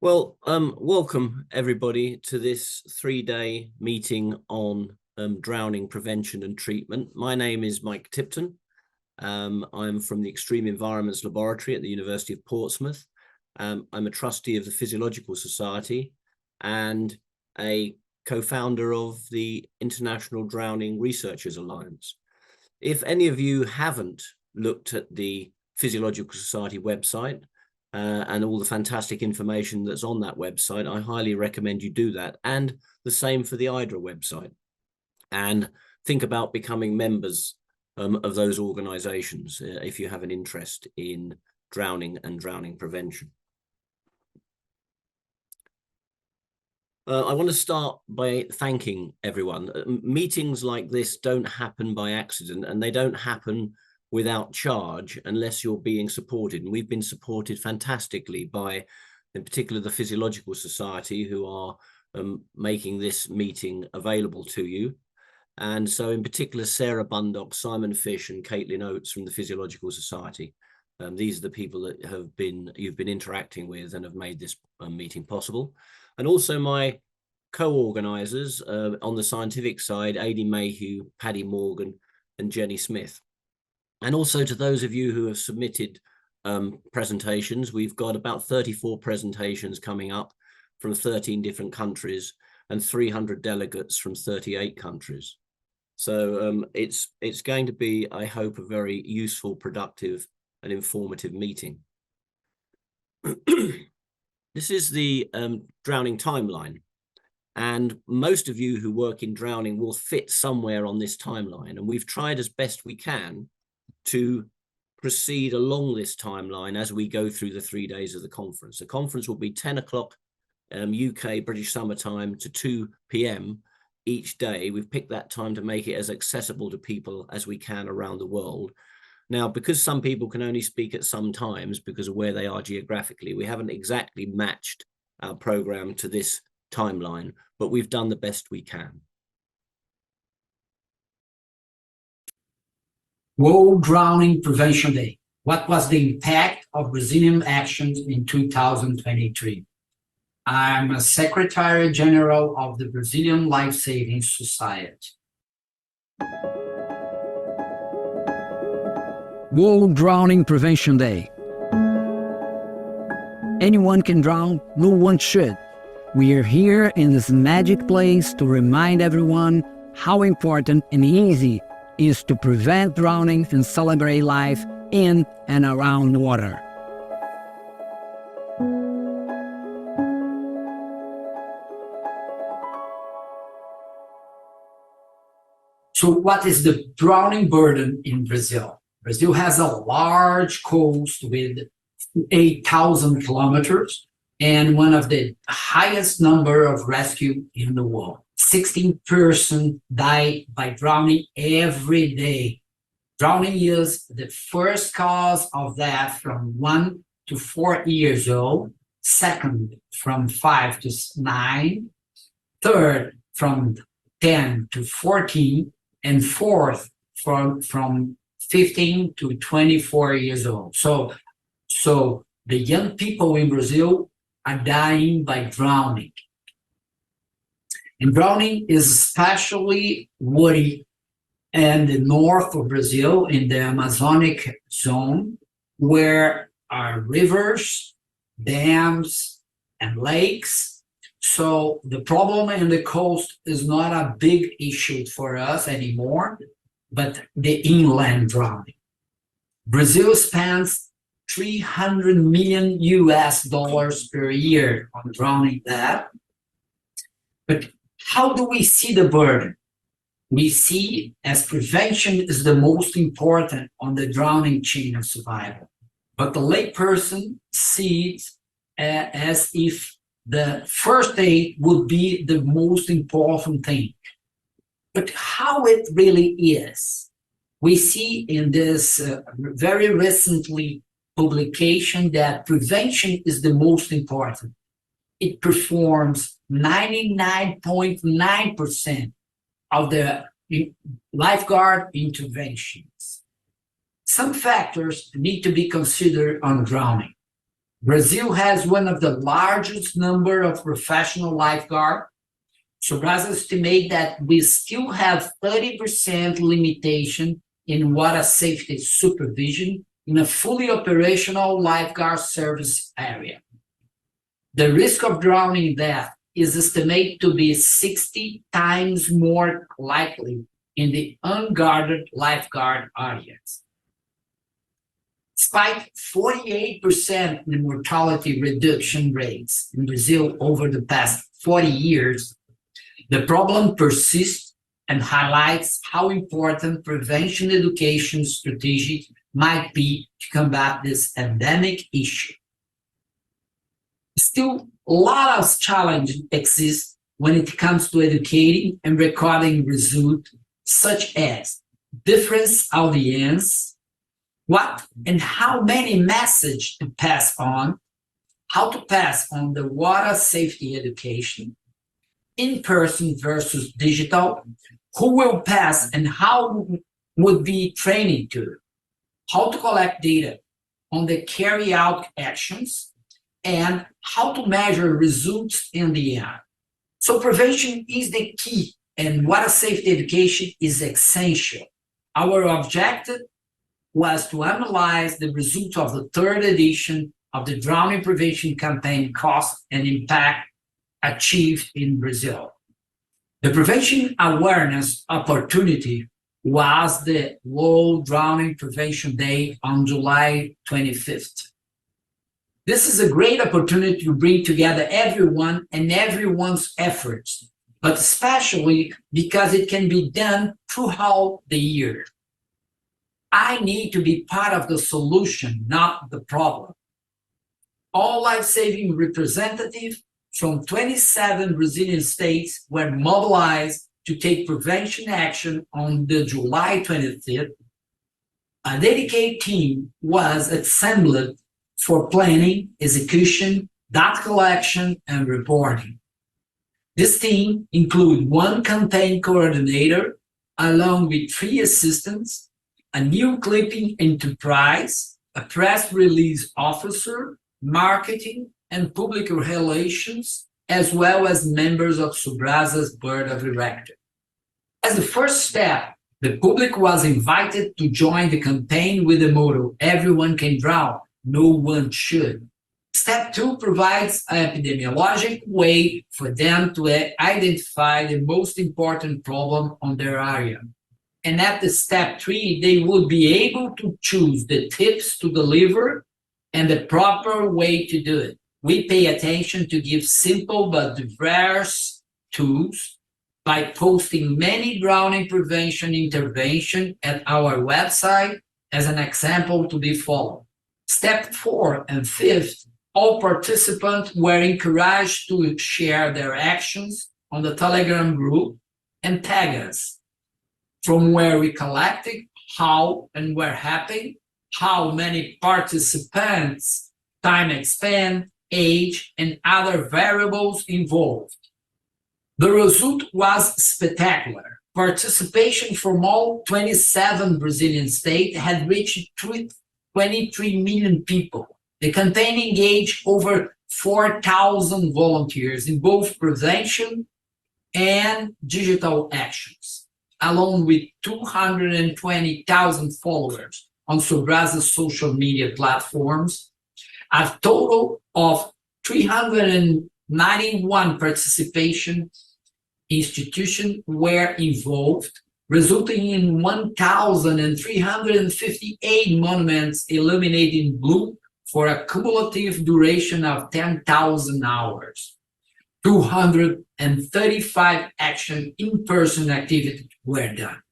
Welcome everybody to this 3-day meeting on drowning prevention and treatment. My name is Mike Tipton. I'm from the Extreme Environments Laboratory at the University of Portsmouth. I'm a trustee of the Physiological Society and a co-founder of the International Drowning Researchers Alliance. If any of you haven't looked at the Physiological Society website, and all the fantastic information that's on that website, I highly recommend you do that. And the same for the IDRA website. And think about becoming members of those organizations if you have an interest in drowning and drowning prevention. I want to start by thanking everyone. Meetings like this don't happen by accident, and they don't happen without charge unless you're being supported. And we've been supported fantastically by, in particular, the Physiological Society, who are making this meeting available to you. And so in particular, Sarah Bundock, Simon Fish and Caitlin Oates from the Physiological Society. These are the people that you've been interacting with and have made this meeting possible. And also my co-organizers on the scientific side, Adey Mayhew, Paddy Morgan and Jenny Smith. And also to those of you who have submitted presentations, we've got about 34 presentations coming up from 13 different countries and 300 delegates from 38 countries. So it's going to be, I hope, a very useful, productive and informative meeting. This is the drowning timeline. And most of you who work in drowning will fit somewhere on this timeline. And we've tried as best we can to proceed along this timeline as we go through the 3 days of the conference. The conference will be 10 o'clock UK British Summer Time to 2 p.m. each day. We've picked that time to make it as accessible to people as we can around the world. Now, because some people can only speak at some times because of where they are geographically, we haven't exactly matched our program to this timeline, but we've done the best we can. World Drowning Prevention Day. What was the impact of Brazilian actions in 2023? I'm a Secretary General of the Brazilian Life Saving Society. World Drowning Prevention Day. Anyone can drown, no one should. We are here in this magic place to remind everyone how important and easy is to prevent drowning and celebrate life in and around water. So what is the drowning burden in Brazil? Brazil has a large coast with 8,000 kilometers and one of the highest number of rescue in the world. 16 persons die by drowning every day. Drowning is the first cause of death from 1 to 4 years old, second from 5 to 9, third from 10 to 14, and fourth from 15 to 24 years old. So the young people in Brazil are dying by drowning. And drowning is especially worrying in the north of Brazil, in the Amazonic zone, where are rivers, dams, and lakes. So the problem in the coast is not a big issue for us anymore, but the inland drowning. Brazil spends $300 million per year on drowning death. But how do we see the burden? We see as prevention is the most important on the drowning chain of survival. But the layperson sees as if the first aid would be the most important thing. But how it really is, we see in this very recently publication that prevention is the most important. It performs 99.9% of the lifeguard interventions. Some factors need to be considered on drowning. Brazil has one of the largest number of professional lifeguards. SOBRASA estimate that we still have 30% limitation in water safety supervision in a fully operational lifeguard service area. The risk of drowning death is estimated to be 60 times more likely in the unguarded lifeguard areas. Despite 48% in mortality reduction rates in Brazil over the past 40 years, the problem persists and highlights how important prevention education strategy might be to combat this endemic issue. Still, a lot of challenges exist when it comes to educating and recording results, such as difference audience, what and how many messages to pass on, how to pass on the water safety education, in-person versus digital, who will pass and how would be training to, how to collect data on the carry out actions, and how to measure results in the end. So prevention is the key, and water safety education is essential. Our objective was to analyze the results of the third edition of the drowning prevention campaign cost and impact achieved in Brazil. The prevention awareness opportunity was the World Drowning Prevention Day on July 25th. This is a great opportunity to bring together everyone and everyone's efforts, but especially because it can be done throughout the year. I need to be part of the solution, not the problem. All life-saving representatives from 27 Brazilian states were mobilized to take prevention action on the July 25th. A dedicated team was assembled for planning, execution, data collection, and reporting. This team includes one campaign coordinator, along with 3 assistants, a new clipping enterprise, a press release officer, marketing, and public relations, as well as members of SOBRASA's board of directors. As the first step, the public was invited to join the campaign with the motto, "Everyone can drown, no one should." Step 2 provides an epidemiologic way for them to identify the most important problem on their area. And at the step 3, they would be able to choose the tips to deliver and the proper way to do it. We pay attention to give simple but diverse tools by posting many drowning prevention interventions at our website as an example to be followed. Step 4 and 5th, all participants were encouraged to share their actions on the Telegram group and tag us, from where we collected, how and where happened, how many participants, time spent, age, and other variables involved. The result was spectacular. Participation from all 27 Brazilian states had reached 23 million people. The campaign engaged over 4,000 volunteers in both prevention and digital actions, along with 220,000 followers on SOBRASA's social media platforms. A total of 391 participation institutions were involved, resulting in 1,358 monuments illuminated in blue for a cumulative duration of 10,000 hours. 235 action in-person activities were done.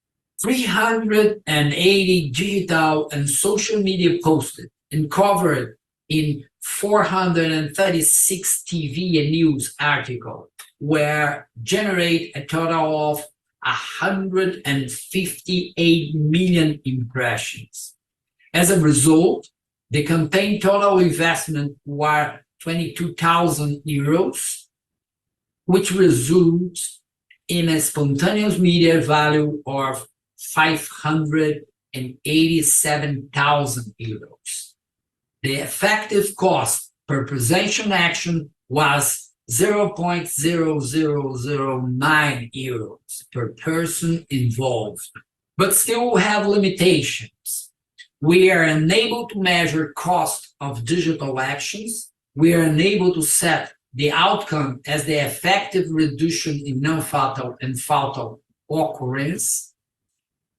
380 digital and social media posted and covered in 436 TV and news articles were generate a total of 158 million impressions. As a result, the campaign total investment were 22,000 euros, which results in a spontaneous media value of 587,000 euros. The effective cost per prevention action was 0.0009 euros per person involved, but still have limitations. We are unable to measure cost of digital actions. We are unable to set the outcome as the effective reduction in non-fatal and fatal occurrence.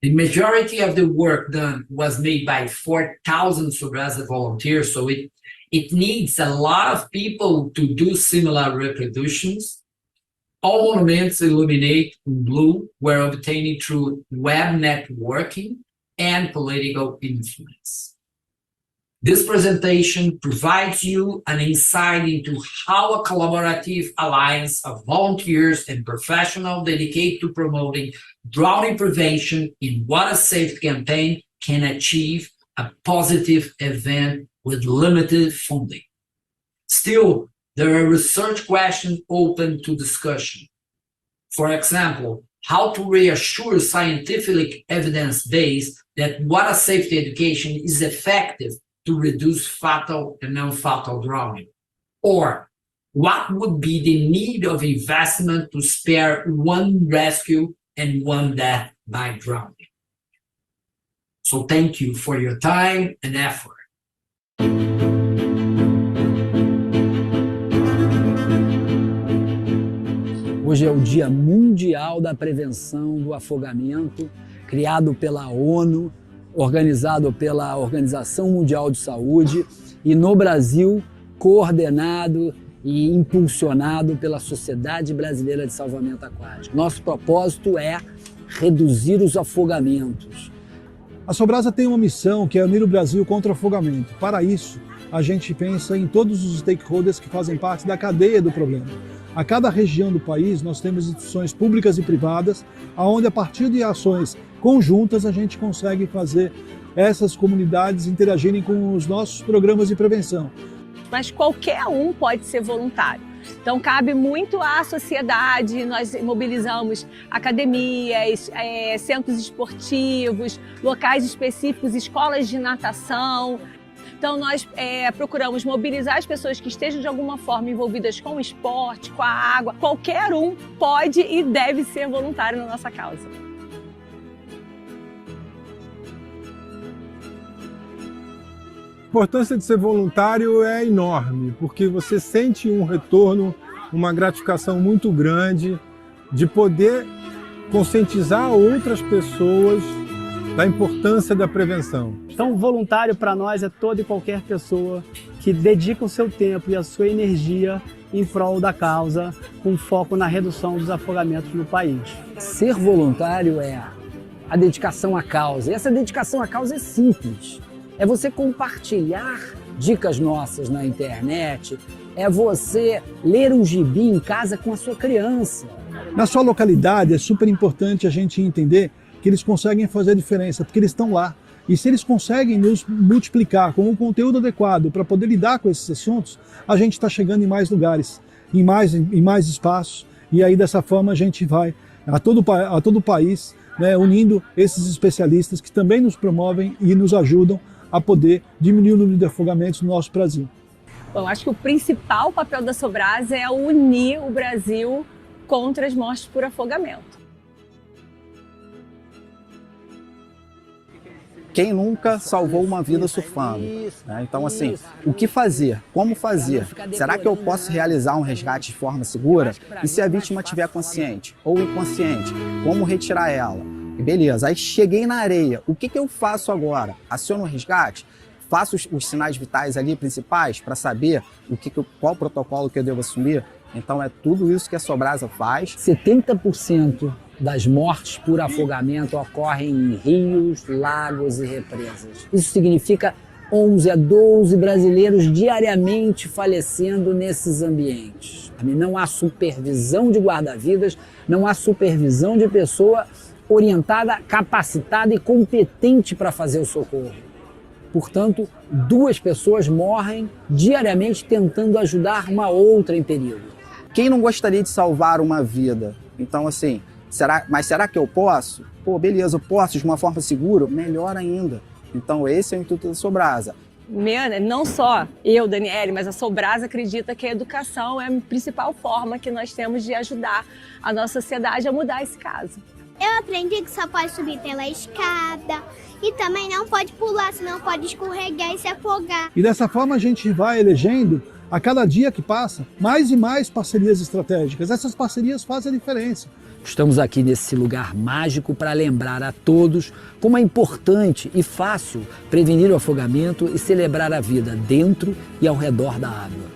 The majority of the work done was made by 4,000 SOBRASA volunteers, so it needs a lot of people to do similar reproductions. All monuments illuminate in blue were obtained through web networking and political influence. This presentation provides you an insight into how a collaborative alliance of volunteers and professionals dedicated to promoting drowning prevention in water safety campaign can achieve a positive event with limited funding. Still, there are research questions open to discussion. For example, how to reassure scientific evidence base that water safety education is effective to reduce fatal and non-fatal drowning? Or what would be the need of investment to spare one rescue and one death by drowning? So thank you for your time and effort. Hoje é o Dia Mundial da Prevenção do Afogamento, criado pela ONU, organizado pela Organização Mundial de Saúde e no Brasil coordenado e impulsionado pela Sociedade Brasileira de Salvamento Aquático. Nosso propósito é reduzir os afogamentos. A SOBRASA tem uma missão que é unir o Brasil contra o afogamento. Para isso, a gente pensa em todos os stakeholders que fazem parte da cadeia do problema. A cada região do país, nós temos instituições públicas e privadas, onde a partir de ações conjuntas a gente consegue fazer essas comunidades interagirem com os nossos programas de prevenção. Mas qualquer um pode ser voluntário. Então cabe muito à sociedade, nós mobilizamos academias, centros esportivos, locais específicos, escolas de natação. Então nós procuramos mobilizar as pessoas que estejam de alguma forma envolvidas com o esporte, com a água. Qualquer um pode e deve ser voluntário na nossa causa. A importância de ser voluntário é enorme, porque você sente um retorno, uma gratificação muito grande de poder conscientizar outras pessoas da importância da prevenção. Então, voluntário para nós é toda e qualquer pessoa que dedica o seu tempo e a sua energia em prol da causa, com foco na redução dos afogamentos no país. Ser voluntário é a dedicação à causa. E essa dedicação à causa é simples. É você compartilhar dicas nossas na internet, é você ler um gibi em casa com a sua criança. Na sua localidade é super importante a gente entender que eles conseguem fazer a diferença, porque eles estão lá. E se eles conseguem nos multiplicar com um conteúdo adequado para poder lidar com esses assuntos, a gente está chegando em mais lugares, em mais espaços, e aí dessa forma a gente vai a todo o país, né, unindo esses especialistas que também nos promovem e nos ajudam a poder diminuir o número de afogamentos no nosso Brasil. Bom, acho que o principal papel da SOBRASA é unir o Brasil contra as mortes por afogamento. Quem nunca salvou uma vida surfando? Né? Então, assim, o que fazer? Como fazer? Será que eu posso realizar um resgate de forma segura? E se a vítima estiver consciente ou inconsciente, como retirar ela? E beleza, aí cheguei na areia. O que eu faço agora? Aciono o resgate? Faço os sinais vitais ali principais para saber qual protocolo que eu devo assumir? Então, é tudo isso que a SOBRASA faz. 70% das mortes por afogamento ocorrem em rios, lagos e represas. Isso significa 11 a 12 brasileiros diariamente falecendo nesses ambientes. Não há supervisão de guarda-vidas, não há supervisão de pessoa orientada, capacitada e competente para fazer o socorro. Portanto, 2 pessoas morrem diariamente tentando ajudar uma outra em perigo. Quem não gostaria de salvar uma vida? Então, assim, será que eu posso? Pô, beleza, eu posso de uma forma segura? Melhor ainda. Então, esse é o intuito da SOBRASA. não só eu, Daniele, mas a SOBRASA acredita que a educação é a principal forma que nós temos de ajudar a nossa sociedade a mudar esse caso. Eu aprendi que só pode subir pela escada e também não pode pular, senão pode escorregar e se afogar. E dessa forma a gente vai elegendo, a cada dia que passa, mais e mais parcerias estratégicas. Essas parcerias fazem a diferença. Estamos aqui nesse lugar mágico para lembrar a todos como é importante e fácil prevenir o afogamento e celebrar a vida dentro e ao redor da água.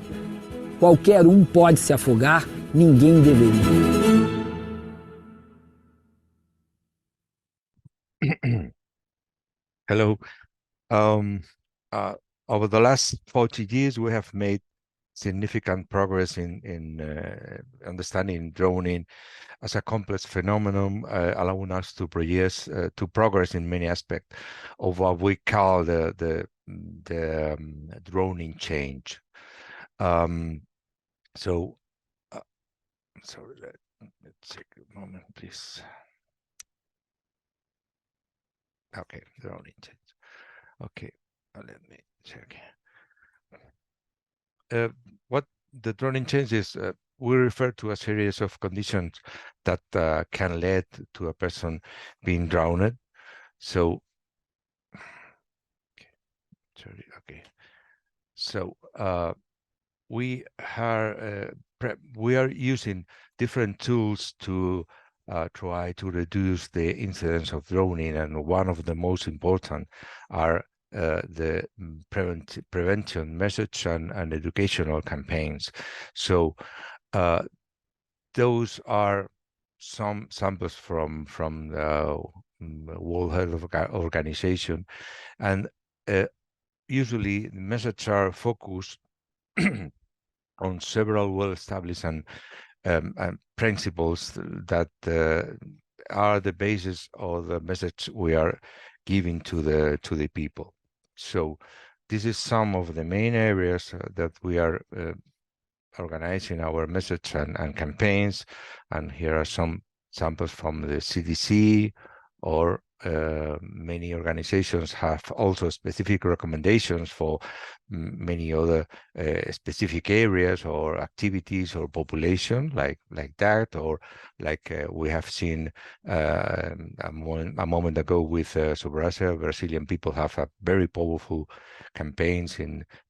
Qualquer um pode se afogar, ninguém deveria. Hello. Over the last 40 years, we have made significant progress in understanding droning as a complex phenomenon, allowing us to progress in many aspects of what we call the droning change. Sorry, let's take a moment, please. Okay, droning change. Okay, let me check. What the droning change is, we refer to a series of conditions that can lead to a person being drowned. So, we are using different tools to try to reduce the incidence of drowning, and one of the most important are the prevention message and educational campaigns. So those are some samples from the World Health Organization, and usually the messages are focused on several well-established and principles that are the basis of the message we are giving to the people. So this is some of the main areas that we are organizing our message and campaigns, and here are some samples from the CDC, or many organizations have also specific recommendations for many other specific areas or activities or population like that, or like we have seen a moment ago with SOBRASA. Brazilian people have a very powerful campaigns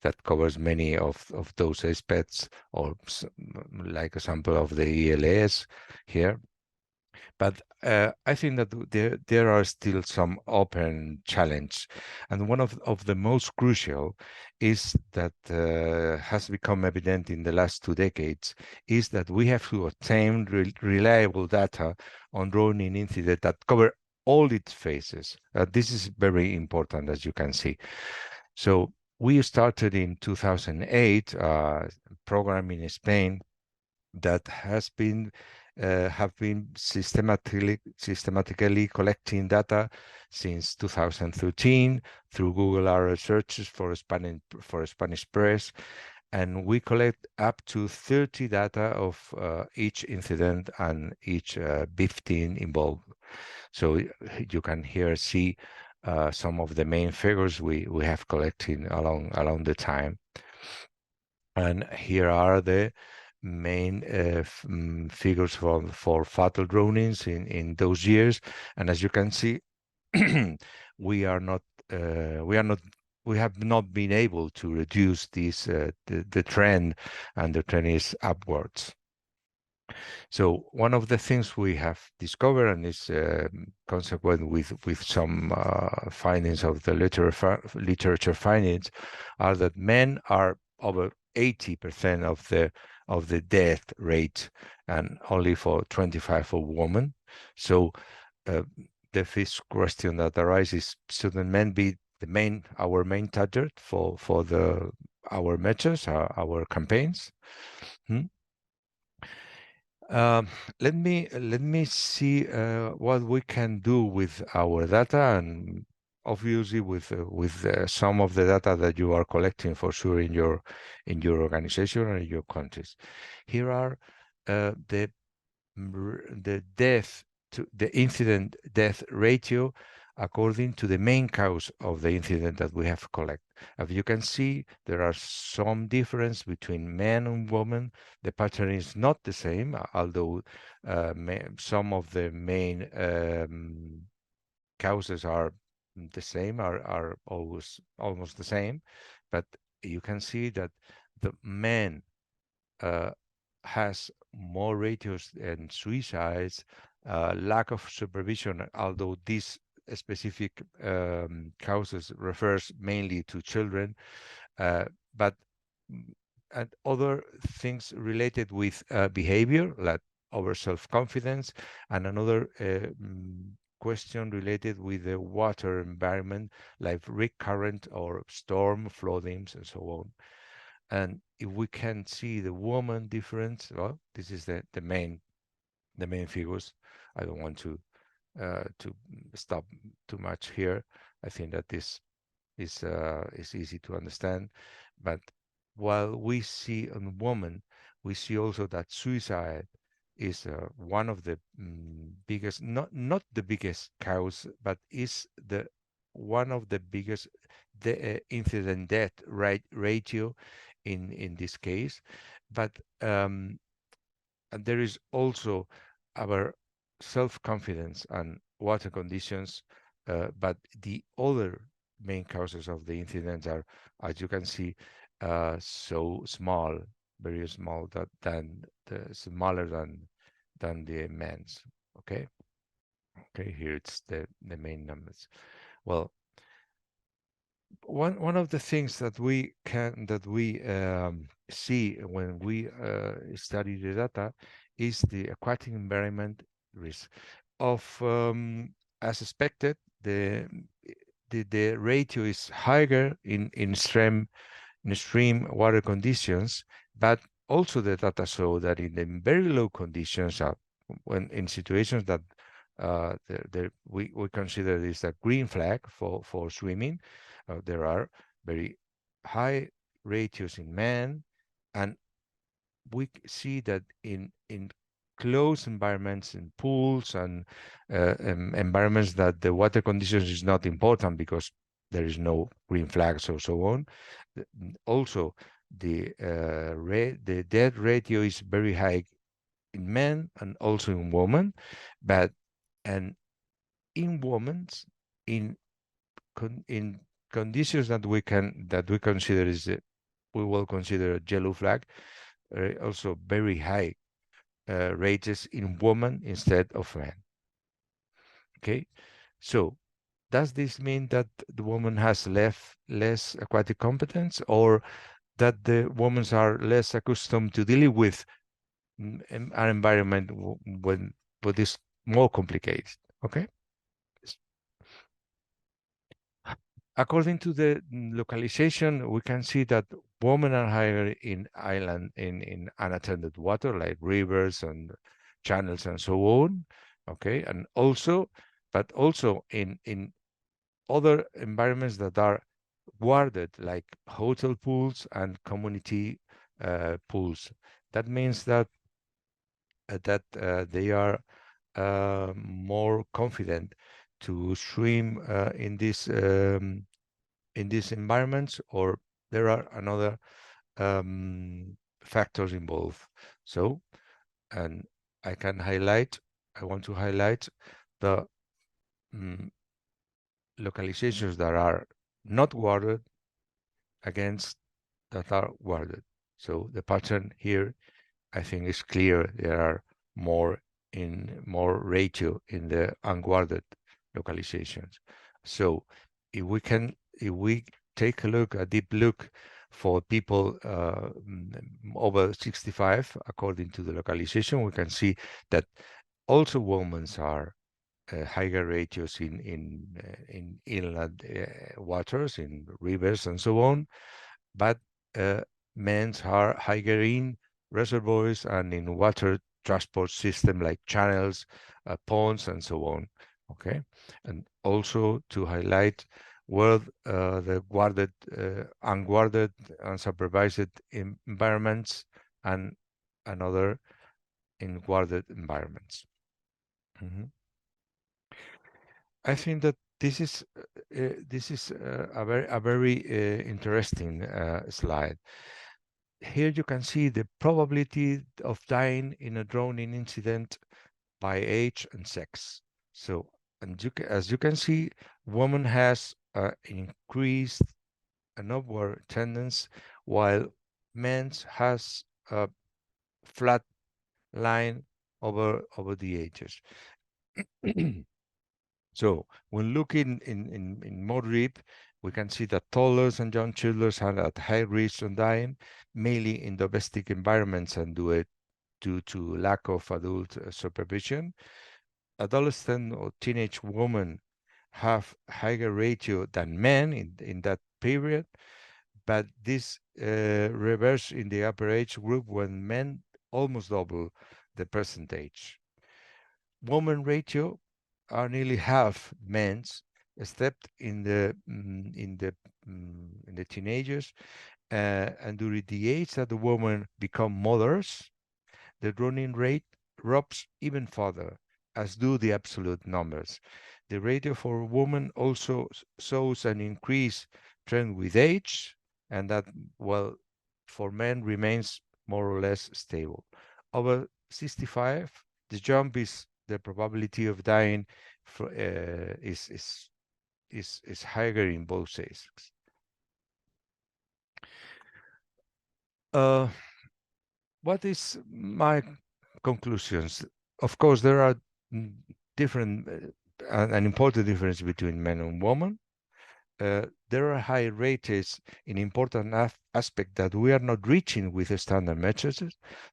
that covers many of those aspects, or like a sample of the ELS here. But I think that there are still some open challenge, and one of the most crucial is that has become evident in the last 2 decades, is that we have to obtain reliable data on drowning incidents that cover all its phases. This is very important, as you can see. So we started in 2008 a program in Spain that has been have been systematically collecting data since 2013 through Google Earth searches for Spanish press, and we collect up to 30 data of each incident and each victim involved. So you can here see some of the main figures we have collected along the time, and here are the main figures for fatal drownings in those years. And as you can see, we have not been able to reduce this the trend, and the trend is upwards. So one of the things we have discovered, and is consequent with some findings of the literature findings, are that men are over 80% of the death rate, and only for 25% for women. So the first question that arises: shouldn't men be our main target for our measures, our campaigns? Let me see what we can do with our data, and obviously with some of the data that you are collecting for sure in your organization and in your countries. Here are the incident death ratio according to the main cause of the incident that we have collected. As you can see, there are some difference between men and women. The pattern is not the same, although some of the main causes are the same, are always almost the same, but you can see that the men has more ratios and suicides, lack of supervision, although this specific causes refers mainly to children, but and other things related with behavior, like over self-confidence, and another question related with the water environment, like recurrent or storm, floodings, and so on. And if we can see the woman difference, well, this is the main figures. I don't want to stop too much here. I think that this is easy to understand. But while we see on women, we see also that suicide is one of the biggest, not the biggest cause, but is the one of the biggest incident death ratio in this case. But and there is also our self-confidence and water conditions, but the other main causes of the incidents are, as you can see, so small, very small, smaller than the men's. Okay, here it's the main numbers. Well, one of the things that we see when we study the data is the aquatic environment risk of as expected. The ratio is higher in stream water conditions, but also the data show that in the very low conditions, when in situations that we consider this a green flag for swimming, there are very high ratios in men, and we see that in closed environments, in pools and environments that the water conditions is not important because there is no green flags or so on. Also, the death ratio is very high in men and also in women, but in women's in conditions that we consider we will consider a yellow flag, also very high rates in women instead of men. Okay, so does this mean that the woman has less aquatic competence, or that the women are less accustomed to dealing with an environment when what is more complicated? Okay. According to the localization, we can see that women are higher in unattended water, like rivers and channels and so on. Okay, and also, but also in other environments that are guarded, like hotel pools and community pools. That means that they are more confident to swim in these environments, or there are another factors involved. So, and I want to highlight the localizations that are not guarded against that are guarded. So the pattern here, I think, is clear. There are more ratio in the unguarded localizations. So if we take a deep look for people over 65, according to the localization, we can see that also women are higher ratios in inland waters, in rivers and so on, but men are higher in reservoirs and in water transport system like channels, ponds, and so on. Okay, and also to highlight where the guarded, unguarded, unsupervised environments and another in guarded environments. I think that this is a very interesting slide. Here you can see the probability of dying in a drowning incident by age and sex. So, and as you can see, woman has an increased an upward tendency, while men's has a flat line over the ages. So when looking in more deep, we can see that toddlers and young children are at high risk of dying, mainly in domestic environments and due to lack of adult supervision. Adolescent or teenage women have higher ratio than men in that period, but this reverse in the upper age group when men almost double the percentage. Woman ratio are nearly half men's, except in the teenagers, and during the age that the women become mothers, the drowning rate drops even further, as do the absolute numbers. The ratio for women also shows an increased trend with age, and that, well, for men remains more or less stable. Over 65, the jump is the probability of dying is higher in both sexes. What is my conclusions? Of course, there are different an important difference between men and women. There are high rates in important aspect that we are not reaching with the standard measures.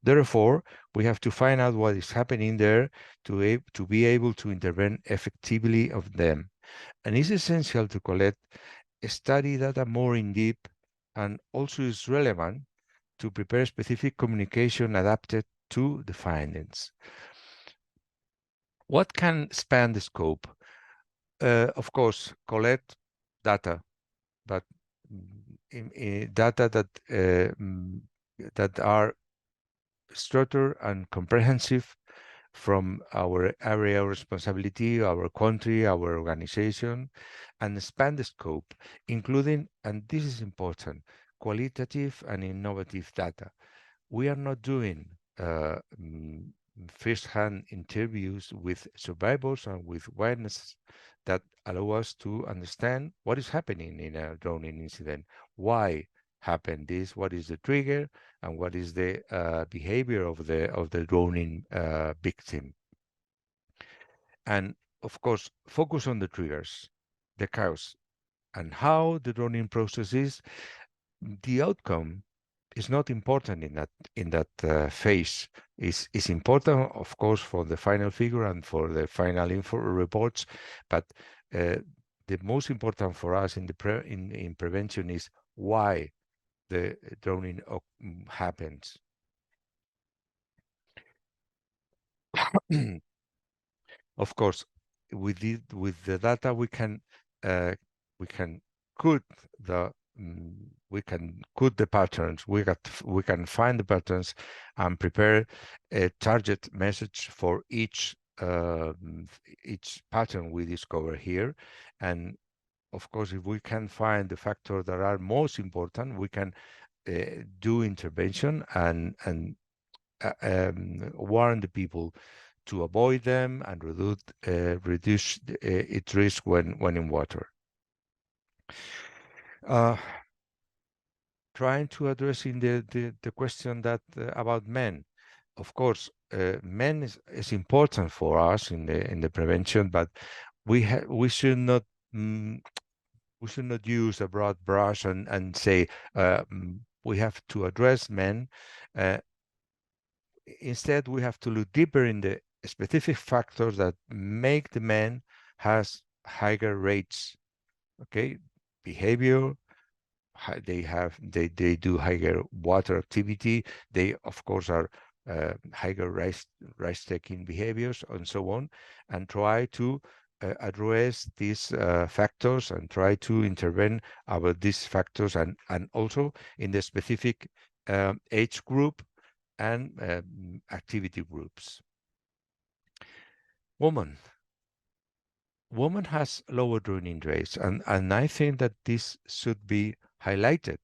Therefore, we have to find out what is happening there to be able to intervene effectively of them. And it's essential to collect study data more in depth, and also is relevant to prepare specific communication adapted to the findings. What can span the scope? Of course, collect data, but data that are structured and comprehensive from our area of responsibility, our country, our organization, and span the scope, including, and this is important, qualitative and innovative data. We are not doing first-hand interviews with survivors and with witnesses that allow us to understand what is happening in a drowning incident, why happened this, what is the trigger, and what is the behavior of the drowning victim. And of course, focus on the triggers, the cause, and how the drowning process is. The outcome is not important in that phase. Is important, of course, for the final figure and for the final info reports, but the most important for us in prevention is why the drowning happens. Of course, with the data we can code the patterns. We can find the patterns and prepare a target message for each pattern we discover here. And of course, if we can find the factors that are most important, we can do intervention and warn the people to avoid them and reduce its risk when in water. Trying to address in the question that about men. Of course, men is important for us in the prevention, but we should not use a broad brush and say we have to address men. Instead, we have to look deeper in the specific factors that make the men has higher rates. Okay, behavior. They do higher water activity. They of course are higher risk-taking behaviors and so on, and try to address these factors and try to intervene about these factors and also in the specific age group and activity groups. Women women has lower drowning rates, and I think that this should be highlighted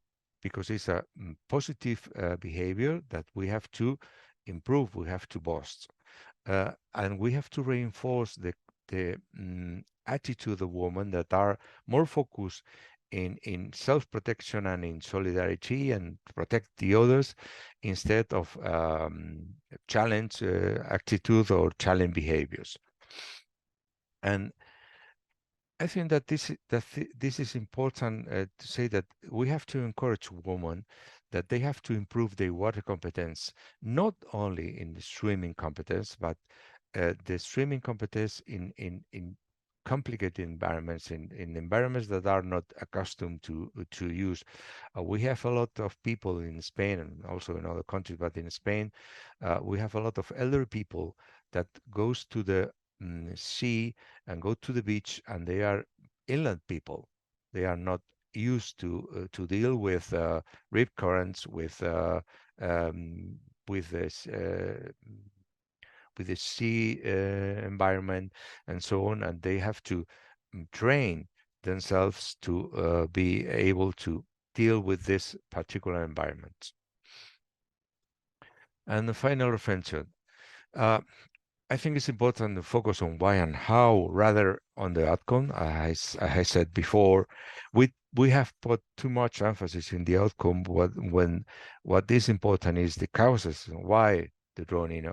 because it's a positive behavior that we have to improve, we have to boost, and we have to reinforce the attitude of women that are more focused in self-protection and in solidarity and protect the others instead of challenge attitude or challenge behaviors. And I think that this is important to say that we have to encourage women that they have to improve their water competence, not only in the swimming competence, but the swimming competence in complicated environments, in environments that are not accustomed to use. We have a lot of people in Spain and also in other countries, but in Spain, we have a lot of elderly people that goes to the sea and go to the beach, and they are inland people. They are not used to deal with rip currents, with this with the sea environment and so on, and they have to train themselves to be able to deal with this particular environment. And the final reflection. I think it's important to focus on why and how rather on the outcome. As I said before, we have put too much emphasis in the outcome when what is important is the causes and why the drowning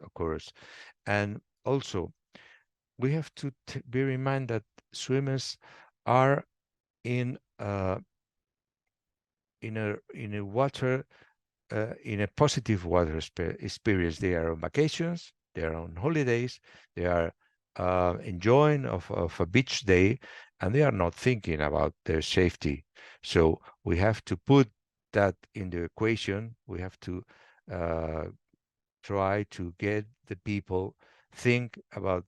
occurs. And also, we have to be reminded that swimmers are in a water in a positive water experience. They are on vacations, they are on holidays, they are enjoying of a beach day, and they are not thinking about their safety. So we have to put that in the equation. We have to try to get the people think about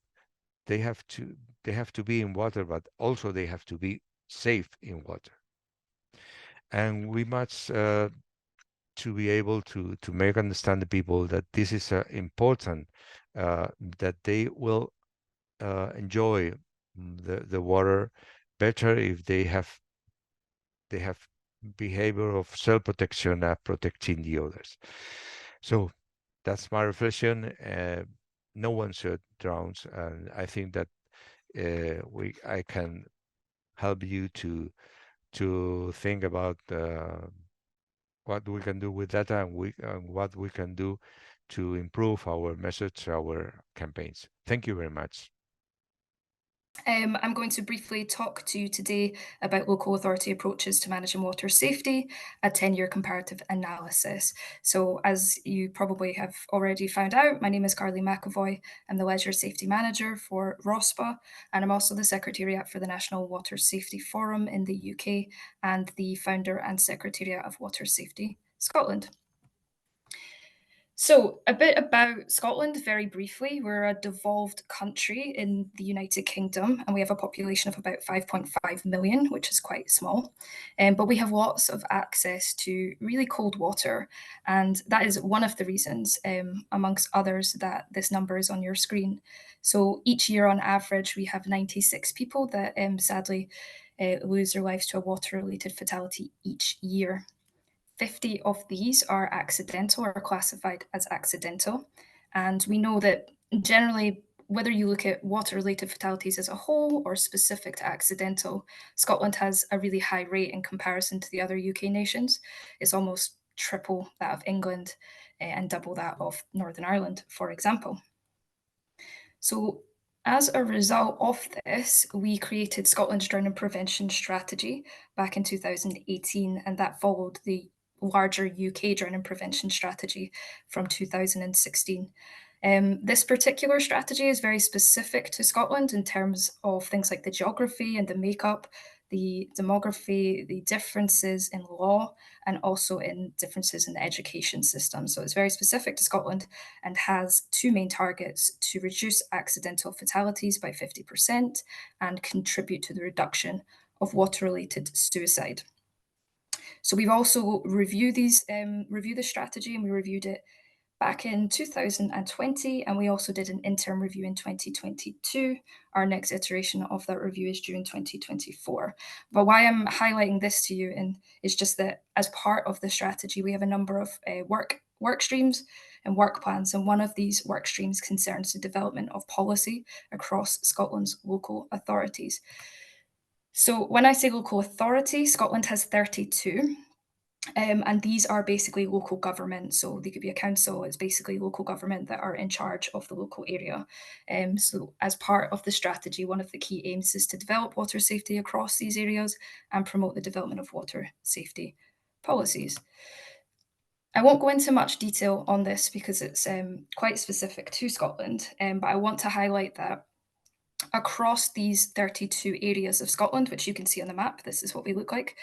they have to be in water, but also they have to be safe in water. And we must to be able to make understand the people that this is important, that they will enjoy the water better if they have behavior of self-protection, protecting the others. So that's my reflection. No one should drown, and I think that I can help you to think about what we can do with data and what we can do to improve our message, our campaigns. Thank you very much. I'm going to briefly talk to you today about local authority approaches to managing water safety, a 10-year comparative analysis. So as you probably have already found out, my name is Carlene McAvoy. I'm the Leisure Safety Manager for ROSPA, and I'm also the Secretariat for the National Water Safety Forum in the UK and the founder and Secretariat of Water Safety Scotland. So a bit about Scotland, very briefly. We're a devolved country in the United Kingdom, and we have a population of about 5.5 million, which is quite small. But we have lots of access to really cold water, and that is one of the reasons, amongst others, that this number is on your screen. So each year, on average, we have 96 people that sadly lose their lives to a water-related fatality each year. 50 of these are accidental or classified as accidental. And we know that generally, whether you look at water-related fatalities as a whole or specific to accidental, Scotland has a really high rate in comparison to the other UK nations. It's almost triple that of England and double that of Northern Ireland, for example. So as a result of this, we created Scotland's Drowning Prevention Strategy back in 2018, and that followed the larger UK drowning prevention strategy from 2016. This particular strategy is very specific to Scotland in terms of things like the geography and the makeup, the demography, the differences in law, and also in differences in the education system. So it's very specific to Scotland and has two main targets: to reduce accidental fatalities by 50% and contribute to the reduction of water-related suicide. So we've also reviewed the strategy, and we reviewed it back in 2020, and we also did an interim review in 2022. Our next iteration of that review is June 2024. But why I'm highlighting this to you is just that as part of the strategy, we have a number of work streams and work plans, and one of these work streams concerns the development of policy across Scotland's local authorities. So when I say local authority, Scotland has 32. And these are basically local government. So they could be a council. It's basically local government that are in charge of the local area. So as part of the strategy, one of the key aims is to develop water safety across these areas and promote the development of water safety policies. I won't go into much detail on this because it's quite specific to Scotland, but I want to highlight that across these 32 areas of Scotland, which you can see on the map, this is what we look like,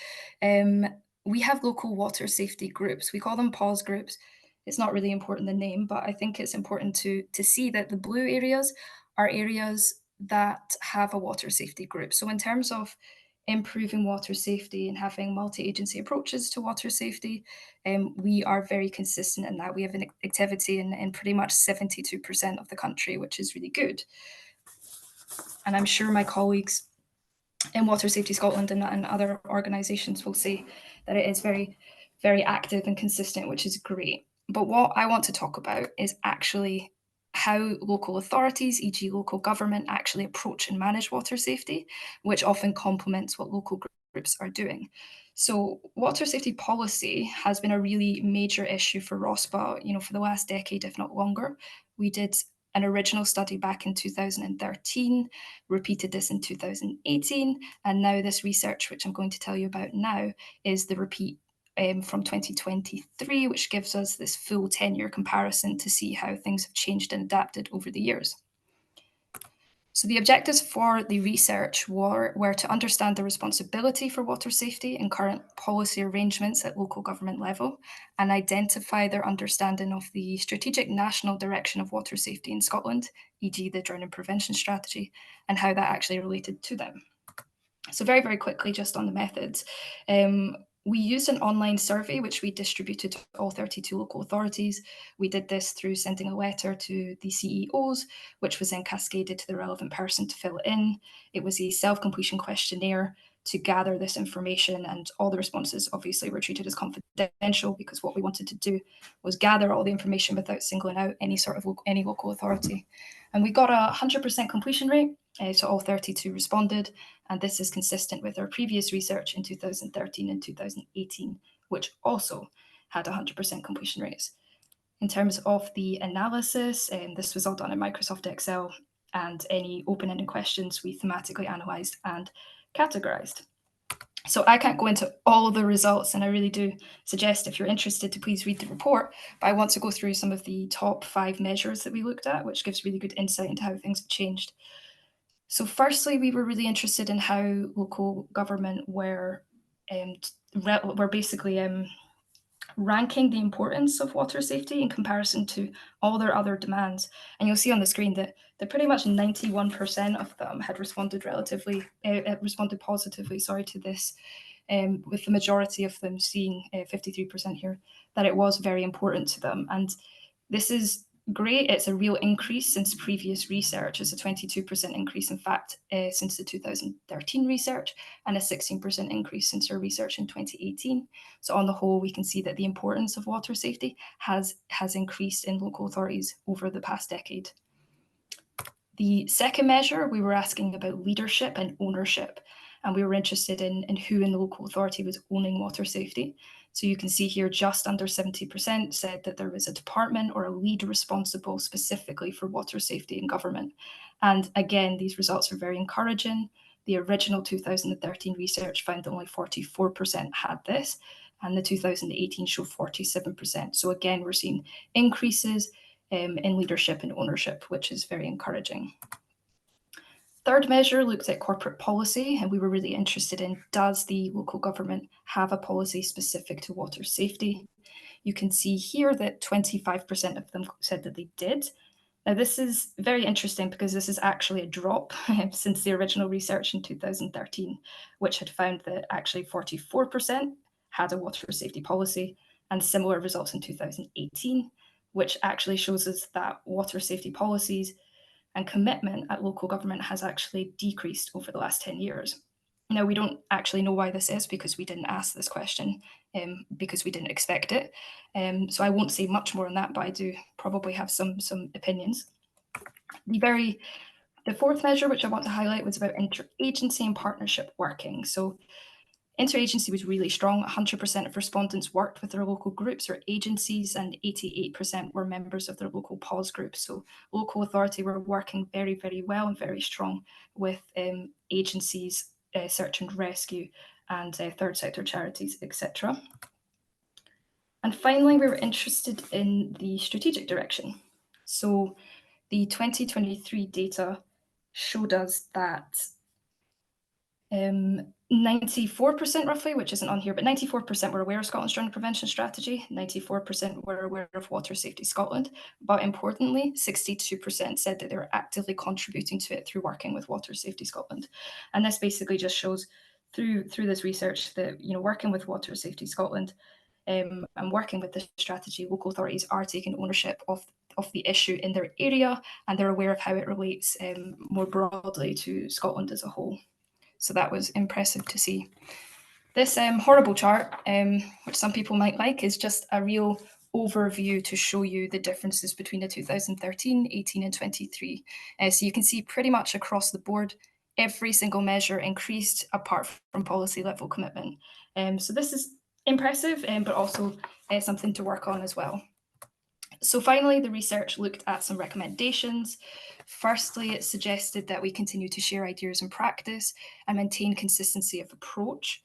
we have local water safety groups. We call them PAWS groups. It's not really important, the name, but I think it's important to see that the blue areas are areas that have a water safety group. So in terms of improving water safety and having multi-agency approaches to water safety, we are very consistent in that. We have an activity in pretty much 72% of the country, which is really good. And I'm sure my colleagues in Water Safety Scotland and other organisations will say that it is very, very active and consistent, which is great. But what I want to talk about is actually how local authorities, e.g. local government, actually approach and manage water safety, which often complements what local groups are doing. So water safety policy has been a really major issue for ROSPA, for the last decade, if not longer. We did an original study back in 2013, repeated this in 2018, and now this research, which I'm going to tell you about now, is the repeat from 2023, which gives us this full 10-year comparison to see how things have changed and adapted over the years. So the objectives for the research were to understand the responsibility for water safety and current policy arrangements at local government level, and identify their understanding of the strategic national direction of water safety in Scotland, e.g. the drowning prevention strategy, and how that actually related to them. So very, very quickly, just on the methods. We used an online survey, which we distributed to all 32 local authorities. We did this through sending a letter to the CEOs, which was then cascaded to the relevant person to fill it in. It was a self-completion questionnaire to gather this information, and all the responses obviously were treated as confidential, because what we wanted to do was gather all the information without singling out any local authority. And we got a 100% completion rate, so all 32 responded, and this is consistent with our previous research in 2013 and 2018, which also had 100% completion rates. In terms of the analysis, this was all done in Microsoft Excel, and any open-ended questions we thematically analysed and categorised. So I can't go into all the results, and I really do suggest, if you're interested, to please read the report, but I want to go through some of the top 5 measures that we looked at, which gives really good insight into how things have changed. So firstly, we were really interested in how local government were basically ranking the importance of water safety in comparison to all their other demands. And you'll see on the screen that pretty much 91% of them had responded positively to this, with the majority of them seeing 53% here, that it was very important to them. And this is great. It's a real increase since previous research. It's a 22% increase, in fact, since the 2013 research, and a 16% increase since our research in 2018. So on the whole, we can see that the importance of water safety has increased in local authorities over the past decade. The second measure, we were asking about leadership and ownership, and we were interested in who in the local authority was owning water safety. So you can see here just under 70% said that there was a department or a lead responsible specifically for water safety in government. And again, these results are very encouraging. The original 2013 research found that only 44% had this, and the 2018 showed 47%. So again, we're seeing increases in leadership and ownership, which is very encouraging. Third measure looked at corporate policy, and we were really interested in, does the local government have a policy specific to water safety? You can see here that 25% of them said that they did. Now, this is very interesting because this is actually a drop since the original research in 2013, which had found that actually 44% had a water safety policy, and similar results in 2018. which actually shows us that water safety policies and commitment at local government has actually decreased over the last 10 years. Now, we don't actually know why this is because we didn't ask this question, because we didn't expect it. So I won't say much more on that, but I do probably have some opinions. The fourth measure, which I want to highlight, was about interagency and partnership working. So interagency was really strong. 100% of respondents worked with their local groups or agencies, and 88% were members of their local PAWS groups. So local authority were working very, very well and very strong with agencies, search and rescue, and third sector charities, etc. And finally, we were interested in the strategic direction. So the 2023 data showed us that 94% roughly, which isn't on here, but 94% were aware of Scotland's drowning prevention strategy, 94% were aware of Water Safety Scotland, but importantly, 62% said that they were actively contributing to it through working with Water Safety Scotland. And this basically just shows through this research that, you know, working with Water Safety Scotland and working with the strategy, local authorities are taking ownership of the issue in their area, and they're aware of how it relates more broadly to Scotland as a whole. So that was impressive to see. This horrible chart, which some people might like, is just a real overview to show you the differences between the 2013, 18 and 23. So you can see pretty much across the board, every single measure increased apart from policy level commitment. So this is impressive, but also something to work on as well. So finally, the research looked at some recommendations. Firstly, it suggested that we continue to share ideas and practice and maintain consistency of approach.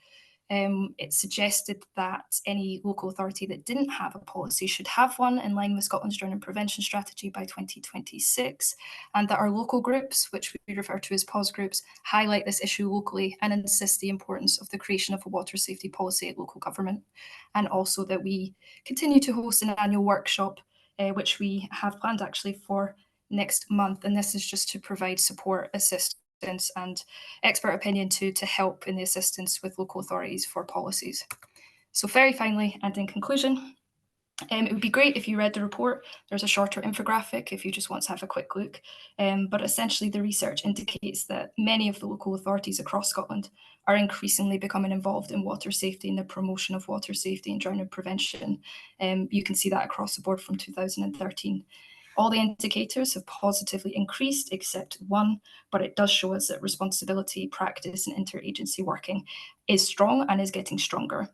It suggested that any local authority that didn't have a policy should have one in line with Scotland's drowning prevention strategy by 2026, and that our local groups, which we refer to as PAWS groups, highlight this issue locally and insist the importance of the creation of a water safety policy at local government, and also that we continue to host an annual workshop, which we have planned actually for next month, and this is just to provide support, assistance and expert opinion to help in the assistance with local authorities for policies. So very finally, and in conclusion, it would be great if you read the report. There's a shorter infographic if you just want to have a quick look. But essentially the research indicates that many of the local authorities across Scotland are increasingly becoming involved in water safety and the promotion of water safety and drowning prevention. You can see that across the board from 2013. All the indicators have positively increased except one, but it does show us that responsibility, practice and interagency working is strong and is getting stronger.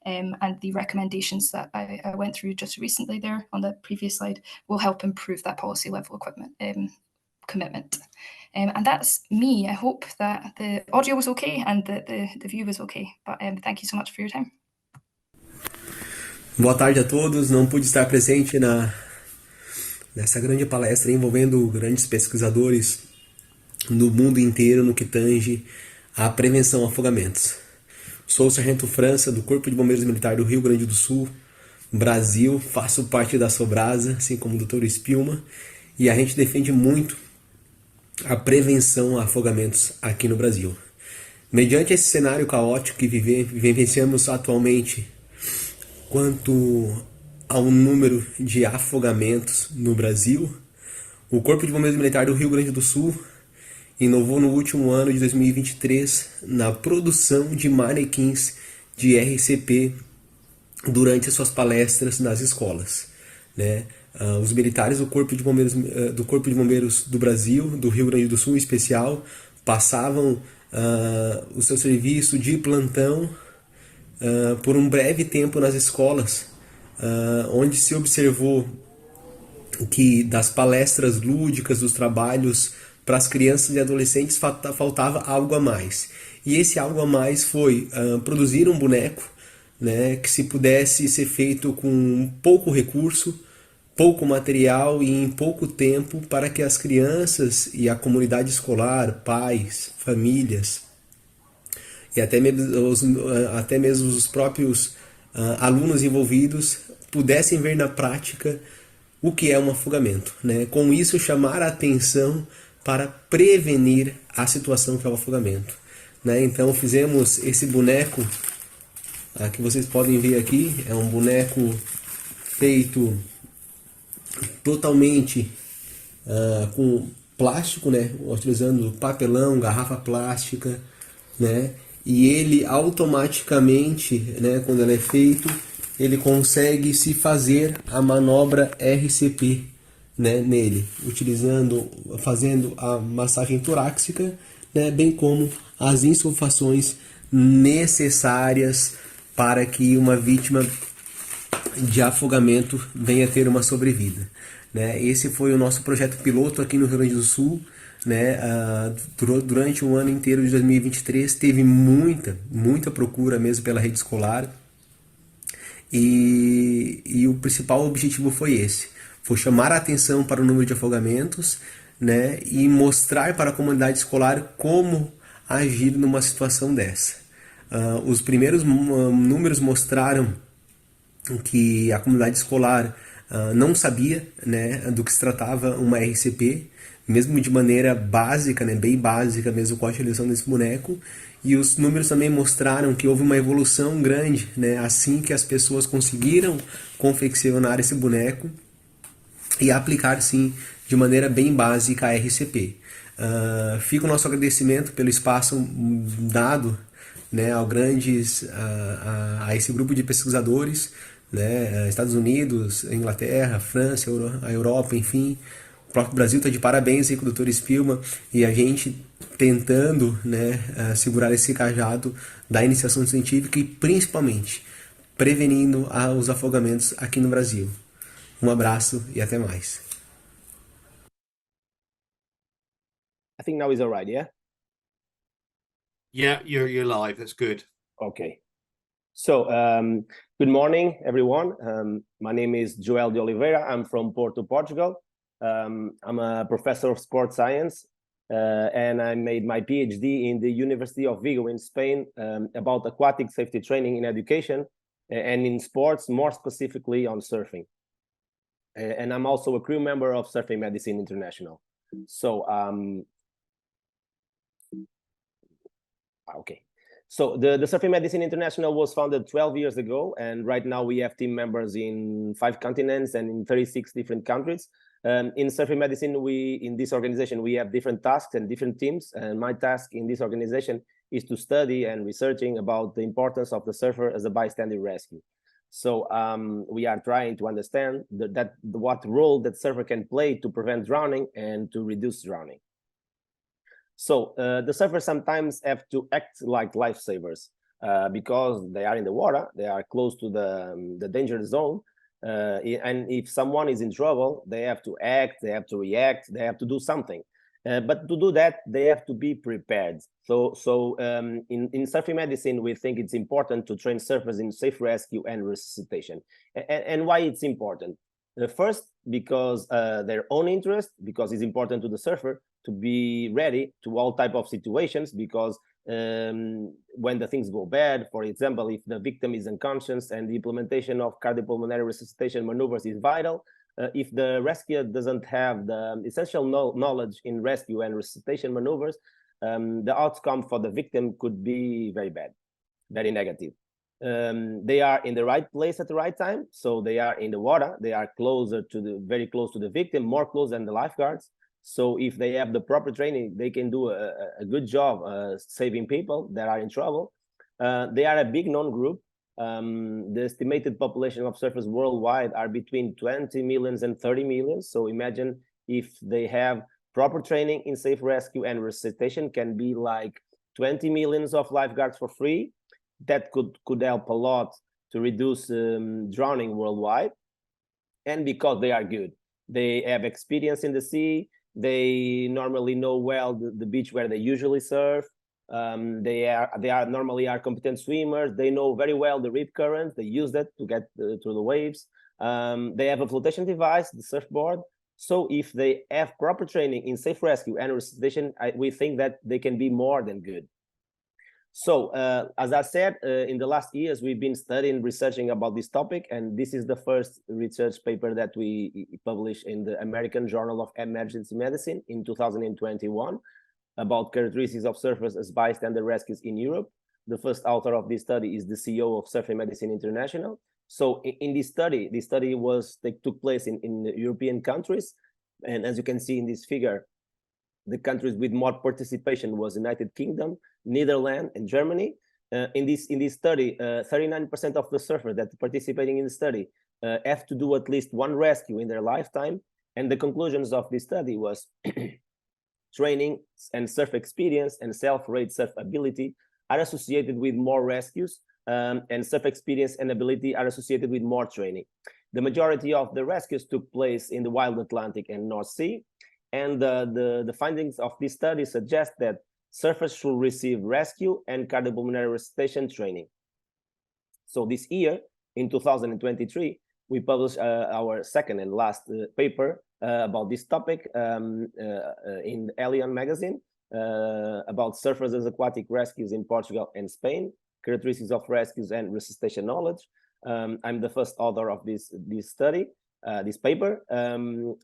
And the recommendations that I went through just recently there on the previous slide will help improve that policy level commitment. And that's me. I hope that the audio was okay and that the view was okay. But thank you so much for your time. Boa tarde a todos. Não pude estar presente nessa grande palestra envolvendo grandes pesquisadores no mundo inteiro no que tange à prevenção a afogamentos. Sou o Sargento França, do Corpo de Bombeiros Militar do Rio Grande do Sul, Brasil, faço parte da SOBRASA, assim como o Dr. Szpilman, e a gente defende muito a prevenção a afogamentos aqui no Brasil. Mediante esse cenário caótico que vivenciamos atualmente, quanto ao número de afogamentos no Brasil, o Corpo de Bombeiros Militar do Rio Grande do Sul inovou no último ano de 2023 na produção de manequins de RCP durante as suas palestras nas escolas, né? Os militares do Corpo de Bombeiros do Brasil, do Rio Grande do Sul em especial, passavam o seu serviço de plantão por um breve tempo nas escolas, onde se observou que das palestras lúdicas, dos trabalhos para as crianças e adolescentes faltava algo a mais. E esse algo a mais foi produzir um boneco, né, que se pudesse ser feito com pouco recurso, pouco material e em pouco tempo, para que as crianças e a comunidade escolar, pais, famílias e até mesmo os próprios alunos envolvidos pudessem ver na prática o que é um afogamento, né? Com isso chamar a atenção para prevenir a situação que é o afogamento, né? Então fizemos esse boneco que vocês podem ver aqui, é um boneco feito totalmente com plástico, né, utilizando papelão, garrafa plástica, né, e ele automaticamente, né, quando ele é feito, ele consegue se fazer a manobra RCP, né, nele, fazendo a massagem torácica, né, bem como as insufações necessárias para que uma vítima de afogamento venha ter uma sobrevida, né? Esse foi o nosso projeto piloto aqui no Rio Grande do Sul, né? Durante o ano inteiro de 2023 teve muita procura mesmo pela rede escolar, e o principal objetivo foi esse, foi chamar a atenção para o número de afogamentos, né? E mostrar para a comunidade escolar como agir numa situação dessa. Os primeiros números mostraram que a comunidade escolar não sabia, né, do que se tratava uma RCP, mesmo de maneira básica, né, bem básica mesmo, com a utilização desse boneco, e os números também mostraram que houve uma evolução grande, né, assim que as pessoas conseguiram confeccionar esse boneco e aplicar, sim, de maneira bem básica a RCP. Fica o nosso agradecimento pelo espaço dado, né, a esse grupo de pesquisadores, né, Estados Unidos, Inglaterra, França, a Europa, enfim. O próprio Brasil está de parabéns aí com o Dr. Szpilman e a gente tentando, né, segurar esse cajado da iniciação científica e principalmente prevenindo os afogamentos aqui no Brasil. Um abraço e até mais. I think now is all right, yeah? Yeah, you're live. That's good. Okay. So, good morning, everyone. My name is Joel de Oliveira. I'm from Porto, Portugal. I'm a professor of sports science, and I made my PhD in the University of Vigo in Spain about aquatic safety training in education and in sports, more specifically on surfing. And I'm also a crew member of Surfing Medicine International. So, okay. So the Surfing Medicine International was founded 12 years ago, and right now we have team members in 5 continents and in 36 different countries. In Surfing Medicine, in this organization, we have different tasks and different teams, and my task in this organization is to study and researching about the importance of the surfer as a bystander rescue. So we are trying to understand what role that surfer can play to prevent drowning and to reduce drowning. So the surfers sometimes have to act like lifesavers because they are in the water, they are close to the danger zone, and if someone is in trouble, they have to act, they have to react, they have to do something. But to do that, they have to be prepared. So in surfing medicine, we think it's important to train surfers in safe rescue and resuscitation. And why it's important? First, because their own interest, because it's important to the surfer to be ready to all type of situations, because when the things go bad, for example, if the victim is unconscious and the implementation of cardiopulmonary resuscitation maneuvers is vital, if the rescuer doesn't have the essential knowledge in rescue and resuscitation maneuvers, the outcome for the victim could be very bad, very negative. They are in the right place at the right time, so they are in the water, they are very close to the victim, more close than the lifeguards. So if they have the proper training, they can do a good job saving people that are in trouble. They are a big known group. The estimated population of surfers worldwide are between 20 million and 30 million. So imagine if they have proper training in safe rescue and resuscitation, can be like 20 millions of lifeguards for free. That could help a lot to reduce drowning worldwide. And because they are good, they have experience in the sea, they normally know well the beach where they usually surf. They are normally competent swimmers. They know very well the rip currents. They use that to get through the waves. They have a flotation device, the surfboard. So if they have proper training in safe rescue and resuscitation, we think that they can be more than good. So as I said, in the last years, we've been researching about this topic, and this is the first research paper that we published in the American Journal of Emergency Medicine in 2021 about characteristics of surfers as bystander rescues in Europe. The first author of this study is the CEO of Surfing Medicine International. So in this study took place in European countries, and as you can see in this figure, the countries with more participation was United Kingdom, Netherlands, and Germany. In this study, 39% of the surfers that participating in the study have to do at least one rescue in their lifetime. And the conclusions of this study was training and surf experience and self-rate surf ability are associated with more rescues, and surf experience and ability are associated with more training. The majority of the rescues took place in the wild Atlantic and North Sea, and the findings of this study suggest that surfers should receive rescue and cardiopulmonary resuscitation training. So this year, in 2023, we published our second and last paper about this topic in Alien magazine about surfers as aquatic rescues in Portugal and Spain, characteristics of rescues and resuscitation knowledge. I'm the first author of this study, this paper.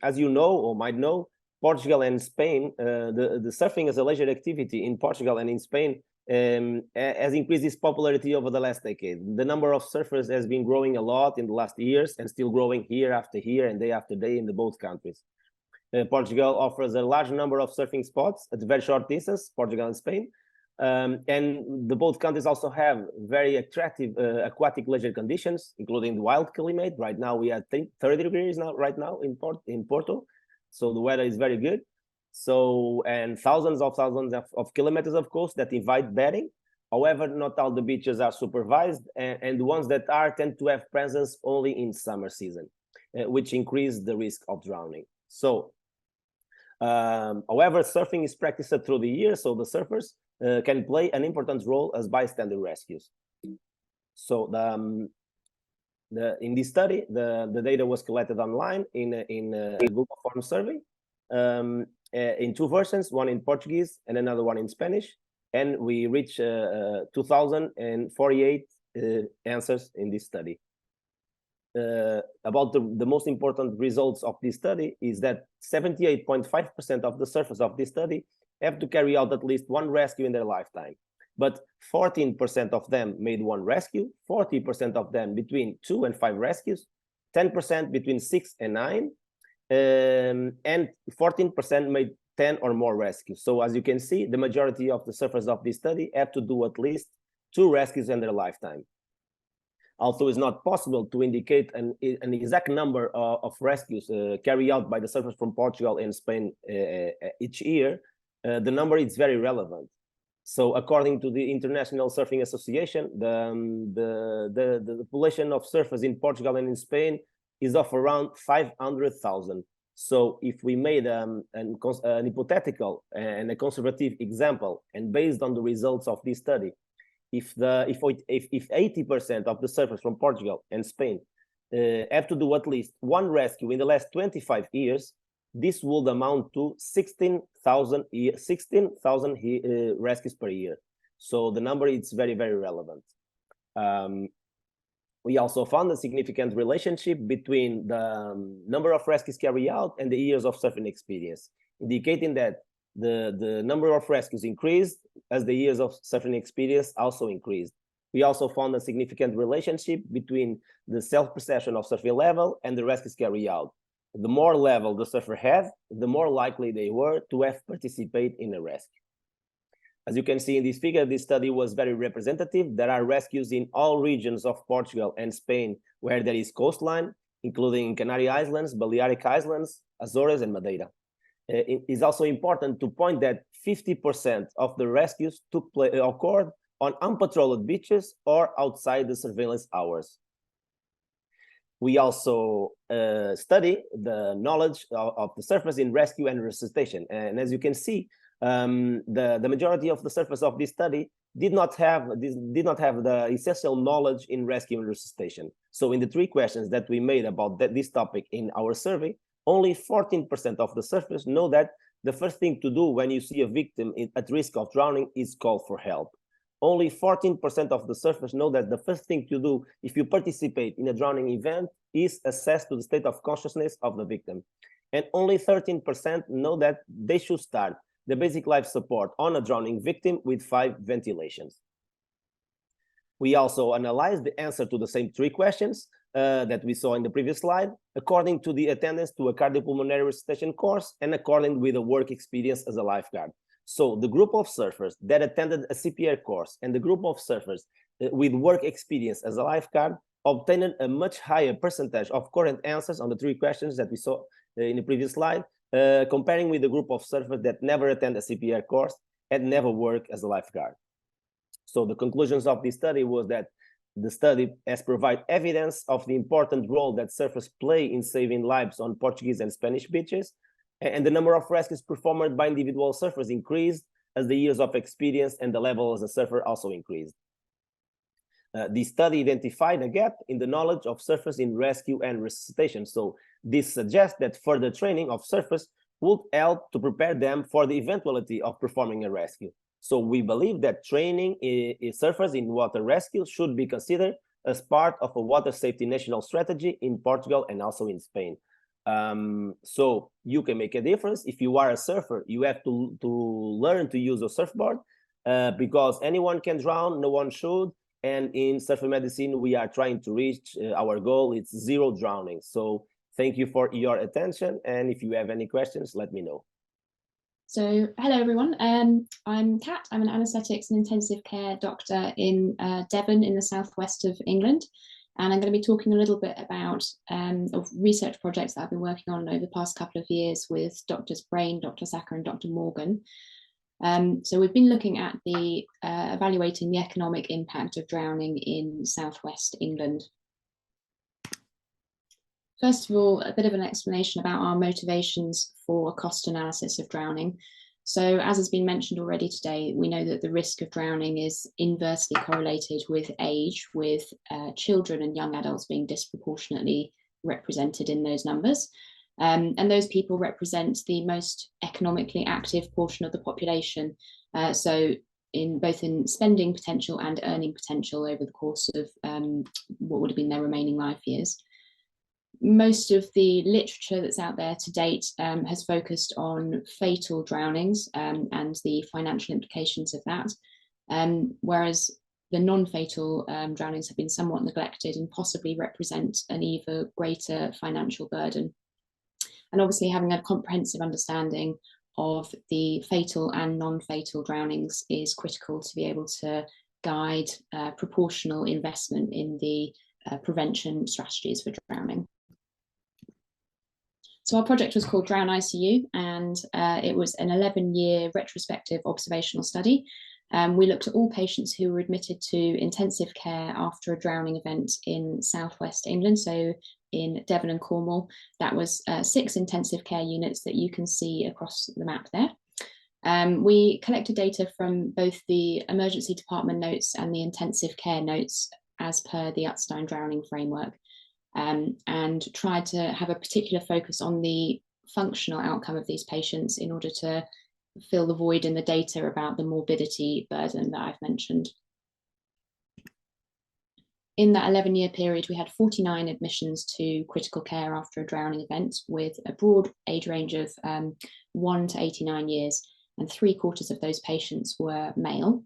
As you know or might know, Portugal and Spain, the surfing as a leisure activity in Portugal and in Spain has increased its popularity over the last decade. The number of surfers has been growing a lot in the last years and still growing year after year and day after day in both countries. Portugal offers a large number of surfing spots at very short distance, Portugal and Spain. And both countries also have very attractive aquatic leisure conditions, including the wild climate. Right now we are 30 degrees right now in Porto. So the weather is very good. So, and thousands of kilometers of coast that invite bathing. However, not all the beaches are supervised, and the ones that are tend to have presence only in summer season, which increase the risk of drowning. So, however, surfing is practiced through the year, so the surfers can play an important role as bystander rescues. So in this study, the data was collected online in a Google Form survey in two versions, one in Portuguese and another one in Spanish. And we reached 2,048 answers in this study. About the most important results of this study is that 78.5% of the surfers of this study have to carry out at least one rescue in their lifetime. But 14% of them made one rescue, 40% of them between 2 and 5 rescues, 10% between 6 and 9, and 14% made 10 or more rescues. So as you can see, the majority of the surfers of this study have to do at least 2 rescues in their lifetime. Although it's not possible to indicate an exact number of rescues carried out by the surfers from Portugal and Spain each year, the number is very relevant. So according to the International Surfing Association, the population of surfers in Portugal and in Spain is of around 500,000. So if we made an hypothetical and a conservative example, and based on the results of this study, if 80% of the surfers from Portugal and Spain have to do at least one rescue in the last 25 years, this would amount to 16,000 rescues per year. So the number is very, very relevant. We also found a significant relationship between the number of rescues carried out and the years of surfing experience, indicating that the number of rescues increased as the years of surfing experience also increased. We also found a significant relationship between the self-perception of surfing level and the rescues carried out. The more level the surfer had, the more likely they were to have participate in a rescue. As you can see in this figure, this study was very representative. There are rescues in all regions of Portugal and Spain where there is coastline, including Canary Islands, Balearic Islands, Azores, and Madeira. It is also important to point that 50% of the rescues occurred on unpatrolled beaches or outside the surveillance hours. We also study the knowledge of the surfers in rescue and resuscitation. And as you can see, the majority of the surfers of this study did not have the essential knowledge in rescue and resuscitation. So in the 3 questions that we made about this topic in our survey, only 14% of the surfers know that the first thing to do when you see a victim at risk of drowning is call for help. Only 14% of the surfers know that the first thing to do if you participate in a drowning event is assess to the state of consciousness of the victim. And only 13% know that they should start the basic life support on a drowning victim with 5 ventilations. We also analyzed the answer to the same 3 questions that we saw in the previous slide, according to the attendance to a cardiopulmonary resuscitation course and according with the work experience as a lifeguard. So the group of surfers that attended a CPR course and the group of surfers with work experience as a lifeguard obtained a much higher percentage of correct answers on the 3 questions that we saw in the previous slide, comparing with the group of surfers that never attend a CPR course and never work as a lifeguard. So the conclusions of this study was that the study has provided evidence of the important role that surfers play in saving lives on Portuguese and Spanish beaches, and the number of rescues performed by individual surfers increased as the years of experience and the level as a surfer also increased. The study identified a gap in the knowledge of surfers in rescue and resuscitation. So this suggests that further training of surfers would help to prepare them for the eventuality of performing a rescue. So we believe that training surfers in water rescue should be considered as part of a water safety national strategy in Portugal and also in Spain. So you can make a difference. If you are a surfer, you have to learn to use a surfboard because anyone can drown, no one should. And in surfer medicine, we are trying to reach our goal. It's 0 drowning. So thank you for your attention. And if you have any questions, let me know. So hello, everyone. I'm Kat. I'm an anaesthetics and intensive care doctor in Devon in the southwest of England. And I'm going to be talking a little bit about research projects that I've been working on over the past couple of years with Drs. Brain, Dr. Saka and Dr. Morgan. So we've been looking at the evaluating the economic impact of drowning in southwest England. First of all, a bit of an explanation about our motivations for a cost analysis of drowning. So as has been mentioned already today, we know that the risk of drowning is inversely correlated with age, with children and young adults being disproportionately represented in those numbers. And those people represent the most economically active portion of the population. So both in spending potential and earning potential over the course of what would have been their remaining life years. Most of the literature that's out there to date has focused on fatal drownings and the financial implications of that, whereas the non-fatal drownings have been somewhat neglected and possibly represent an even greater financial burden. And obviously having a comprehensive understanding of the fatal and non-fatal drownings is critical to be able to guide proportional investment in the prevention strategies for drowning. So our project was called Drown ICU, and it was an 11-year retrospective observational study. We looked at all patients who were admitted to intensive care after a drowning event in southwest England, so in Devon and Cornwall. That was 6 intensive care units that you can see across the map there. We collected data from both the emergency department notes and the intensive care notes as per the Utstein drowning framework, and tried to have a particular focus on the functional outcome of these patients in order to fill the void in the data about the morbidity burden that I've mentioned. In that 11-year period, we had 49 admissions to critical care after a drowning event with a broad age range of 1 to 89 years, and 3/4 of those patients were male.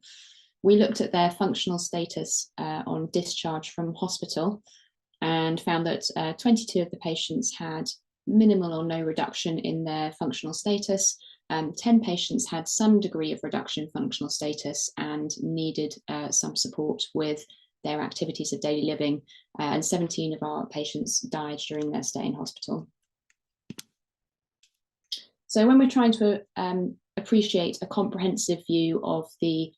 We looked at their functional status on discharge from hospital and found that 22 of the patients had minimal or no reduction in their functional status. 10 patients had some degree of reduction in functional status and needed some support with their activities of daily living, and 17 of our patients died during their stay in hospital. So when we're trying to appreciate a comprehensive view of the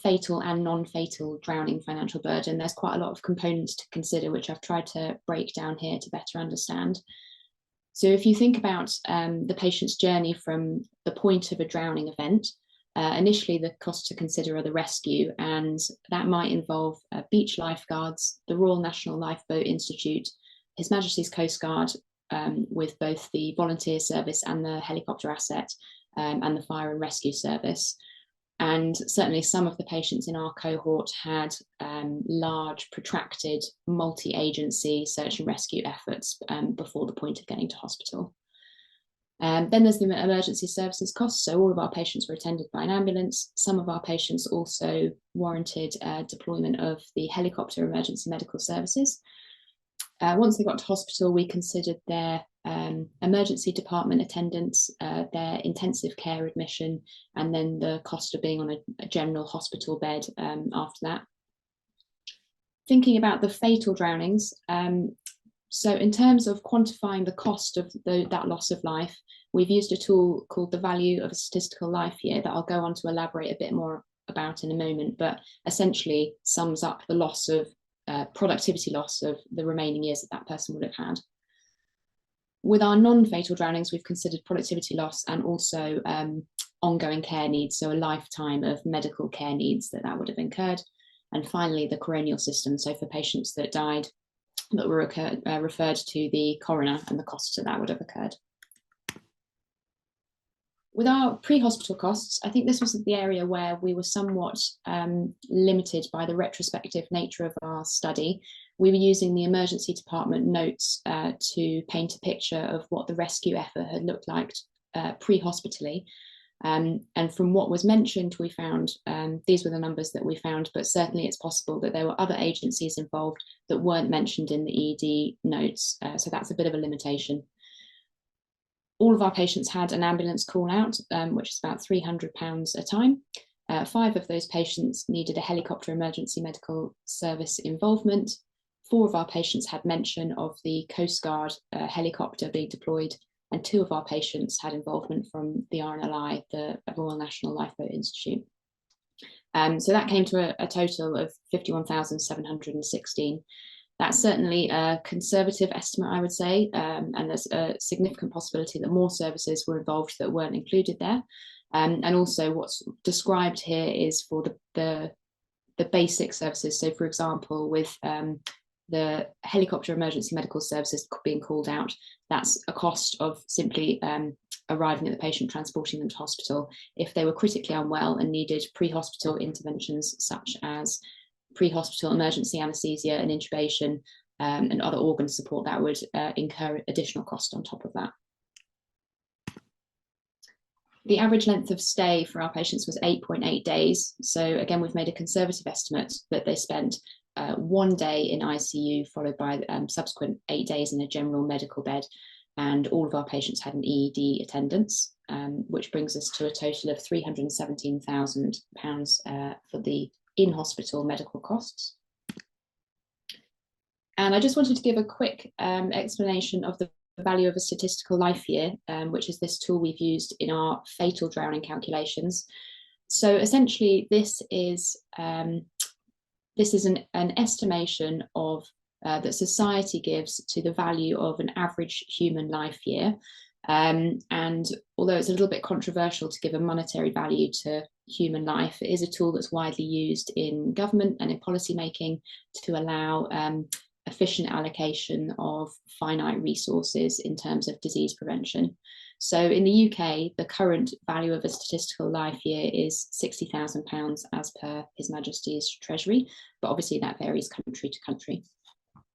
fatal and non-fatal drowning financial burden, there's quite a lot of components to consider, which I've tried to break down here to better understand. So if you think about the patient's journey from the point of a drowning event, initially the costs to consider are the rescue, and that might involve beach lifeguards, the Royal National Lifeboat Institute, His Majesty's Coast Guard, with both the volunteer service and the helicopter asset, and the fire and rescue service. And certainly some of the patients in our cohort had large, protracted, multi-agency search and rescue efforts before the point of getting to hospital. Then there's the emergency services costs. So all of our patients were attended by an ambulance. Some of our patients also warranted deployment of the helicopter emergency medical services. Once they got to hospital, we considered their emergency department attendance, their intensive care admission, and then the cost of being on a general hospital bed after that. Thinking about the fatal drownings, so in terms of quantifying the cost of that loss of life, we've used a tool called the value of a statistical life year that I'll go on to elaborate a bit more about in a moment, but essentially sums up the loss of productivity loss of the remaining years that person would have had. With our non-fatal drownings, we've considered productivity loss and also ongoing care needs, so a lifetime of medical care needs that would have incurred. And finally, the coronial system, so for patients that died that were referred to the coroner and the costs that would have occurred. With our pre-hospital costs, I think this was the area where we were somewhat limited by the retrospective nature of our study. We were using the emergency department notes to paint a picture of what the rescue effort had looked like pre-hospitally. And from what was mentioned, we found, these were the numbers that we found, but certainly it's possible that there were other agencies involved that weren't mentioned in the ED notes. So that's a bit of a limitation. All of our patients had an ambulance call out, which is about £300 a time. 5 of those patients needed a helicopter emergency medical service involvement. 4 of our patients had mention of the Coast Guard helicopter being deployed, and 2 of our patients had involvement from the RNLI, the Royal National Lifeboat Institute. So that came to a total of 51,716. That's certainly a conservative estimate, I would say, and there's a significant possibility that more services were involved that weren't included there. And also what's described here is for the basic services. So for example, with the helicopter emergency medical services being called out, that's a cost of simply arriving at the patient, transporting them to hospital. If they were critically unwell and needed pre-hospital interventions such as pre-hospital emergency anaesthesia and intubation and other organ support, that would incur additional cost on top of that. The average length of stay for our patients was 8.8 days. So again, we've made a conservative estimate that they spent 1 day in ICU, followed by subsequent 8 days in a general medical bed. And all of our patients had an EED attendance, which brings us to a total of £317,000 for the in-hospital medical costs. And I just wanted to give a quick explanation of the value of a statistical life year, which is this tool we've used in our fatal drowning calculations. So essentially, this is an estimation of that society gives to the value of an average human life year. And although it's a little bit controversial to give a monetary value to human life, it is a tool that's widely used in government and in policy making to allow efficient allocation of finite resources in terms of disease prevention. So in the UK, the current value of a statistical life year is £60,000 as per His Majesty's Treasury, but obviously that varies country to country.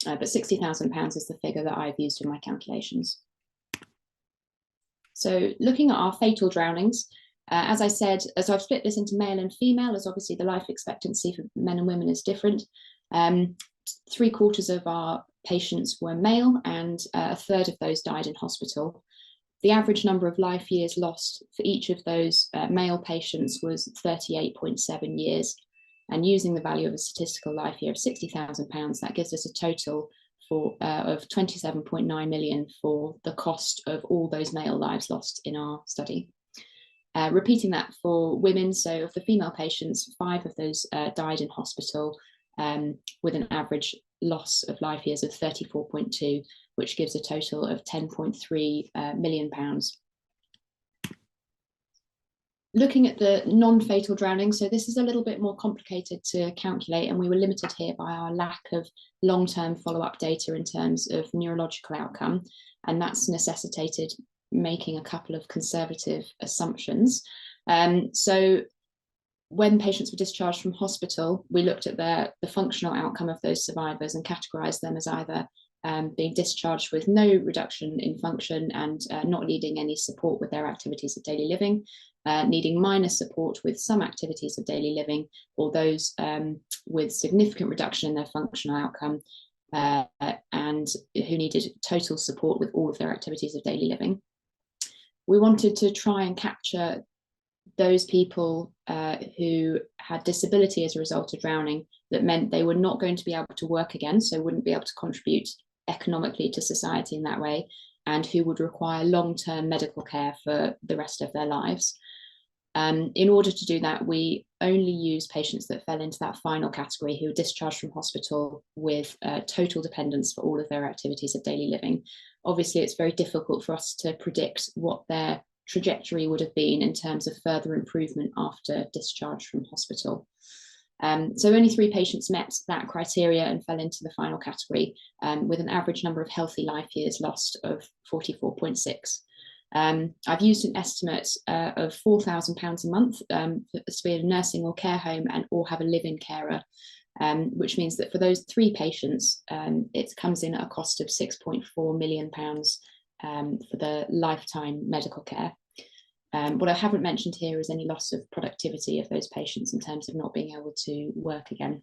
But £60,000 is the figure that I've used in my calculations. So looking at our fatal drownings, as I said, as I've split this into male and female, as obviously the life expectancy for men and women is different. 3/4 of our patients were male, and a third of those died in hospital. The average number of life years lost for each of those male patients was 38.7 years. And using the value of a statistical life year of £60,000, that gives us a total of 27.9 million for the cost of all those male lives lost in our study. Repeating that for women, so of the female patients, 5 of those died in hospital with an average loss of life years of 34.2, which gives a total of £10.3 million. Looking at the non-fatal drowning, so this is a little bit more complicated to calculate, and we were limited here by our lack of long-term follow-up data in terms of neurological outcome, and that's necessitated making a couple of conservative assumptions. So when patients were discharged from hospital, we looked at the functional outcome of those survivors and categorised them as either being discharged with no reduction in function and not needing any support with their activities of daily living, needing minor support with some activities of daily living, or those with significant reduction in their functional outcome, and who needed total support with all of their activities of daily living. We wanted to try and capture those people who had disability as a result of drowning that meant they were not going to be able to work again, so wouldn't be able to contribute economically to society in that way, and who would require long-term medical care for the rest of their lives. In order to do that, we only use patients that fell into that final category, who were discharged from hospital with total dependence for all of their activities of daily living. Obviously, it's very difficult for us to predict what their trajectory would have been in terms of further improvement after discharge from hospital. So only 3 patients met that criteria and fell into the final category, with an average number of healthy life years lost of 44.6. I've used an estimate of £4,000 a month to be in a nursing or care home or have a live-in carer, which means that for those 3 patients, it comes in at a cost of £6.4 million for the lifetime medical care. What I haven't mentioned here is any loss of productivity of those patients in terms of not being able to work again.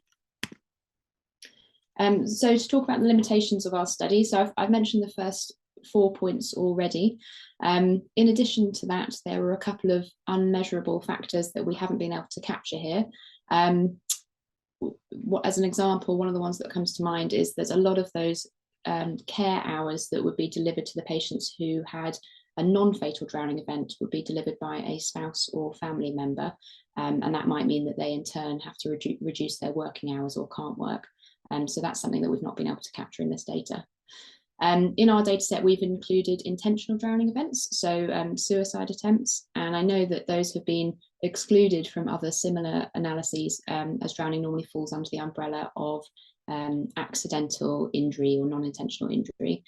So to talk about the limitations of our study, so I've mentioned the first 4 points already. In addition to that, there were a couple of unmeasurable factors that we haven't been able to capture here. As an example, one of the ones that comes to mind is there's a lot of those care hours that would be delivered to the patients who had a non-fatal drowning event would be delivered by a spouse or family member, and that might mean that they in turn have to reduce their working hours or can't work. So that's something that we've not been able to capture in this data. In our data set, we've included intentional drowning events, so suicide attempts, and I know that those have been excluded from other similar analyses, as drowning normally falls under the umbrella of accidental injury or non-intentional injury.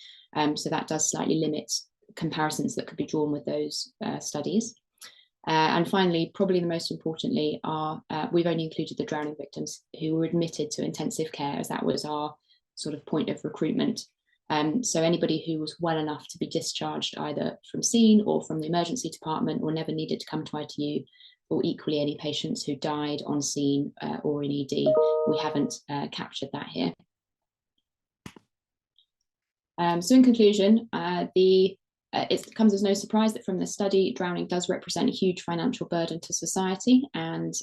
So that does slightly limit comparisons that could be drawn with those studies. And finally, probably the most importantly, we've only included the drowning victims who were admitted to intensive care, as that was our sort of point of recruitment. So anybody who was well enough to be discharged either from scene or from the emergency department or never needed to come to ITU, or equally any patients who died on scene or in ED, we haven't captured that here. So in conclusion, it comes as no surprise that from the study, drowning does represent a huge financial burden to society, and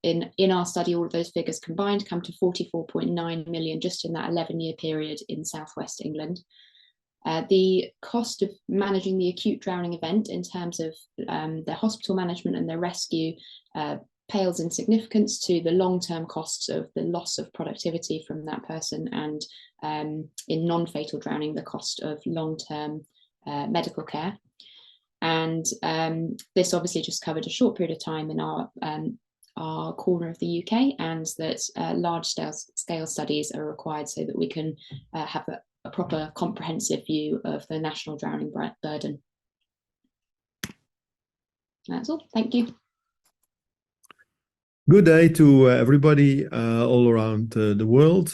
in our study, all of those figures combined come to 44.9 million just in that 11-year period in southwest England. The cost of managing the acute drowning event in terms of their hospital management and their rescue pales in significance to the long-term costs of the loss of productivity from that person, and in non-fatal drowning, the cost of long-term medical care. And this obviously just covered a short period of time in our corner of the UK, and that large scale studies are required so that we can have a proper comprehensive view of the national drowning burden. That's all. Thank you. Good day to everybody all around the world.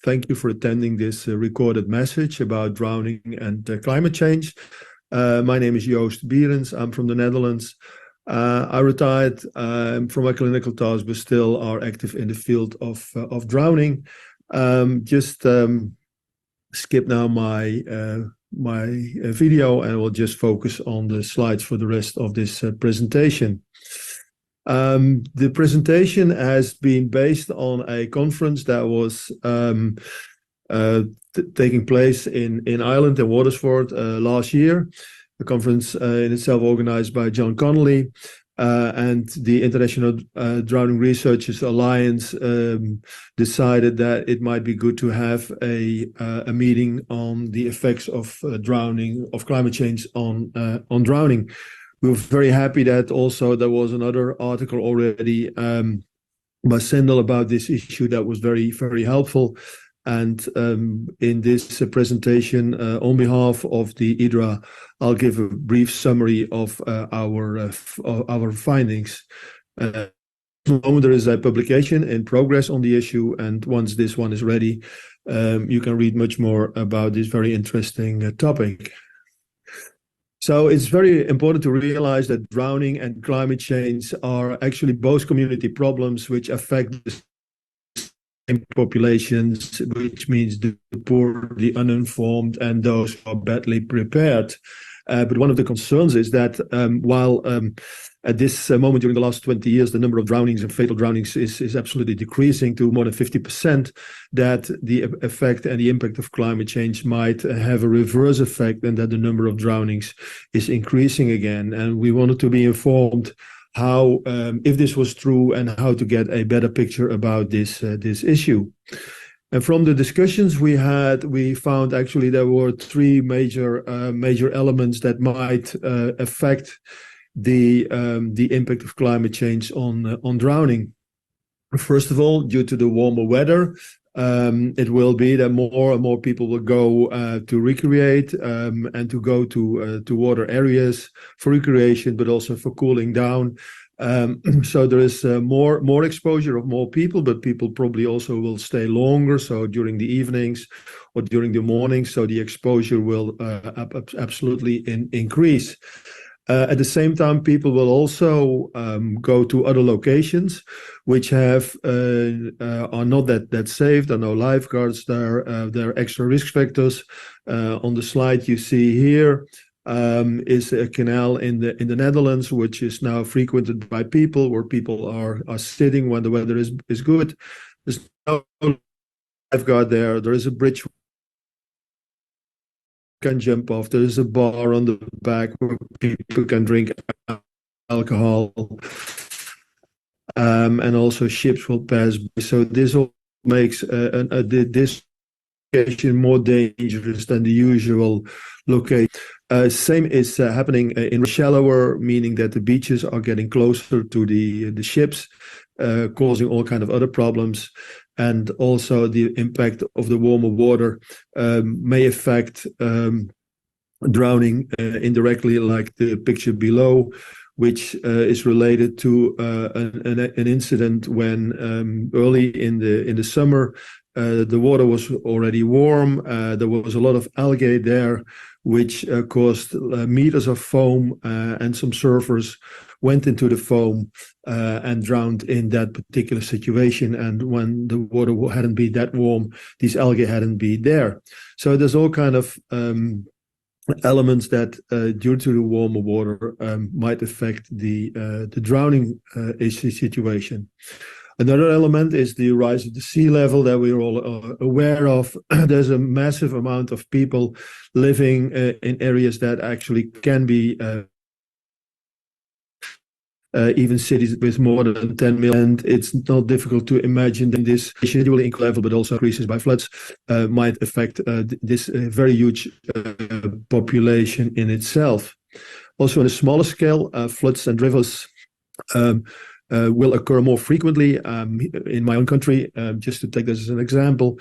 Thank you for attending this recorded message about drowning and climate change. My name is Joost Bierens. I'm from the Netherlands. I retired from my clinical tasks, but still are active in the field of drowning. Skip now my video, and we'll just focus on the slides for the rest of this presentation. The presentation has been based on a conference that was taking place in Ireland and Watersford last year. The conference in itself organized by John Connolly and the International Drowning Researchers Alliance decided that it might be good to have a meeting on the effects of drowning, of climate change on drowning. We were very happy that also there was another article already by Sendel about this issue that was very, very helpful. And in this presentation, on behalf of the IDRA, I'll give a brief summary of our findings. moment there is a publication in progress on the issue, and once this one is ready, you can read much more about this very interesting topic. So it's very important to realize that drowning and climate change are actually both community problems which affect the same populations, which means the poor, the uninformed, and those who are badly prepared. But one of the concerns is that while at this moment during the last 20 years, the number of drownings and fatal drownings is absolutely decreasing to more than 50%, that the effect and the impact of climate change might have a reverse effect, and that the number of drownings is increasing again. And we wanted to be informed how, if this was true, and how to get a better picture about this issue. And from the discussions we had, we found actually there were three major elements that might affect the impact of climate change on drowning. First of all, due to the warmer weather, it will be that more and more people will go to recreate and to go to water areas for recreation, but also for cooling down. So there is more exposure of more people, but people probably also will stay longer. So during the evenings or during the mornings, so the exposure will absolutely increase. At the same time, people will also go to other locations which have are not that safe. There are no lifeguards. There are extra risk factors. On the slide you see here is a canal in the Netherlands, which is now frequented by people, where people are sitting when the weather is good. There's no lifeguard there. There is a bridge can jump off. There is a bar on the back where people can drink alcohol, and also ships will pass by. So this all makes this location more dangerous than the usual location. Same is happening in shallower, meaning that the beaches are getting closer to the ships, causing all kind of other problems. And also the impact of the warmer water may affect drowning indirectly, like the picture below, which is related to an incident when early in the summer, the water was already warm. There was a lot of algae there, which caused meters of foam, and some surfers went into the foam and drowned in that particular situation. And when the water hadn't been that warm, these algae hadn't been there. So there's all kind of elements that, due to the warmer water, might affect the drowning situation. Another element is the rise of the sea level that we're all aware of. There's a massive amount of people living in areas that actually can be even cities with more than 10 million. And it's not difficult to imagine that this individually level, but also increases by floods, might affect this very huge population in itself. Also, on a smaller scale, floods and rivers will occur more frequently. In my own country, just to take this as an example,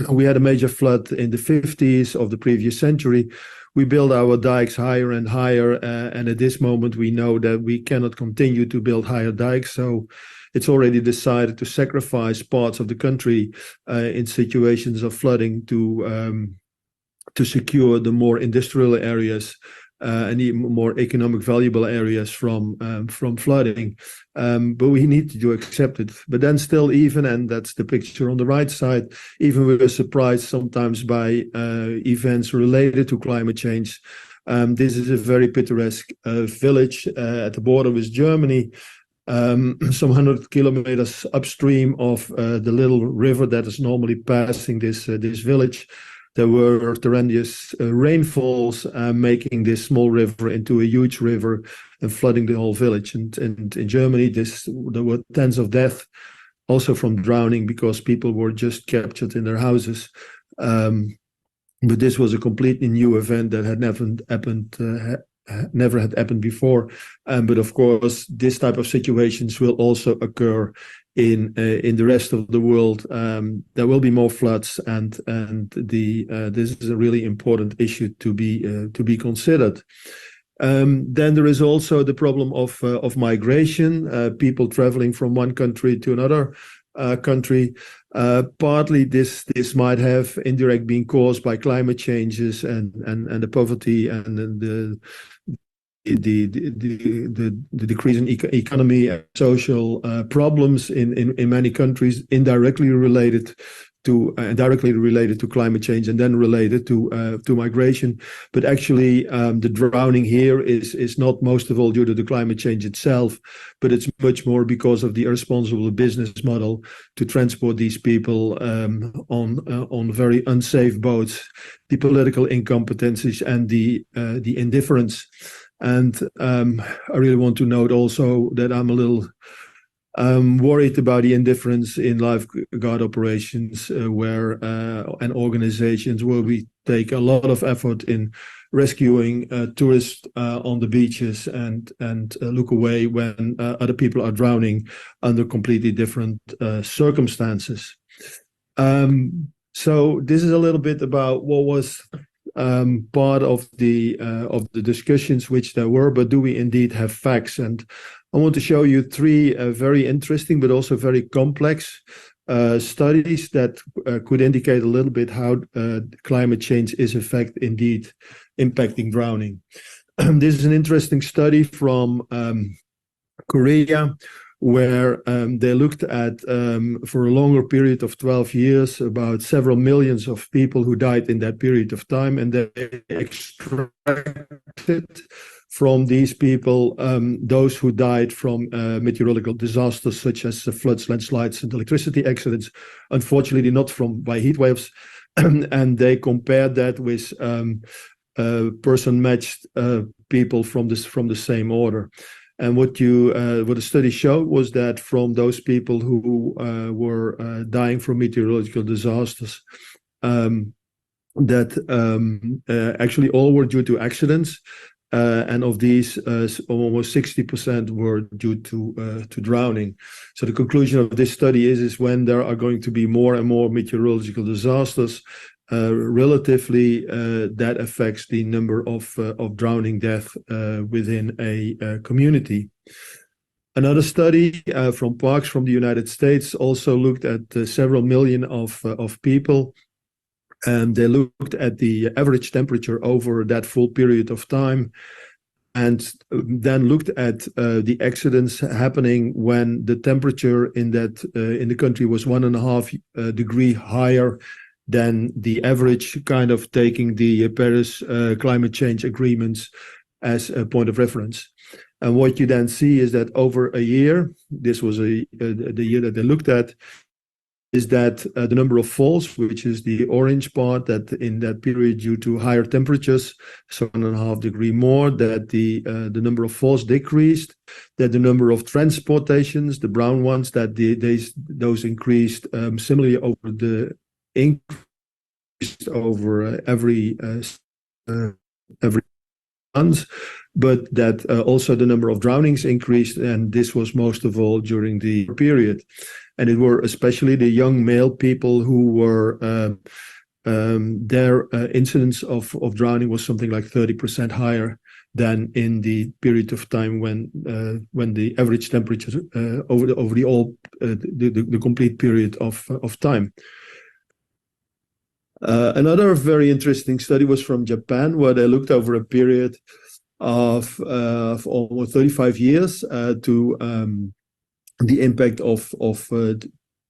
we had a major flood in the 50s of the previous century. We build our dikes higher and higher, and at this moment we know that we cannot continue to build higher dikes. So it's already decided to sacrifice parts of the country in situations of flooding to secure the more industrial areas and even more economic valuable areas from flooding. But we need to accept it. But then still, even, and that's the picture on the right side, even we were surprised sometimes by events related to climate change. This is a very picturesque village at the border with Germany, some 100 kilometers upstream of the little river that is normally passing this village. There were tremendous rainfalls, making this small river into a huge river and flooding the whole village. And in Germany, there were tens of deaths, also from drowning, because people were just captured in their houses. But this was a completely new event that had never had happened before. But of course, this type of situations will also occur in the rest of the world. There will be more floods, and this is a really important issue to be considered. Then there is also the problem of migration, people traveling from one country to another country. Partly this might have indirect been caused by climate changes and the poverty and the decrease in economy and social problems in many countries, indirectly related to directly related to climate change and then related to migration. But actually the drowning here is not most of all due to the climate change itself, but it's much more because of the irresponsible business model to transport these people on very unsafe boats, the political incompetencies and the indifference. And I really want to note also that I'm a little worried about the indifference in lifeguard operations and organizations where we take a lot of effort in rescuing tourists on the beaches and look away when other people are drowning under completely different circumstances. So this is a little bit about what was part of the discussions which there were, but do we indeed have facts? And I want to show you three very interesting but also very complex studies that could indicate a little bit how climate change is in fact indeed impacting drowning. This is an interesting study from Korea, where they looked at, for a longer period of 12 years, about several millions of people who died in that period of time, and they extracted from these people those who died from meteorological disasters such as floods, landslides, and electricity accidents, unfortunately not by heat waves, and they compared that with person-matched people from the same order. And what the study showed was that from those people who were dying from meteorological disasters, that actually all were due to accidents, and of these, almost 60% were due to drowning. So the conclusion of this study is when there are going to be more and more meteorological disasters, relatively that affects the number of drowning deaths within a community. Another study from Parks from the United States also looked at several million of people, and they looked at the average temperature over that full period of time, and then looked at the accidents happening when the temperature in the country was 1.5 degree higher than the average, kind of taking the Paris climate change agreements as a point of reference. And what you then see is that over a year, this was the year that they looked at, is that the number of falls, which is the orange part, that in that period due to higher temperatures, so 1.5 degree more, that the number of falls decreased, that the number of transportations, the brown ones, that those increased similarly over every month, but that also the number of drownings increased, and this was most of all during the period. And it were especially the young male people who were their incidence of drowning was something like 30% higher than in the period of time when the average temperature over the complete period of time. Another very interesting study was from Japan, where they looked over a period of almost 35 years to the impact of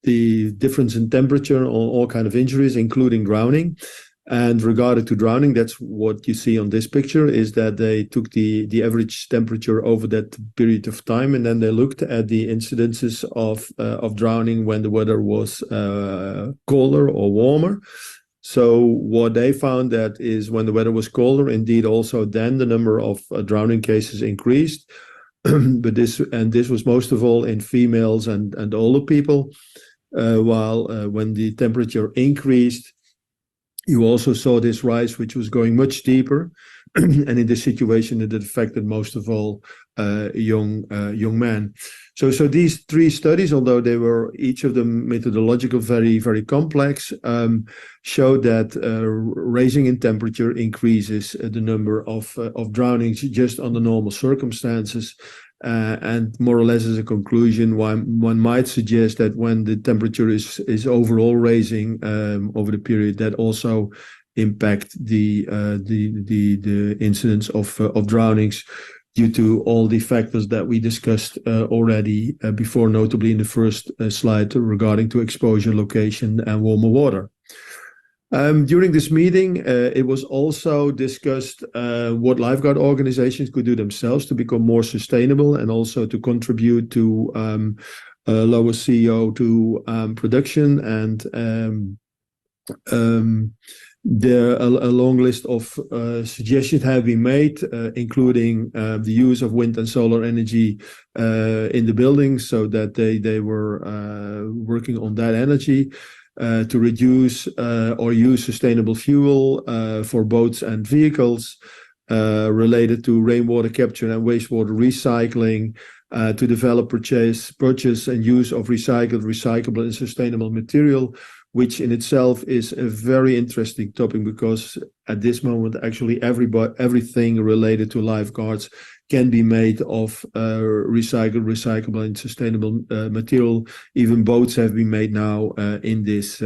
the difference in temperature on all kinds of injuries, including drowning. And regarding to drowning, that's what you see on this picture, is that they took the average temperature over that period of time, and then they looked at the incidences of drowning when the weather was colder or warmer. So what they found that is when the weather was colder, indeed also then the number of drowning cases increased. But this was most of all in females and older people, while when the temperature increased, you also saw this rise, which was going much deeper. and in this situation, it affected most of all young men. So these three studies, although they were each of them methodological, very, very complex, showed that raising in temperature increases the number of drownings just under normal circumstances. And more or less as a conclusion, one might suggest that when the temperature is overall raising over the period, that also impact the incidence of drownings due to all the factors that we discussed already before, notably in the first slide regarding to exposure, location, and warmer water. During this meeting, it was also discussed what lifeguard organizations could do themselves to become more sustainable and also to contribute to lower CO2 production. And a long list of suggestions have been made, including the use of wind and solar energy in the buildings, so that they were working on that energy. To reduce or use sustainable fuel for boats and vehicles, related to rainwater capture and wastewater recycling, to develop purchase and use of recycled, recyclable and sustainable material, which in itself is a very interesting topic, because at this moment, actually everything related to lifeguards can be made of recycled, recyclable and sustainable material. Even boats have been made now in this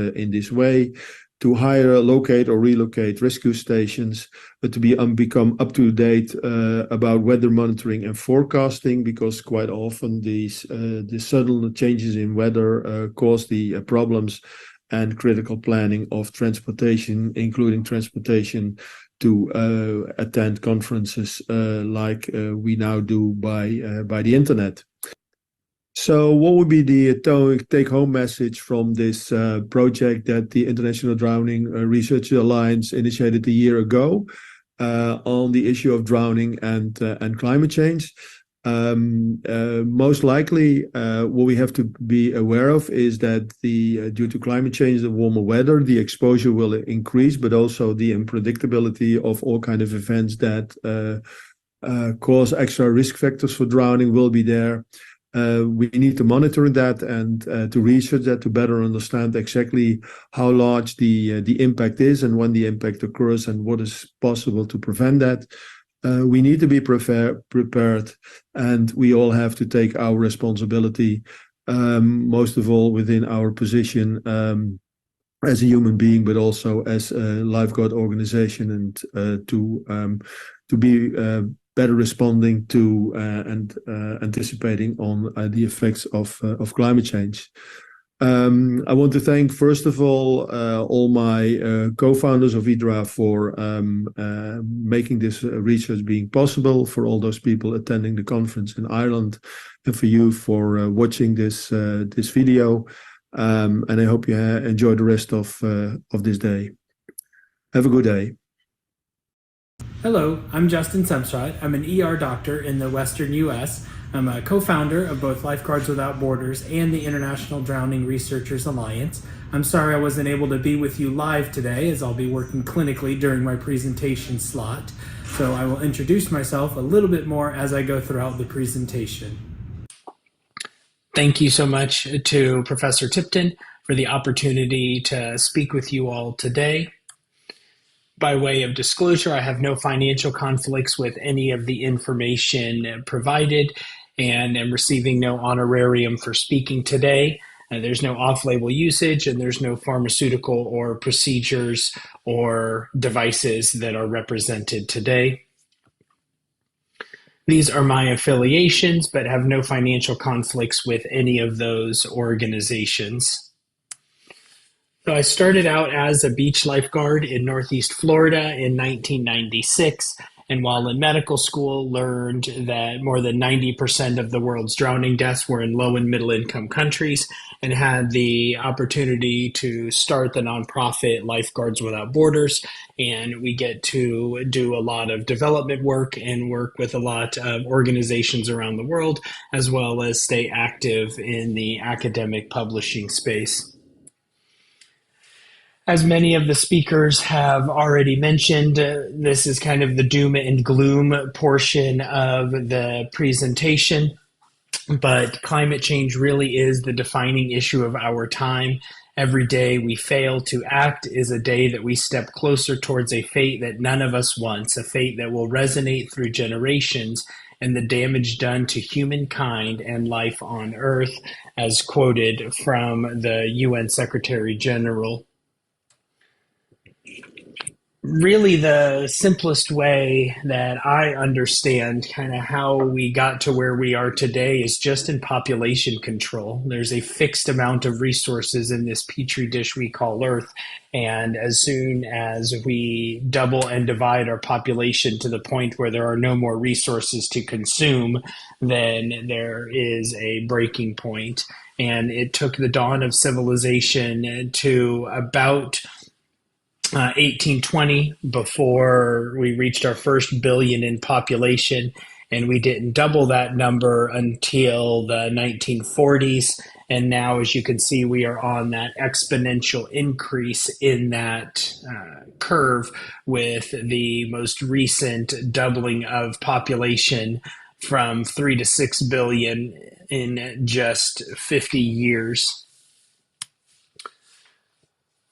way. To hire, locate or relocate rescue stations, to become up to date about weather monitoring and forecasting, because quite often the sudden changes in weather cause the problems, and critical planning of transportation, including transportation to attend conferences like we now do by the internet. So what would be the take-home message from this project that the International Drowning Research Alliance initiated a year ago on the issue of drowning and climate change? Most likely, what we have to be aware of is that due to climate change, the warmer weather, the exposure will increase, but also the unpredictability of all kinds of events that cause extra risk factors for drowning will be there. We need to monitor that and to research that to better understand exactly how large the impact is and when the impact occurs and what is possible to prevent that. We need to be prepared, and we all have to take our responsibility, most of all within our position as a human being, but also as a lifeguard organization, and to be better responding to and anticipating on the effects of climate change. I want to thank, first of all my co-founders of IDRA for making this research being possible, for all those people attending the conference in Ireland, and for you for watching this video. And I hope you enjoy the rest of this day. Have a good day. Hello, I'm Justin Sempsrott. I'm an ER doctor in the Western U.S. I'm a co-founder of both Lifeguards Without Borders and the International Drowning Researchers Alliance. I'm sorry I wasn't able to be with you live today, as I'll be working clinically during my presentation slot. So I will introduce myself a little bit more as I go throughout the presentation. Thank you so much to Professor Tipton for the opportunity to speak with you all today. By way of disclosure, I have no financial conflicts with any of the information provided, and am receiving no honorarium for speaking today. There's no off-label usage, and there's no pharmaceutical or procedures or devices that are represented today. These are my affiliations, but have no financial conflicts with any of those organizations. So I started out as a beach lifeguard in Northeast Florida in 1996, and while in medical school learned that more than 90% of the world's drowning deaths were in low and middle income countries, and had the opportunity to start the nonprofit Lifeguards Without Borders. And we get to do a lot of development work and work with a lot of organizations around the world, as well as stay active in the academic publishing space. As many of the speakers have already mentioned, this is kind of the doom and gloom portion of the presentation, but climate change really is the defining issue of our time. Every day we fail to act is a day that we step closer towards a fate that none of us wants, a fate that will resonate through generations, and the damage done to humankind and life on Earth, as quoted from the UN Secretary General. Really, the simplest way that I understand kind of how we got to where we are today is just in population control. There's a fixed amount of resources in this petri dish we call Earth, and as soon as we double and divide our population to the point where there are no more resources to consume, then there is a breaking point. And it took the dawn of civilization to about 1820 before we reached our first billion in population, and we didn't double that number until the 1940s. And now, as you can see, we are on that exponential increase in that curve, with the most recent doubling of population from 3 to 6 billion in just 50 years.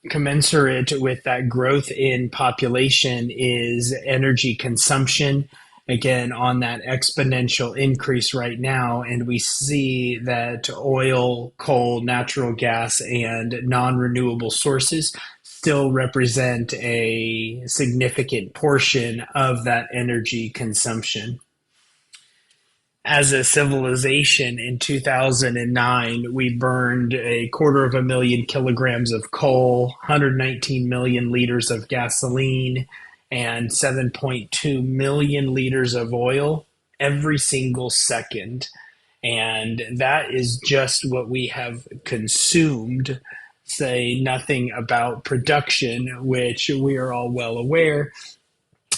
Commensurate with that growth in population is energy consumption, again, on that exponential increase right now. And we see that oil, coal, natural gas, and non-renewable sources still represent a significant portion of that energy consumption. As a civilization in 2009, we burned 250,000 kilograms of coal, 119 million liters of gasoline, and 7.2 million liters of oil every single second. And that is just what we have consumed, say nothing about production, which we are all well aware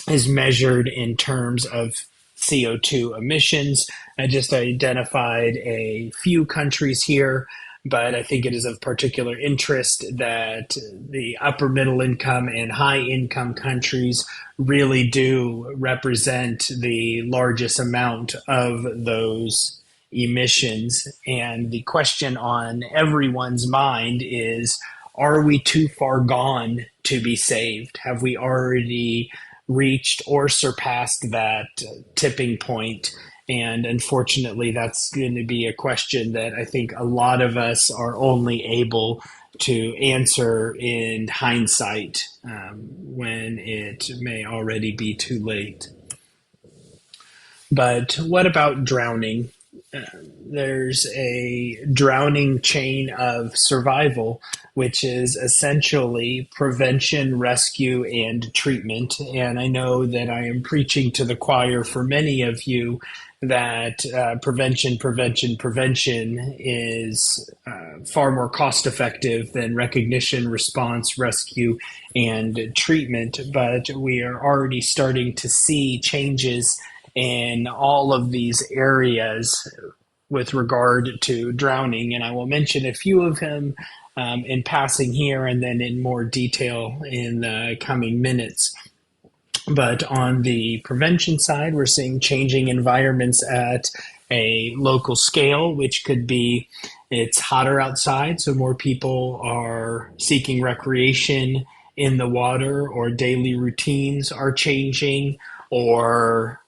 is measured in terms of CO2 emissions. I just identified a few countries here, but I think it is of particular interest that the upper middle income and high income countries really do represent the largest amount of those emissions. And the question on everyone's mind is, are we too far gone to be saved? Have we already reached or surpassed that tipping point? And unfortunately, that's going to be a question that I think a lot of us are only able to answer in hindsight, when it may already be too late. But what about drowning? There's a drowning chain of survival, which is essentially prevention, rescue, and treatment. And I know that I am preaching to the choir for many of you that prevention is far more cost effective than recognition, response, rescue, and treatment. But we are already starting to see changes in all of these areas with regard to drowning. And I will mention a few of them in passing here and then in more detail in the coming minutes. But on the prevention side, we're seeing changing environments at a local scale, which could be it's hotter outside, so more people are seeking recreation in the water, or daily routines are changing, or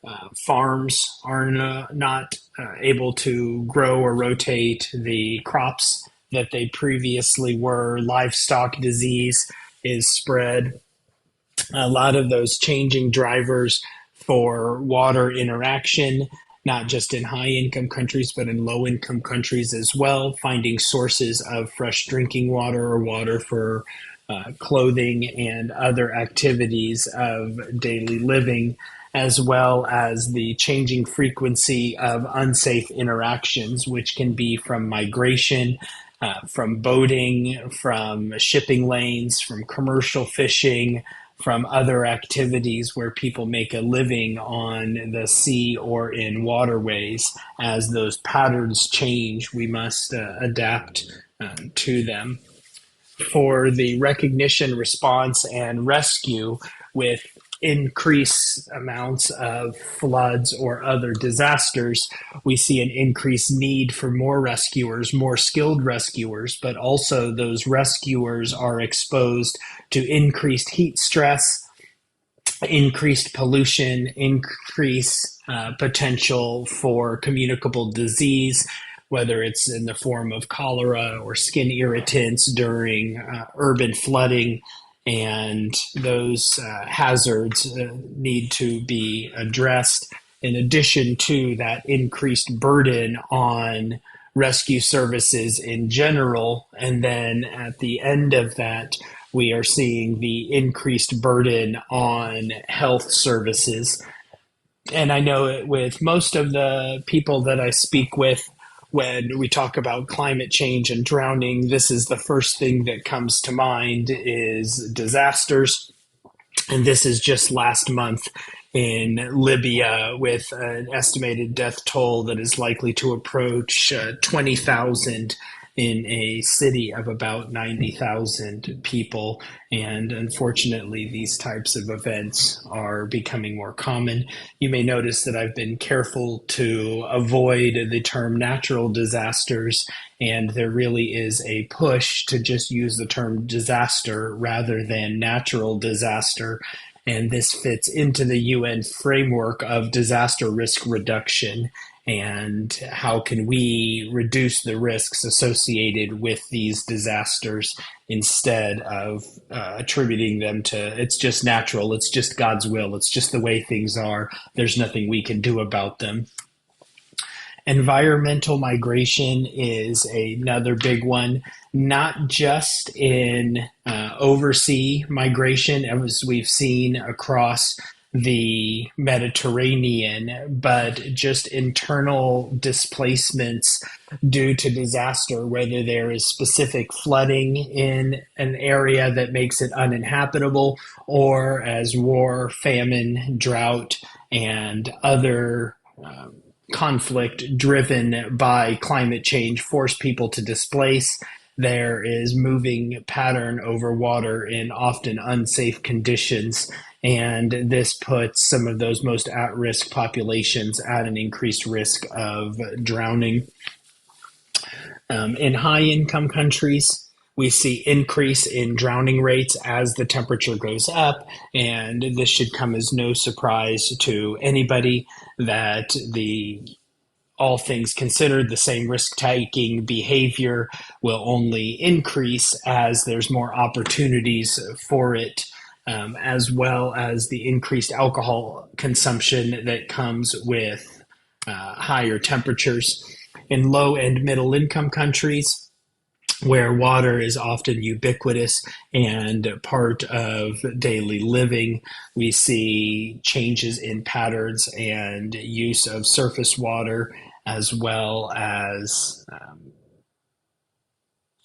farms are not able to grow or rotate the crops that they previously were. Livestock disease is spread. A lot of those changing drivers for water interaction, not just in high-income countries, but in low-income countries as well, finding sources of fresh drinking water or water for clothing and other activities of daily living, as well as the changing frequency of unsafe interactions, which can be from migration, from boating, from shipping lanes, from commercial fishing, from other activities where people make a living on the sea or in waterways. As those patterns change, we must adapt to them. for the recognition, response, and rescue with increased amounts of floods or other disasters. We see an increased need for more rescuers, more skilled rescuers, but also those rescuers are exposed to increased heat stress, increased pollution, increased potential for communicable disease, whether it's in the form of cholera or skin irritants during urban flooding. And those hazards need to be addressed, in addition to that increased burden on rescue services in general. And then at the end of that, we are seeing the increased burden on health services. And I know with most of the people that I speak with, when we talk about climate change and drowning, this is the first thing that comes to mind is disasters. And this is just last month in Libya, with an estimated death toll that is likely to approach 20,000 in a city of about 90,000 people. And unfortunately, these types of events are becoming more common. You may notice that I've been careful to avoid the term natural disasters, and there really is a push to just use the term disaster rather than natural disaster. And this fits into the UN framework of disaster risk reduction. And how can we reduce the risks associated with these disasters instead of attributing them to it's just natural, it's just God's will, it's just the way things are, there's nothing we can do about them. Environmental migration is another big one, not just in overseas migration, as we've seen across the Mediterranean, but just internal displacements due to disaster, whether there is specific flooding in an area that makes it uninhabitable, or as war, famine, drought, and other conflict driven by climate change force people to displace. There is moving pattern over water in often unsafe conditions, and this puts some of those most at-risk populations at an increased risk of drowning. In high-income countries, we see increase in drowning rates as the temperature goes up, and this should come as no surprise to anybody that all things considered, the same risk-taking behavior will only increase as there's more opportunities for it, as well as the increased alcohol consumption that comes with higher temperatures. In low and middle income countries, where water is often ubiquitous and part of daily living, we see changes in patterns and use of surface water, as well as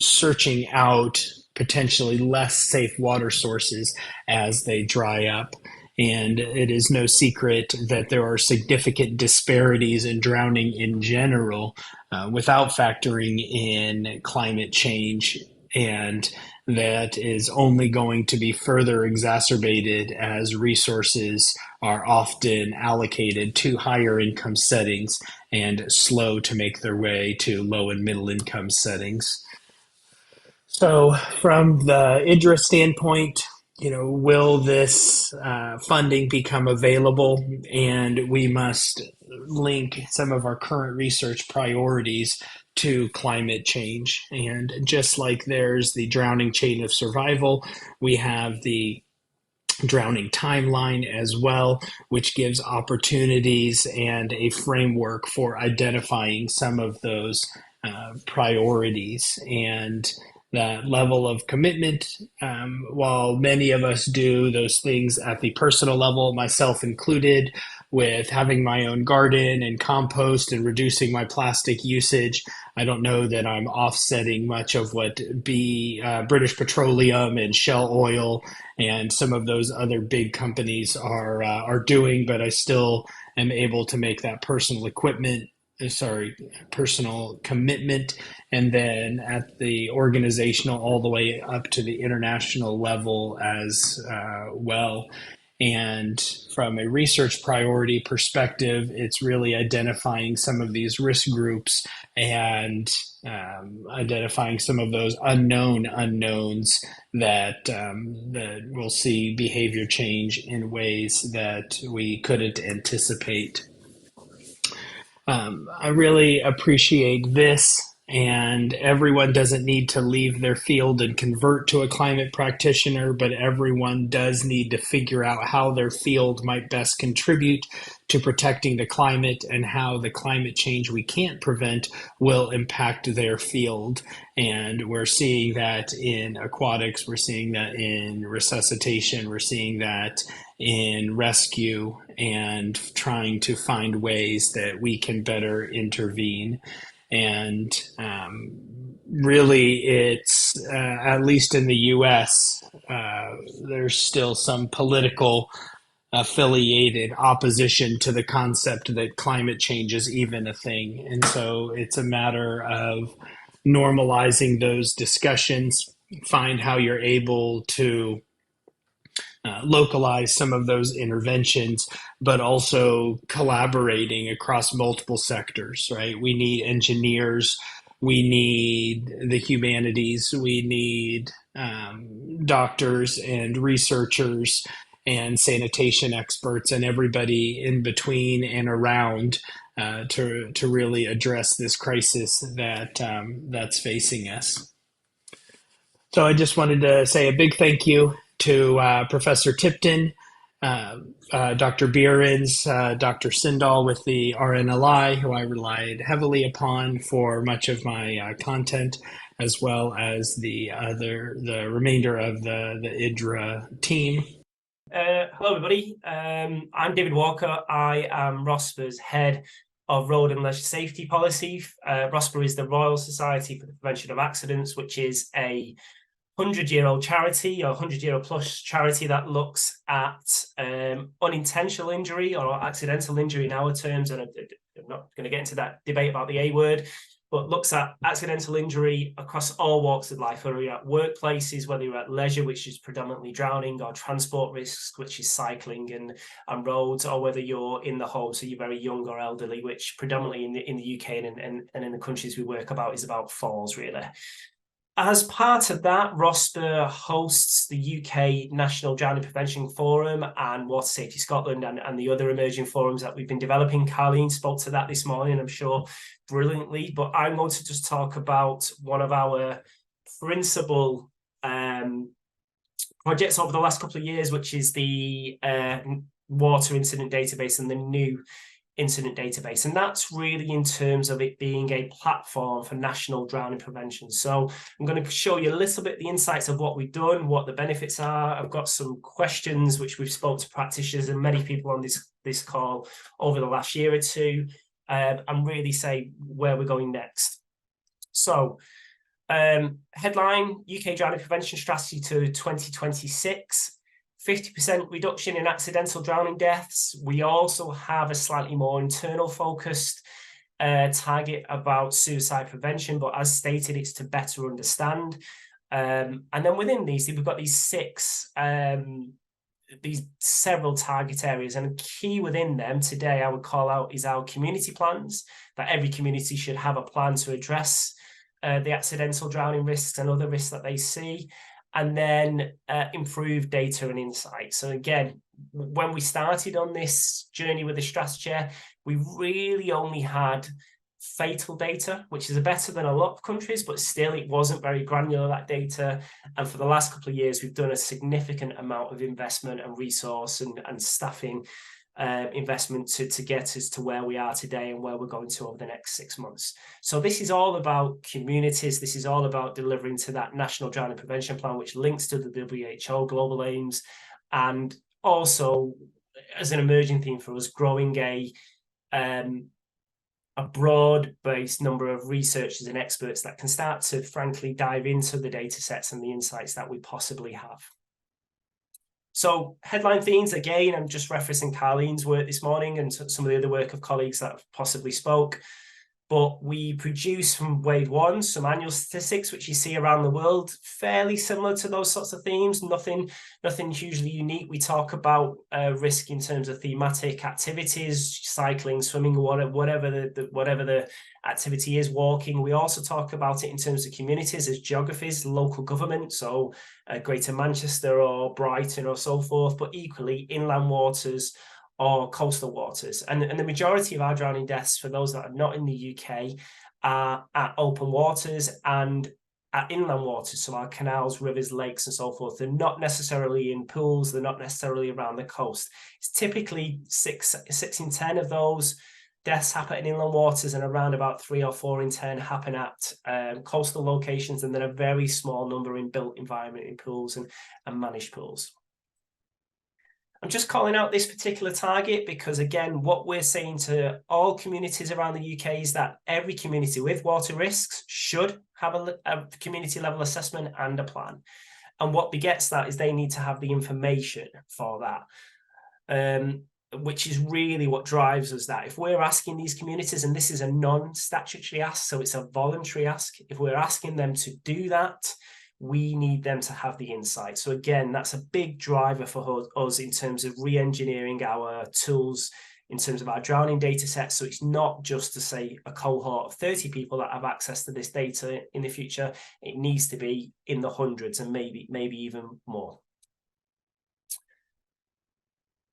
searching out potentially less safe water sources as they dry up. And it is no secret that there are significant disparities in drowning in general, without factoring in climate change. And that is only going to be further exacerbated as resources are often allocated to higher income settings and slow to make their way to low and middle income settings. So from the IDRA standpoint, will this funding become available? And we must link some of our current research priorities to climate change. And just like there's the drowning chain of survival, we have the drowning timeline as well, which gives opportunities and a framework for identifying some of those priorities. And that level of commitment, while many of us do those things at the personal level, myself included, with having my own garden and compost and reducing my plastic usage, I don't know that I'm offsetting much of what British Petroleum and Shell Oil and some of those other big companies are doing, but I still am able to make that personal personal commitment, and then at the organizational all the way up to the international level as well. And from a research priority perspective, it's really identifying some of these risk groups and identifying some of those unknowns that that will see behavior change in ways that we couldn't anticipate. I really appreciate this, and everyone doesn't need to leave their field and convert to a climate practitioner, but everyone does need to figure out how their field might best contribute to protecting the climate and how the climate change we can't prevent will impact their field. And we're seeing that in aquatics, we're seeing that in resuscitation, we're seeing that in rescue, and trying to find ways that we can better intervene. And really, it's at least in the US, there's still some political affiliated opposition to the concept that climate change is even a thing. And so it's a matter of normalizing those discussions, find how you're able to localize some of those interventions, but also collaborating across multiple sectors, right? We need engineers, we need the humanities, we need doctors and researchers and sanitation experts and everybody in between and around to really address this crisis that that's facing us. So I just wanted to say a big thank you to Professor Tipton, Dr. Bierens, Dr. Sindall with the RNLI, who I relied heavily upon for much of my content, as well as the remainder of the IDRA team. Hello, everybody. I'm David Walker. I am ROSPA's head of Road and Leisure Safety Policy. ROSPA is the Royal Society for the Prevention of Accidents, which is a 100-year-old charity or 100-year-plus charity that looks at unintentional injury or accidental injury in our terms. And I'm not going to get into that debate about the A word, but looks at accidental injury across all walks of life, whether you're at workplaces, whether you're at leisure, which is predominantly drowning, or transport risks, which is cycling and roads, or whether you're in the home, so you're very young or elderly, which predominantly in the UK and in the countries we work about is about falls, really. As part of that, ROSPA hosts the UK National Drowning Prevention Forum and Water Safety Scotland and the other emerging forums that we've been developing. Carlene spoke to that this morning, I'm sure, brilliantly, but I'm going to just talk about one of our principal projects over the last couple of years, which is the water incident database and the new incident database. And that's really in terms of it being a platform for national drowning prevention. So I'm going to show you a little bit the insights of what we've done, what the benefits are. I've got some questions which we've spoke to practitioners and many people on this call over the last year or two, and really say where we're going next. So headline, UK drowning prevention strategy to 2026. 50% reduction in accidental drowning deaths. We also have a slightly more internal focused target about suicide prevention, but as stated, it's to better understand. And then within these, we've got these several target areas, and a key within them today I would call out is our community plans, that every community should have a plan to address the accidental drowning risks and other risks that they see. And then improve data and insight. So again, when we started on this journey with the strategy, we really only had fatal data, which is better than a lot of countries, but still it wasn't very granular, that data. And for the last couple of years, we've done a significant amount of investment and resource and staffing investment to get us to where we are today and where we're going to over the next 6 months. So this is all about communities. This is all about delivering to that National Drowning Prevention Plan, which links to the WHO global aims, and also as an emerging theme for us, growing a broad-based number of researchers and experts that can start to frankly dive into the data sets and the insights that we possibly have. So headline themes, again, I'm just referencing Carlene's work this morning and some of the other work of colleagues that have possibly spoke. but we produce from Wade 1 some annual statistics, which you see around the world, fairly similar to those sorts of themes, nothing hugely unique. We talk about risk in terms of thematic activities, cycling, swimming, whatever the activity is, walking. We also talk about it in terms of communities as geographies, local government, so Greater Manchester or Brighton or so forth, but equally inland waters or coastal waters. And the majority of our drowning deaths, for those that are not in the UK, are at open waters and at inland waters, so our canals, rivers, lakes, and so forth. They're not necessarily in pools, they're not necessarily around the coast. It's typically 6 in 10 of those deaths happen in inland waters, and around about 3 or 4 in 10 happen at coastal locations, and then a very small number in built environment in pools and managed pools. I'm just calling out this particular target because, again, what we're saying to all communities around the UK is that every community with water risks should have a community level assessment and a plan. And what begets that is they need to have the information for that, which is really what drives us. That if we're asking these communities, and this is a non-statutory ask, so it's a voluntary ask, if we're asking them to do that, we need them to have the insight. So again, that's a big driver for us in terms of re-engineering our tools, in terms of our drowning data set. So it's not just to say a cohort of 30 people that have access to this data in the future. It needs to be in the hundreds and maybe even more.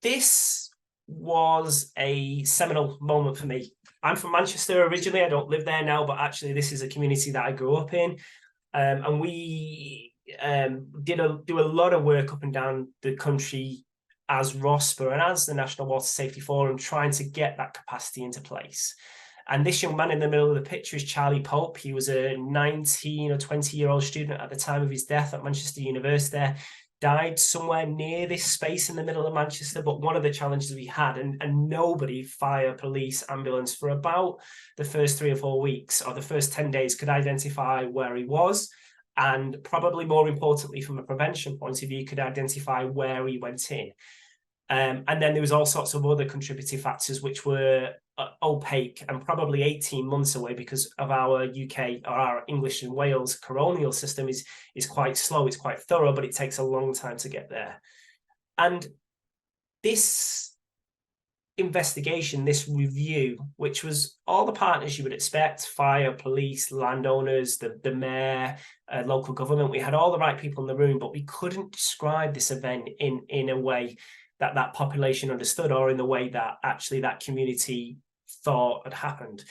This was a seminal moment for me. I'm from Manchester originally. I don't live there now, but actually this is a community that I grew up in. And we do a lot of work up and down the country as ROSPA and as the National Water Safety Forum, trying to get that capacity into place. And this young man in the middle of the picture is Charlie Pope. He was a 19 or 20-year-old student at the time of his death at Manchester University. Died somewhere near this space in the middle of Manchester. But one of the challenges we had, and nobody, fire, police, ambulance, for about the first 3 or 4 weeks or the first 10 days could identify where he was. And probably more importantly, from a prevention point of view, could identify where he went in. And then there was all sorts of other contributing factors which were opaque and probably 18 months away because of our UK or our English and Wales coronial system is quite slow, it's quite thorough, but it takes a long time to get there. And this investigation, this review, which was all the partners you would expect, fire, police, landowners, the mayor, local government, we had all the right people in the room, but we couldn't describe this event in a way that population understood, or in the way that actually that community thought had happened.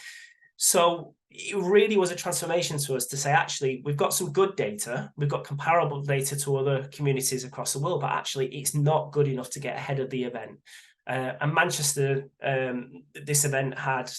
So it really was a transformation to us to say, actually, we've got some good data, we've got comparable data to other communities across the world, but actually it's not good enough to get ahead of the event. And Manchester, this event had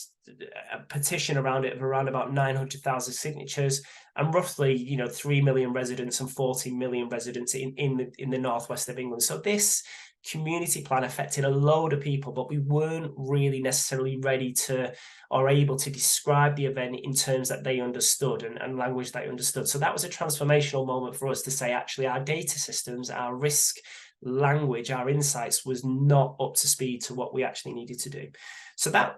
a petition around it of around about 900,000 signatures, and roughly 3 million residents and 40 million residents in the northwest of England. So this community plan affected a load of people, but we weren't really necessarily ready to or able to describe the event in terms that they understood and language they understood. So that was a transformational moment for us to say, actually, our data systems, our risk language, our insights was not up to speed to what we actually needed to do. So that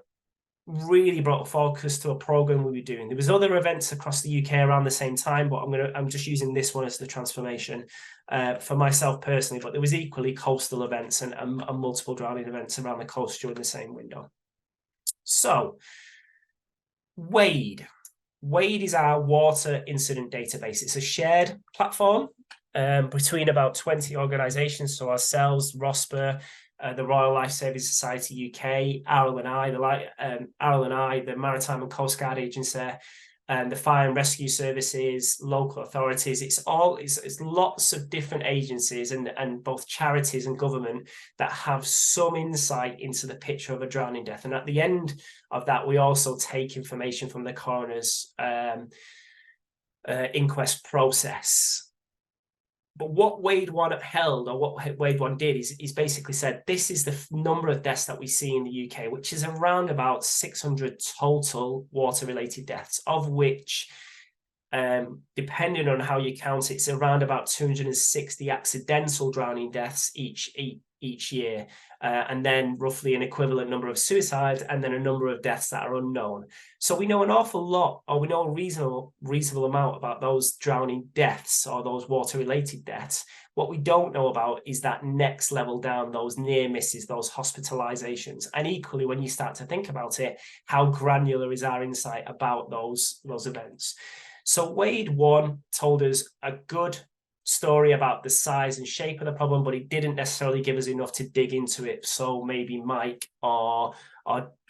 really brought focus to a program we were doing. There was other events across the UK around the same time, but I'm just using this one as the transformation for myself personally. But there was equally coastal events and multiple drowning events around the coast during the same window. So Wade is our water incident database. It's a shared platform between about 20 organisations, so ourselves, ROSPA, the Royal Life Saving Society UK, RLNI, the Maritime and Coast Guard Agency, the Fire and Rescue Services, local authorities. It's lots of different agencies and both charities and government that have some insight into the picture of a drowning death. And at the end of that, we also take information from the coroner's inquest process. But what Wade 1 held, or what Wade 1 did, is basically said, this is the number of deaths that we see in the UK, which is around about 600 total water-related deaths, of which, depending on how you count it, it's around about 260 accidental drowning deaths each each year, and then roughly an equivalent number of suicides, and then a number of deaths that are unknown. So we know an awful lot, or we know a reasonable amount about those drowning deaths or those water-related deaths. What we don't know about is that next level down, those near misses, those hospitalizations. And equally, when you start to think about it, how granular is our insight about those events? So Wade 1 told us a good story about the size and shape of the problem, but it didn't necessarily give us enough to dig into it. So maybe Mike or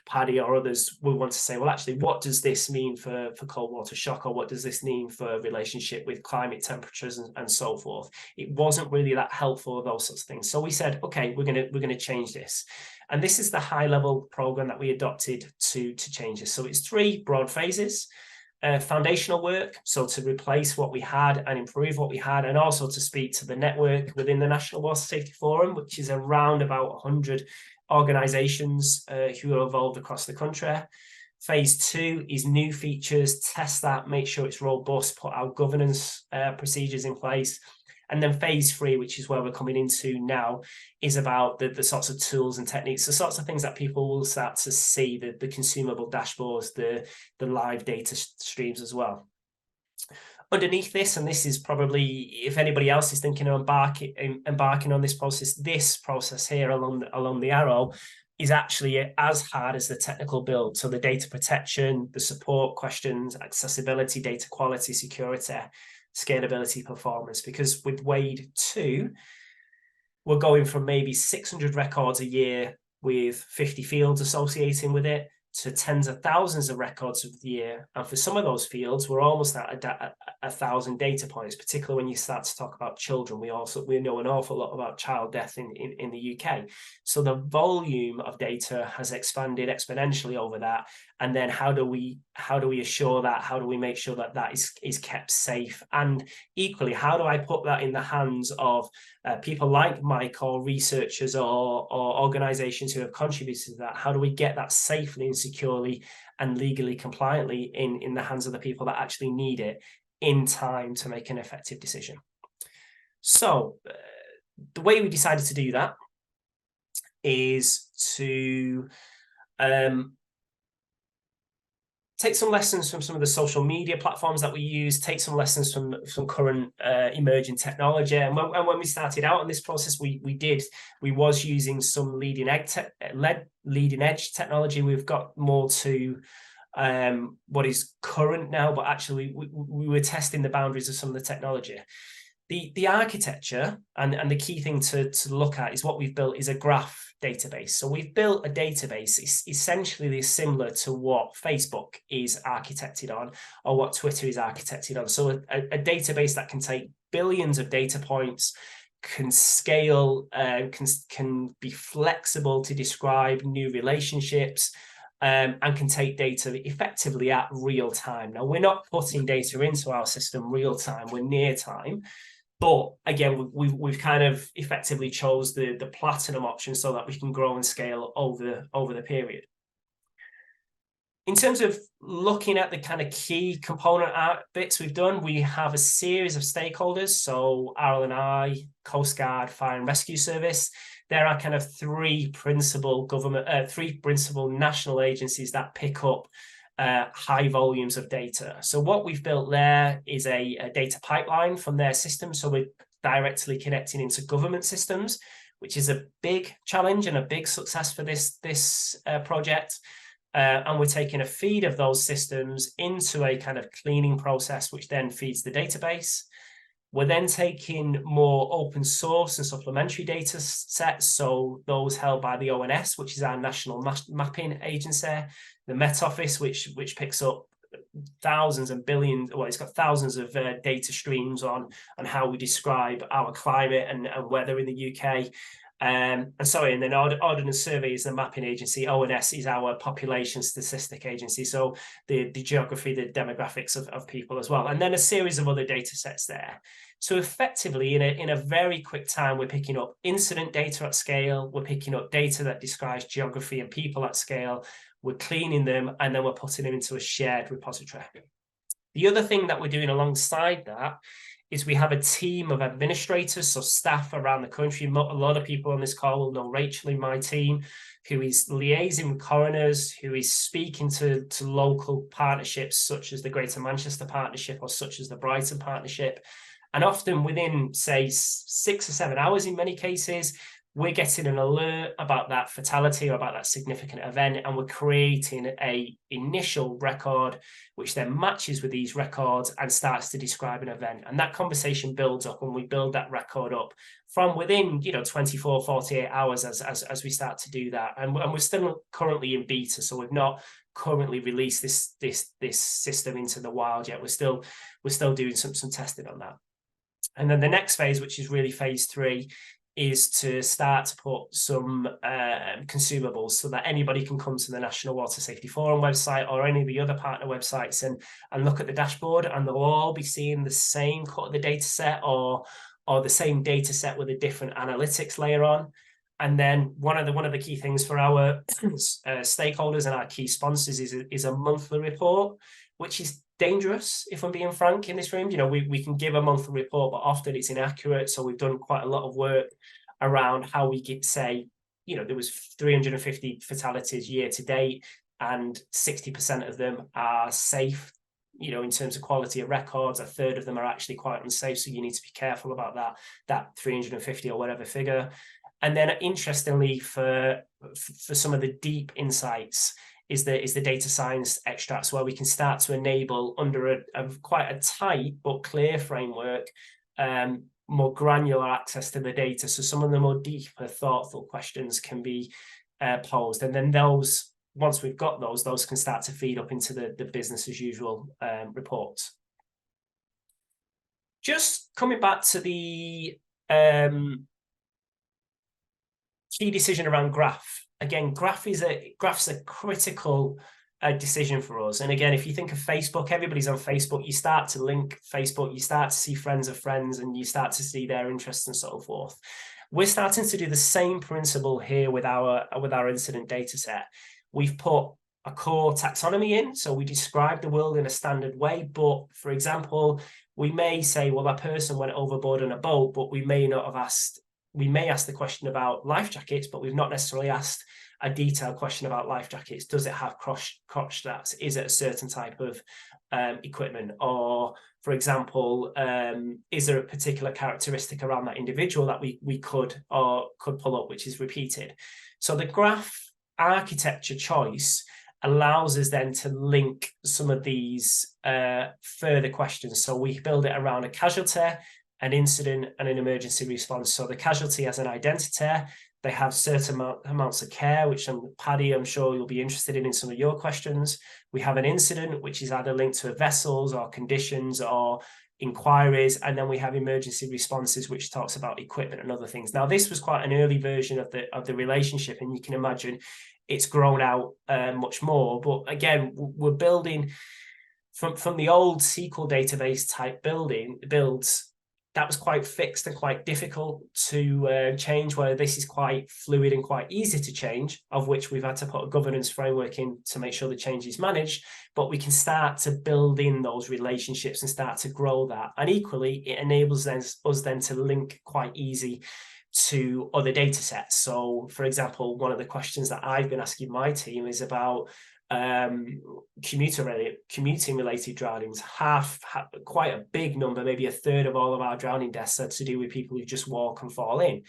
Paddy or others will want to say, well, actually, what does this mean for cold water shock, or what does this mean for relationship with climate temperatures and so forth? It wasn't really that helpful, those sorts of things. So we said, okay, we're gonna change this. And this is the high level program that we adopted to change this. So it's 3 broad phases. Foundational work, so to replace what we had and improve what we had, and also to speak to the network within the National Water Safety Forum, which is around about 100 organisations who are involved across the country. Phase 2 is new features, test that, make sure it's robust, put our governance procedures in place. And then phase 3, which is where we're coming into now, is about the sorts of tools and techniques, the sorts of things that people will start to see, the consumable dashboards, the live data streams as well. Underneath this, and this is probably, if anybody else is thinking of embarking on this process here along the arrow, is actually as hard as the technical build. So the data protection, the support questions, accessibility, data quality, security, scalability, performance. Because with Wade 2, we're going from maybe 600 records a year with 50 fields associating with it to tens of thousands of records of the year. And for some of those fields, we're almost at 1,000 data points, particularly when you start to talk about children. We know an awful lot about child death in the UK. So the volume of data has expanded exponentially over that. And then how do we assure that? How do we make sure that that is kept safe? And equally, how do I put that in the hands of people like Mike, or researchers, or organizations who have contributed to that? How do we get that safely and securely and legally compliantly in the hands of the people that actually need it in time to make an effective decision? So the way we decided to do that is to take some lessons from some of the social media platforms that we use, take some lessons from current emerging technology. And when we started out in this process, we was using some leading edge technology. We've got more to what is current now, but actually we were testing the boundaries of some of the technology. The architecture and the key thing to look at is what we've built is a graph database. So we've built a database essentially similar to what Facebook is architected on, or what Twitter is architected on. So a database that can take billions of data points, can scale, can be flexible to describe new relationships, and can take data effectively at real time. Now, we're not putting data into our system real time, we're near time. But again, we've kind of effectively chose the platinum option so that we can grow and scale over the period. In terms of looking at the kind of key component bits we've done, we have a series of stakeholders. So RLNI, Coast Guard, Fire and Rescue Service. There are kind of three principal national agencies that pick up high volumes of data. So what we've built there is a data pipeline from their system. So we're directly connecting into government systems, which is a big challenge and a big success for this project. And we're taking a feed of those systems into a kind of cleaning process, which then feeds the database. We're then taking more open source and supplementary data sets, so those held by the ONS, which is our national mapping agency, the Met Office, which picks up thousands and billions, well, it's got thousands of data streams on how we describe our climate and weather in the UK. And then Ordnance Survey is the mapping agency. ONS is our population statistic agency, so the geography, the demographics of people as well. And then a series of other data sets there. So effectively, in a very quick time, we're picking up incident data at scale, we're picking up data that describes geography and people at scale, we're cleaning them, and then we're putting them into a shared repository. The other thing that we're doing alongside that is we have a team of administrators, so staff around the country. A lot of people on this call will know Rachel in my team, who is liaising with coroners, who is speaking to local partnerships such as the Greater Manchester Partnership or such as the Brighton Partnership. And often within, say, 6 or 7 hours in many cases, we're getting an alert about that fatality or about that significant event, and we're creating an initial record, which then matches with these records and starts to describe an event. And that conversation builds up, and we build that record up from within, 24, 48 hours as we start to do that. And we're still currently in beta, so we've not currently released this system into the wild yet. We're still doing some testing on that. And then the next phase, which is really phase 3, is to start to put some consumables so that anybody can come to the National Water Safety Forum website or any of the other partner websites and look at the dashboard, and they'll all be seeing the same cut of the data set or the same data set with a different analytics layer on. And then one of the key things for our stakeholders and our key sponsors is a monthly report, which is dangerous, if I'm being frank, in this room. We can give a monthly report, but often it's inaccurate. So we've done quite a lot of work around how we could say, there was 350 fatalities year to date, and 60% of them are safe, in terms of quality of records. A third of them are actually quite unsafe. So you need to be careful about that 350 or whatever figure. And then interestingly, for some of the deep insights, is the data science extracts, where we can start to enable, under quite a tight but clear framework, more granular access to the data. So some of the more deeper, thoughtful questions can be posed. And then those, once we've got those can start to feed up into the business as usual reports. Just coming back to the key decision around graph. Again, graph's a critical decision for us. And again, if you think of Facebook, everybody's on Facebook. You start to link Facebook, you start to see friends of friends, and you start to see their interests and so forth. We're starting to do the same principle here with our incident data set. We've put a core taxonomy in, so we describe the world in a standard way. But for example, we may say, well, that person went overboard on a boat, but we may not have asked. We may ask the question about life jackets, but we've not necessarily asked a detailed question about life jackets. Does it have crotch straps? Is it a certain type of equipment? Or, for example, is there a particular characteristic around that individual that we could pull up, which is repeated? So the graph architecture choice allows us then to link some of these further questions. So we build it around a casualty, an incident, and an emergency response. So the casualty has an identity. They have certain amounts of care, which Paddy, I'm sure you'll be interested in some of your questions. We have an incident, which is either linked to vessels or conditions or inquiries. And then we have emergency responses, which talks about equipment and other things. Now, this was quite an early version of the relationship, and you can imagine it's grown out much more. But again, we're building from the old SQL database type builds. That was quite fixed and quite difficult to change, where this is quite fluid and quite easy to change, of which we've had to put a governance framework in to make sure the change is managed. But we can start to build in those relationships and start to grow that. And equally, it enables us then to link quite easy to other data sets. So, for example, one of the questions that I've been asking my team is about commuting related drownings. Quite a big number, maybe a third of all of our drowning deaths are to do with people who just walk and fall in.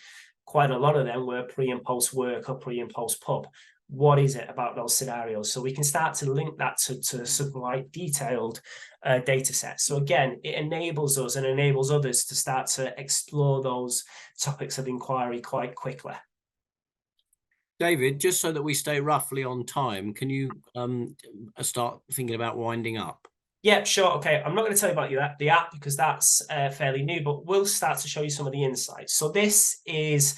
Quite a lot of them were pre and post work or pre and post pub. What is it about those scenarios? So we can start to link that to some quite detailed data sets. So again, it enables us and enables others to start to explore those topics of inquiry quite quickly. David, just so that we stay roughly on time, can you start thinking about winding up? Yeah, sure. Okay, I'm not going to tell you about the app because that's fairly new, but we'll start to show you some of the insights. So this is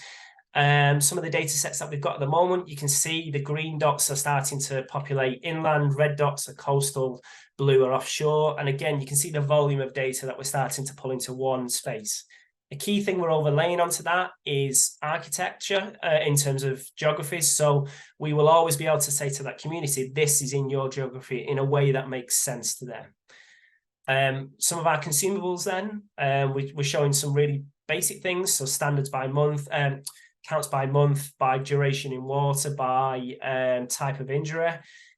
some of the data sets that we've got at the moment. You can see the green dots are starting to populate inland, red dots are coastal, blue are offshore. And again, you can see the volume of data that we're starting to pull into one space. A key thing we're overlaying onto that is architecture in terms of geographies. So we will always be able to say to that community, this is in your geography in a way that makes sense to them. Some of our consumables then, we're showing some really basic things, so standards by month, counts by month, by duration in water, by type of injury,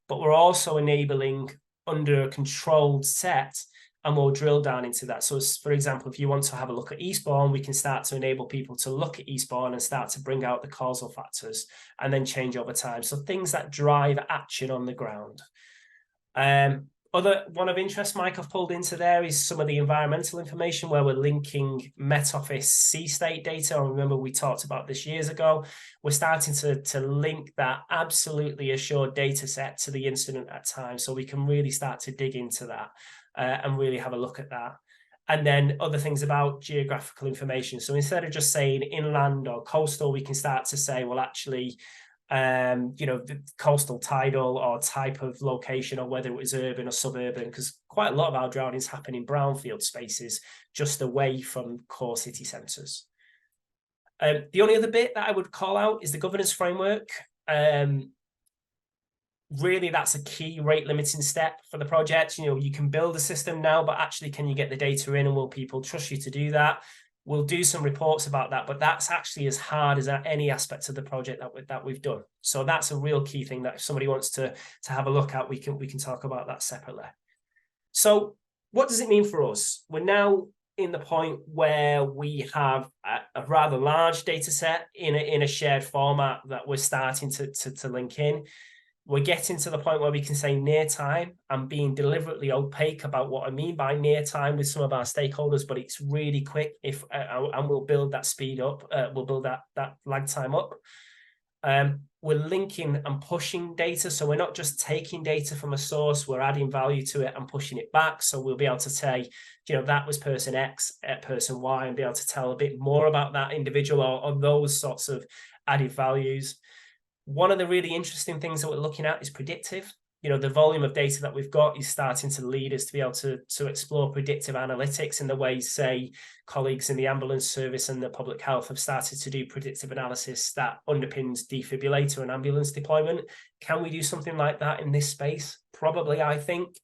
but we're also enabling under a controlled set, and we'll drill down into that. So for example, if you want to have a look at Eastbourne, we can start to enable people to look at Eastbourne and start to bring out the causal factors and then change over time. So things that drive action on the ground. Other one of interest, Mike, I've pulled into there is some of the environmental information where we're linking Met Office sea state data. I remember we talked about this years ago. We're starting to link that absolutely assured data set to the incident at time, so we can really start to dig into that and really have a look at that. And then other things about geographical information. So instead of just saying inland or coastal, we can start to say, well, actually, the coastal tidal or type of location, or whether it was urban or suburban, because quite a lot of our drownings happen in brownfield spaces just away from core city centres. The only other bit that I would call out is the governance framework. Really, that's a key rate limiting step for the project. You can build a system now, but actually, can you get the data in, and will people trust you to do that? We'll do some reports about that, but that's actually as hard as any aspect of the project that we've done. So that's a real key thing that if somebody wants to have a look at, we can talk about that separately. So what does it mean for us? We're now in the point where we have a rather large data set in a shared format that we're starting to link in. We're getting to the point where we can say near time. I'm being deliberately opaque about what I mean by near time with some of our stakeholders, but it's really quick and we'll build that speed up. We'll build that lag time up. We're linking and pushing data. So we're not just taking data from a source, we're adding value to it and pushing it back. So we'll be able to say, that was person X at person Y, and be able to tell a bit more about that individual or those sorts of added values. One of the really interesting things that we're looking at is predictive. The volume of data that we've got is starting to lead us to be able to explore predictive analytics in the way, say, colleagues in the ambulance service and the public health have started to do predictive analysis that underpins defibrillator and ambulance deployment. Can we do something like that in this space? Probably, I think.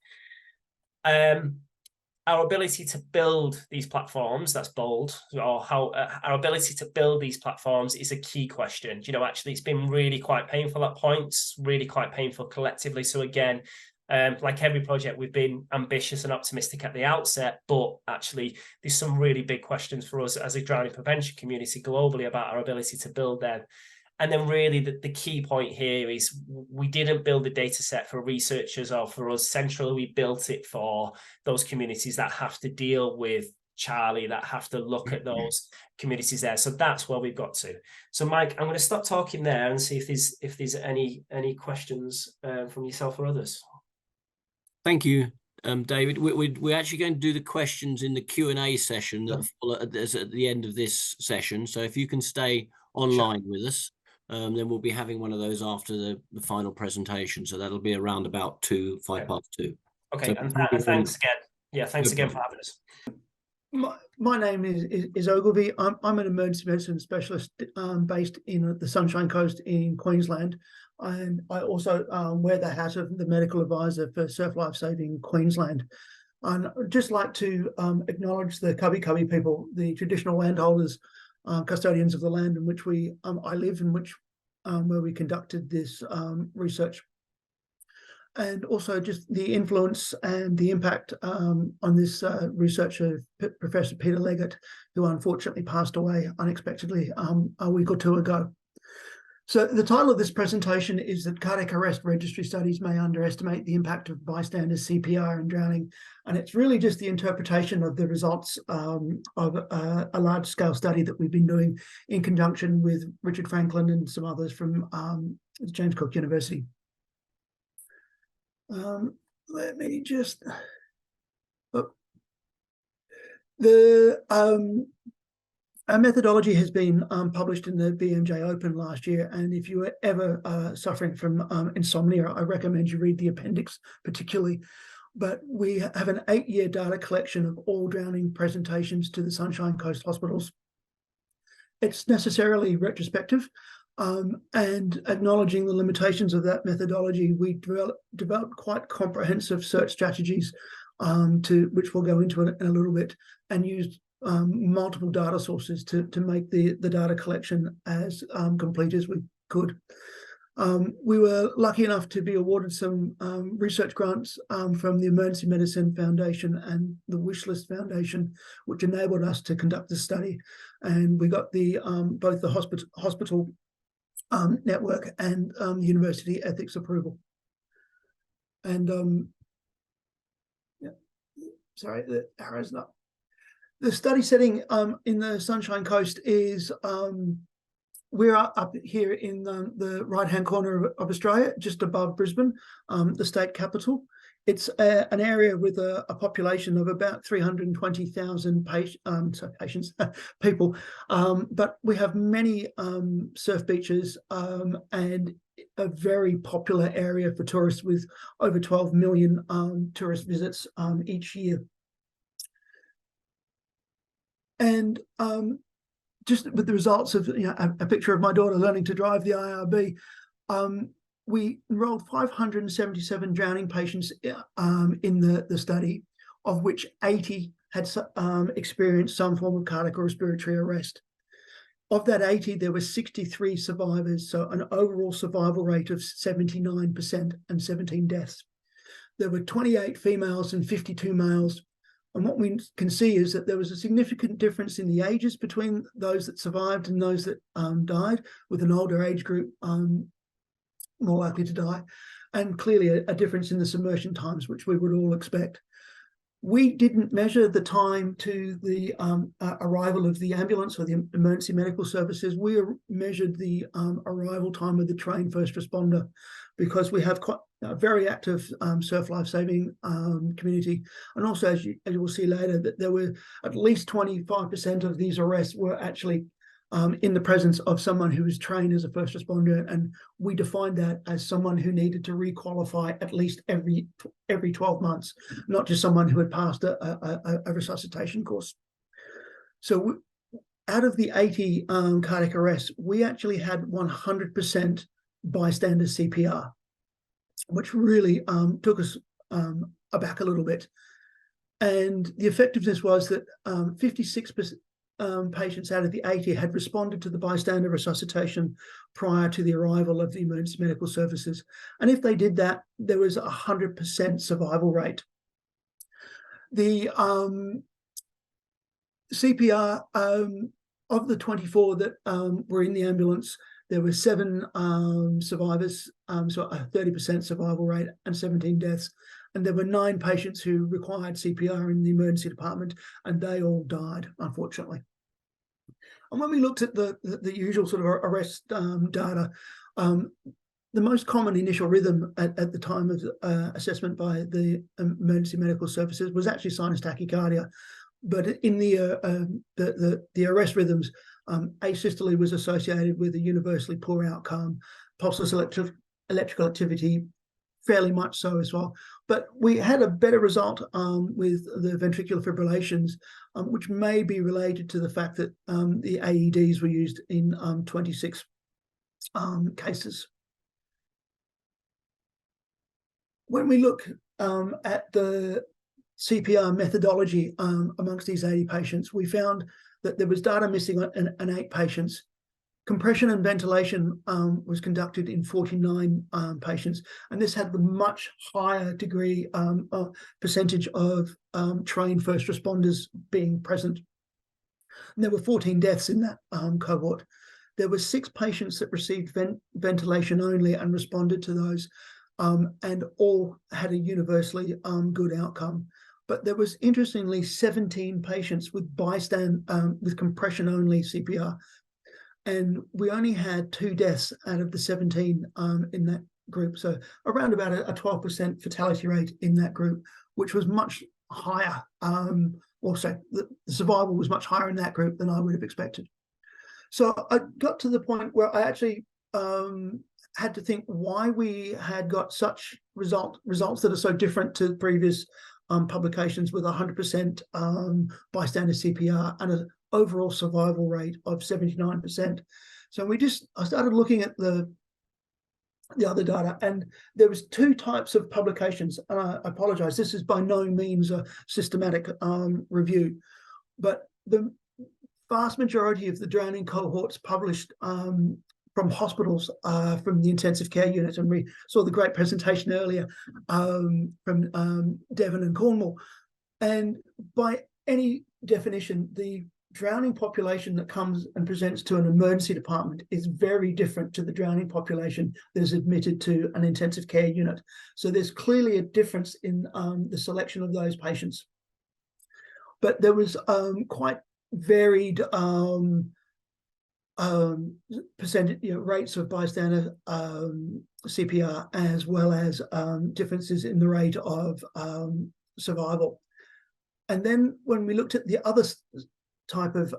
Our ability to build these platforms, that's bold, or how our ability to build these platforms is a key question. Actually, it's been really quite painful at points, really quite painful collectively. So again, like every project, we've been ambitious and optimistic at the outset, but actually there's some really big questions for us as a drowning prevention community globally about our ability to build them. And then really the key point here is we didn't build the data set for researchers or for us centrally. We built it for those communities that have to deal with Charlie, that have to look at those communities there. So that's where we've got to. So Mike, I'm going to stop talking there and see if there's any questions from yourself or others. Thank you, David. We're actually going to do the questions in the Q&A session that follow at the end of this session. So if you can stay online with us. Then we'll be having one of those after the final presentation. So that'll be around about 5 past 2. Okay, so and thanks again. Yeah, thanks again for having us. My name is Ogilvie. I'm an emergency medicine specialist based in the Sunshine Coast in Queensland. And I also wear the hat of the medical advisor for Surf Life Saving Queensland. And I'd just like to acknowledge the Cubby Cubby people, the traditional landholders, custodians of the land in which I live, in which where we conducted this research, and also just the influence and the impact on this researcher, Professor Peter Leggett, who unfortunately passed away unexpectedly a week or two ago. So the title of this presentation is that cardiac arrest registry studies may underestimate the impact of bystander CPR and drowning. And it's really just the interpretation of the results of a large-scale study that we've been doing in conjunction with Richard Franklin and some others from James Cook University. Let me just... Our methodology has been published in the BMJ Open last year, and if you are ever suffering from insomnia, I recommend you read the appendix particularly. But we have an 8-year data collection of all drowning presentations to the Sunshine Coast hospitals. It's necessarily retrospective, and acknowledging the limitations of that methodology, we developed quite comprehensive search strategies which we'll go into in a little bit, and used multiple data sources to make the data collection as complete as we could. We were lucky enough to be awarded some research grants from the Emergency Medicine Foundation and the Wishlist Foundation, which enabled us to conduct this study. And we got the both the hospital network and university ethics approval. And yeah, sorry, the arrow's not. The study setting in the Sunshine Coast is we're up here in the right-hand corner of Australia, just above Brisbane, the state capital. It's an area with a population of about 320,000 people, but we have many surf beaches and a very popular area for tourists with over 12 million tourist visits each year. And just with the results of a picture of my daughter learning to drive the IRB, we enrolled 577 drowning patients in the study, of which 80 had experienced some form of cardiac or respiratory arrest. Of that 80, there were 63 survivors, so an overall survival rate of 79% and 17 deaths. There were 28 females and 52 males. And what we can see is that there was a significant difference in the ages between those that survived and those that died, with an older age group more likely to die, and clearly a difference in the submersion times, which we would all expect. We didn't measure the time to the arrival of the ambulance or the emergency medical services. We measured the arrival time of the trained first responder, because we have quite a very active surf lifesaving community. And also, as you will see later, that there were at least 25% of these arrests were actually in the presence of someone who was trained as a first responder, and we defined that as someone who needed to requalify at least every 12 months, not just someone who had passed a resuscitation course. So out of the 80 cardiac arrests, we actually had 100% bystander CPR, which really took us aback a little bit. And the effectiveness was that 56% patients out of the 80 had responded to the bystander resuscitation prior to the arrival of the emergency medical services. And if they did that, there was a 100% survival rate. The CPR, of the 24 that were in the ambulance, there were 7 survivors, so a 30% survival rate and 17 deaths. And there were 9 patients who required CPR in the emergency department, and they all died, unfortunately. And when we looked at the usual sort of arrest data, the most common initial rhythm at the time of assessment by the emergency medical services was actually sinus tachycardia. But in the arrest rhythms, asystole was associated with a universally poor outcome, pulseless electrical activity, fairly much so as well. But we had a better result with the ventricular fibrillations, which may be related to the fact that the AEDs were used in 26 cases. When we look at the CPR methodology amongst these 80 patients, we found that there was data missing in 8 patients. Compression and ventilation was conducted in 49 patients, and this had the much higher degree percentage of trained first responders being present. And there were 14 deaths in that cohort. There were 6 patients that received ventilation only and responded to those, and all had a universally good outcome. But there was, interestingly, 17 patients with with compression only CPR. And we only had 2 deaths out of the 17 in that group. So around about a 12% fatality rate in that group, which was much higher. Also, the survival was much higher in that group than I would have expected. So I got to the point where I actually had to think why we had got such results that are so different to previous publications with 100% bystander CPR and an overall survival rate of 79%. So I started looking at the the other data. And there was two types of publications, and I apologize, this is by no means a systematic review, but the vast majority of the drowning cohorts published from hospitals, from the intensive care units, and we saw the great presentation earlier from Devon and Cornwall. And by any definition, the drowning population that comes and presents to an emergency department is very different to the drowning population that is admitted to an intensive care unit. So there's clearly a difference in the selection of those patients. But there was quite varied percentage, rates of bystander CPR, as well as differences in the rate of survival. And then when we looked at the other type of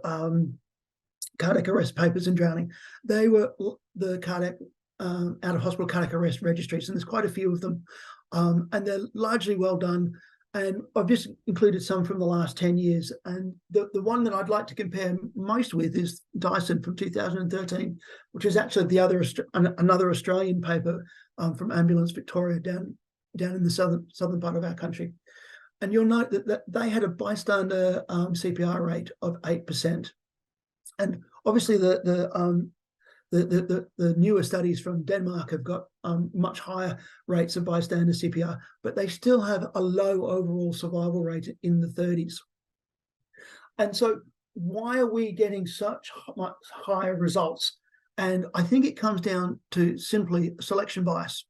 cardiac arrest papers in drowning, they were the cardiac out-of-hospital cardiac arrest registries, and there's quite a few of them, and they're largely well done. And I've just included some from the last 10 years. And the one that I'd like to compare most with is Dyson from 2013, which is actually another Australian paper from Ambulance Victoria down in the southern part of our country. And you'll note that they had a bystander CPR rate of 8%. And obviously the newer studies from Denmark have got much higher rates of bystander CPR, but they still have a low overall survival rate in the 30s. And so why are we getting such much higher results? And I think it comes down to simply selection bias.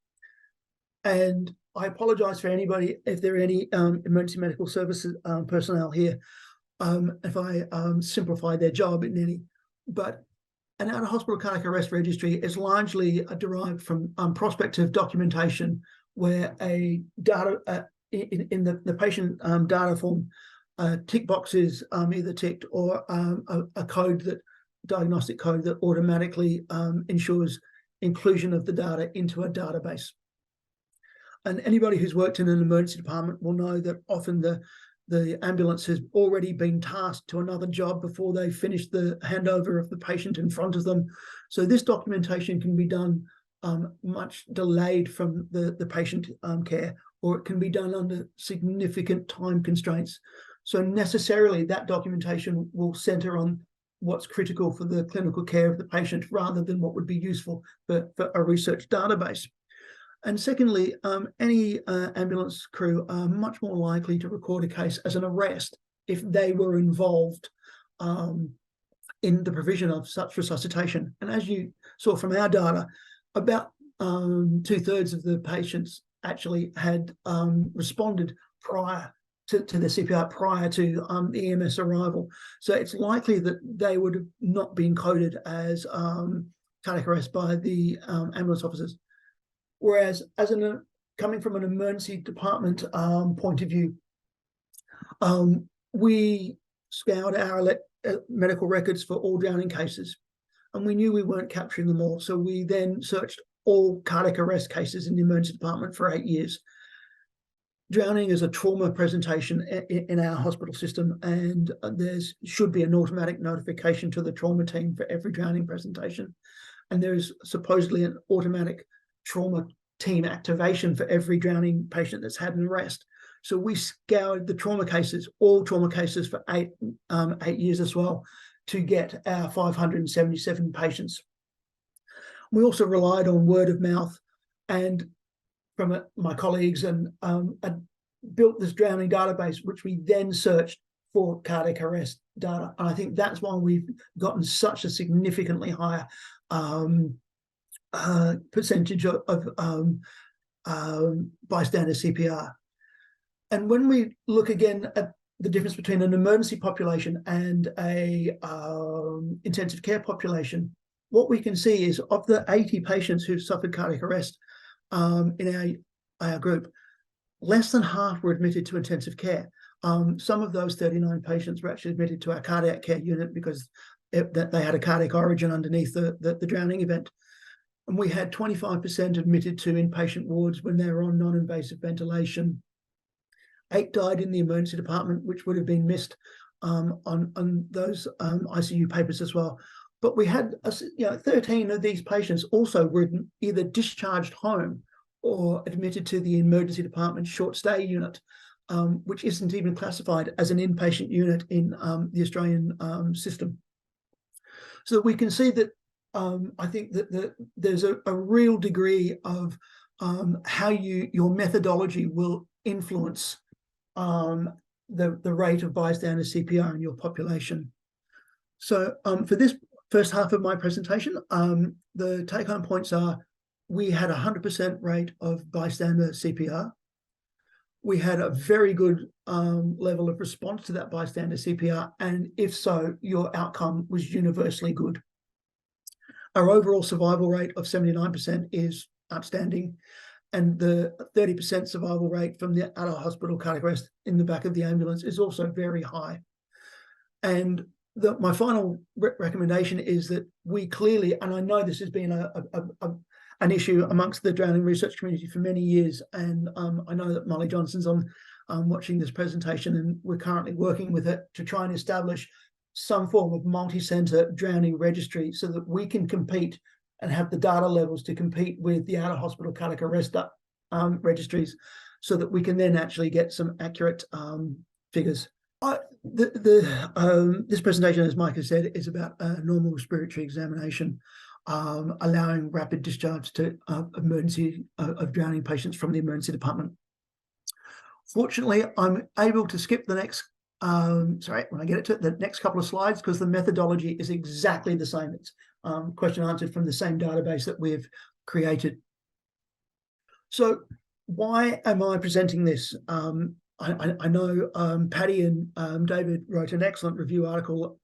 And I apologize for anybody, if there are any emergency medical services personnel here, if I simplify their job in any, but an out-of-hospital cardiac arrest registry is largely derived from prospective documentation, where a data in the patient data form, tick boxes either ticked, or a diagnostic code that automatically ensures inclusion of the data into a database. And anybody who's worked in an emergency department will know that often the ambulance has already been tasked to another job before they finish the handover of the patient in front of them. So this documentation can be done much delayed from the patient care, or it can be done under significant time constraints. So necessarily that documentation will center on what's critical for the clinical care of the patient, rather than what would be useful for a research database. And secondly, any ambulance crew are much more likely to record a case as an arrest if they were involved in the provision of such resuscitation. And as you saw from our data, about 2/3 of the patients actually had responded prior to the CPR, prior to the EMS arrival. So it's likely that they would have not been coded as cardiac arrest by the ambulance officers. Whereas, coming from an emergency department point of view, we scoured our medical records for all drowning cases, and we knew we weren't capturing them all. So we then searched all cardiac arrest cases in the emergency department for 8 years. Drowning is a trauma presentation in our hospital system, and there should be an automatic notification to the trauma team for every drowning presentation. And there's supposedly an automatic trauma team activation for every drowning patient that's had an arrest. So we scoured the trauma cases, all trauma cases, for 8 years as well, to get our 577 patients. We also relied on word of mouth and from my colleagues, and built this drowning database, which we then searched for cardiac arrest data. And I think that's why we've gotten such a significantly higher percentage of bystander CPR. And when we look again at the difference between an emergency population and a intensive care population, what we can see is, of the 80 patients who've suffered cardiac arrest in our group, less than half were admitted to intensive care. Some of those 39 patients were actually admitted to our cardiac care unit because they had a cardiac origin underneath the drowning event. And we had 25% admitted to inpatient wards when they were on non-invasive ventilation. 8 died in the emergency department, which would have been missed on those ICU papers as well. But we had 13 of these patients also were either discharged home or admitted to the emergency department short stay unit, which isn't even classified as an inpatient unit in the Australian system. So we can see that I think that there's a real degree of how your methodology will influence the rate of bystander CPR in your population. So for this first half of my presentation, the take-home points are: we had a 100% rate of bystander CPR. We had a very good level of response to that bystander CPR, and if so, your outcome was universally good. Our overall survival rate of 79% is outstanding, and the 30% survival rate from the adult hospital cardiac arrest in the back of the ambulance is also very high. And my final recommendation is that we clearly, and I know this has been an issue amongst the drowning research community for many years, and I know that Molly Johnson's on watching this presentation, and we're currently working with it to try and establish some form of multi-centre drowning registry so that we can compete and have the data levels to compete with the out-of-hospital cardiac arrest registries, so that we can then actually get some accurate figures. This presentation, as Mike has said, is about a normal respiratory examination, allowing rapid discharge to emergency of drowning patients from the emergency department. Fortunately, I'm able to skip the next, sorry, when I get it to the next couple of slides, because the methodology is exactly the same. It's question answered from the same database that we've created. So why am I presenting this? I know Paddy and David wrote an excellent review article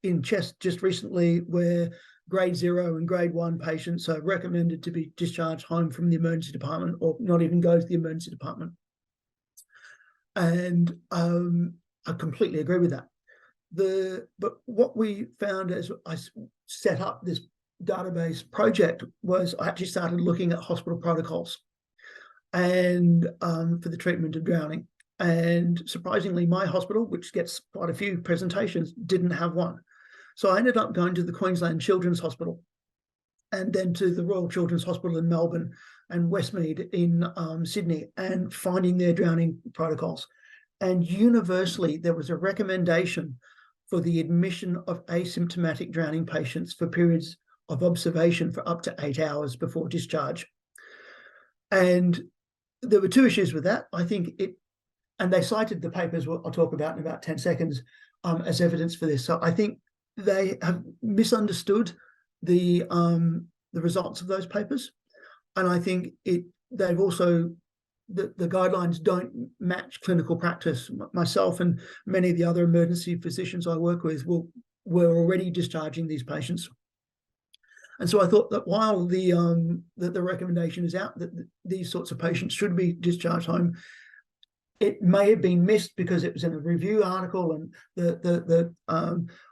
in CHEST just recently, where grade 0 and grade 1 patients are recommended to be discharged home from the emergency department, or not even go to the emergency department. And I completely agree with that. But what we found as I set up this database project was I actually started looking at hospital protocols and for the treatment of drowning. And surprisingly, my hospital, which gets quite a few presentations, didn't have one. So I ended up going to the Queensland Children's Hospital, and then to the Royal Children's Hospital in Melbourne and Westmead in Sydney, and finding their drowning protocols. And universally, there was a recommendation for the admission of asymptomatic drowning patients for periods of observation for up to 8 hours before discharge. And there were two issues with that. I think and they cited the papers I'll talk about in about 10 seconds as evidence for this. So I think they have misunderstood the results of those papers. And I think they've also, the guidelines don't match clinical practice. Myself and many of the other emergency physicians I work with were already discharging these patients. And so I thought that while the recommendation is out that these sorts of patients should be discharged home, it may have been missed because it was in a review article, and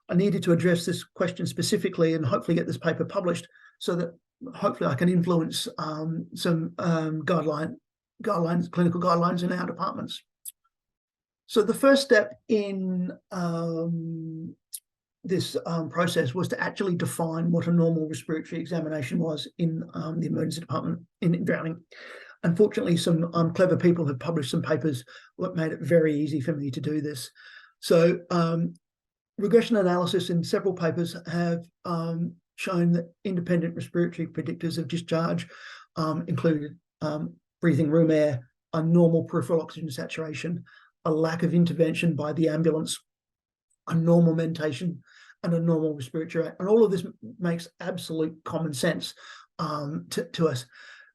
I needed to address this question specifically and hopefully get this paper published so that hopefully I can influence some clinical guidelines in our departments. So the first step in this process was to actually define what a normal respiratory examination was in the emergency department in drowning. Unfortunately, some clever people have published some papers that made it very easy for me to do this. So regression analysis in several papers have shown that independent respiratory predictors of discharge included breathing room air, a normal peripheral oxygen saturation, a lack of intervention by the ambulance, a normal mentation, and a normal respiratory rate. And all of this makes absolute common sense to us.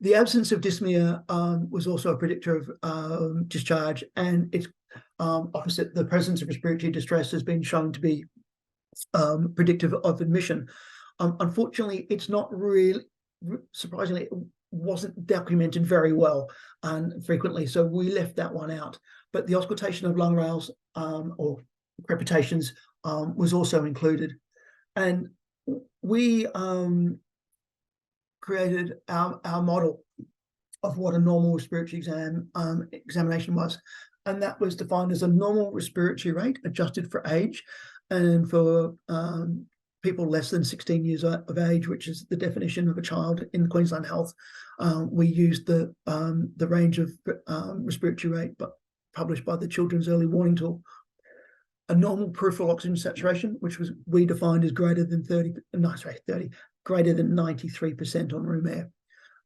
The absence of dyspnea was also a predictor of discharge, and it's opposite. The presence of respiratory distress has been shown to be predictive of admission. Unfortunately, it's not really, surprisingly, it wasn't documented very well and frequently, so we left that one out. But the auscultation of lung rails or crepitations was also included. And we created our model of what a normal respiratory examination was. And that was defined as a normal respiratory rate adjusted for age and for people less than 16 years of age, which is the definition of a child in Queensland Health. We used the range of respiratory rate, but published by the Children's Early Warning Tool. A normal peripheral oxygen saturation, which we defined as greater than 93% on room air.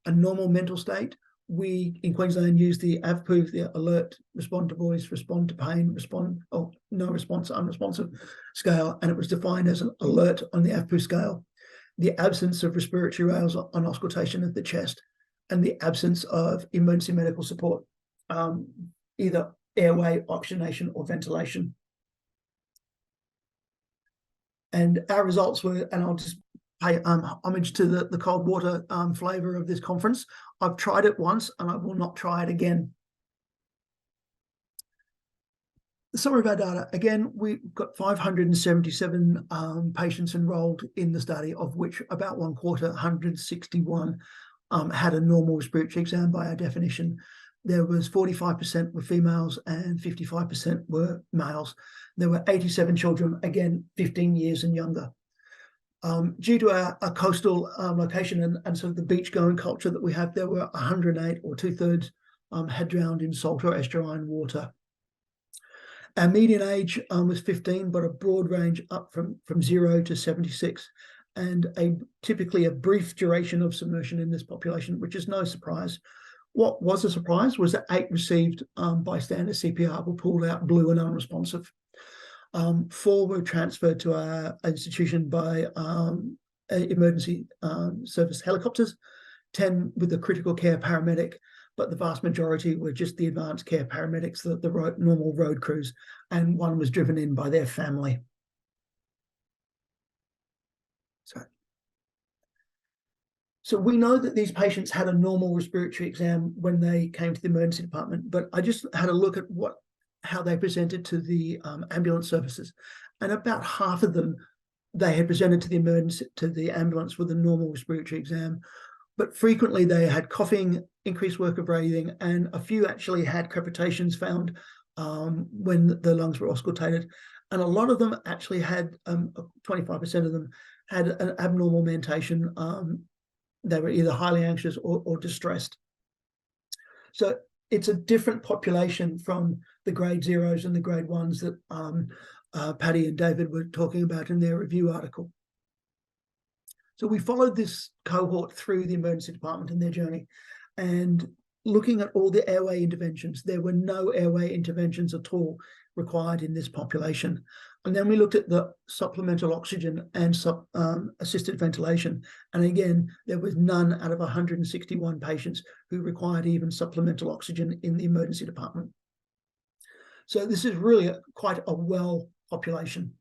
A normal mental state, we in Queensland use the AVPOV, the alert, respond to voice, respond to pain, no response, unresponsive scale, and it was defined as an alert on the AVPOV scale. The absence of respiratory rails on auscultation of the chest, and the absence of emergency medical support, either airway, oxygenation, or ventilation. And our results were, and I'll just pay homage to the cold water flavour of this conference. I've tried it once and I will not try it again. The summary of our data, again, we've got 577 patients enrolled in the study, of which about 1/4, 161, had a normal respiratory exam by our definition. There was 45% were females and 55% were males. There were 87 children, again, 15 years and younger. Due to our coastal location and sort of the beach-going culture that we have, there were 108, or 2/3, had drowned in salt or estuarine water. Our median age was 15, but a broad range up from 0 to 76, and typically a brief duration of submersion in this population, which is no surprise. What was a surprise was that 8 received bystander CPR, were pulled out blue and unresponsive. 4 were transferred to our institution by emergency service helicopters, 10 with a critical care paramedic, but the vast majority were just the advanced care paramedics, the normal road crews, and 1 was driven in by their family. So we know that these patients had a normal respiratory exam when they came to the emergency department, but I just had a look at how they presented to the ambulance services, and about half of them, they had presented to the ambulance with a normal respiratory exam, but frequently they had coughing, increased work of breathing, and a few actually had crepitations found when the lungs were auscultated, and a lot of them actually had 25% of them had an abnormal mentation. They were either highly anxious or distressed. So it's a different population from the grade 0s and the grade 1s that Paddy and David were talking about in their review article. So we followed this cohort through the emergency department in their journey, and looking at all the airway interventions, there were no airway interventions at all required in this population. And then we looked at the supplemental oxygen and assisted ventilation. And again, there was none out of 161 patients who required even supplemental oxygen in the emergency department. So this is really quite a well population.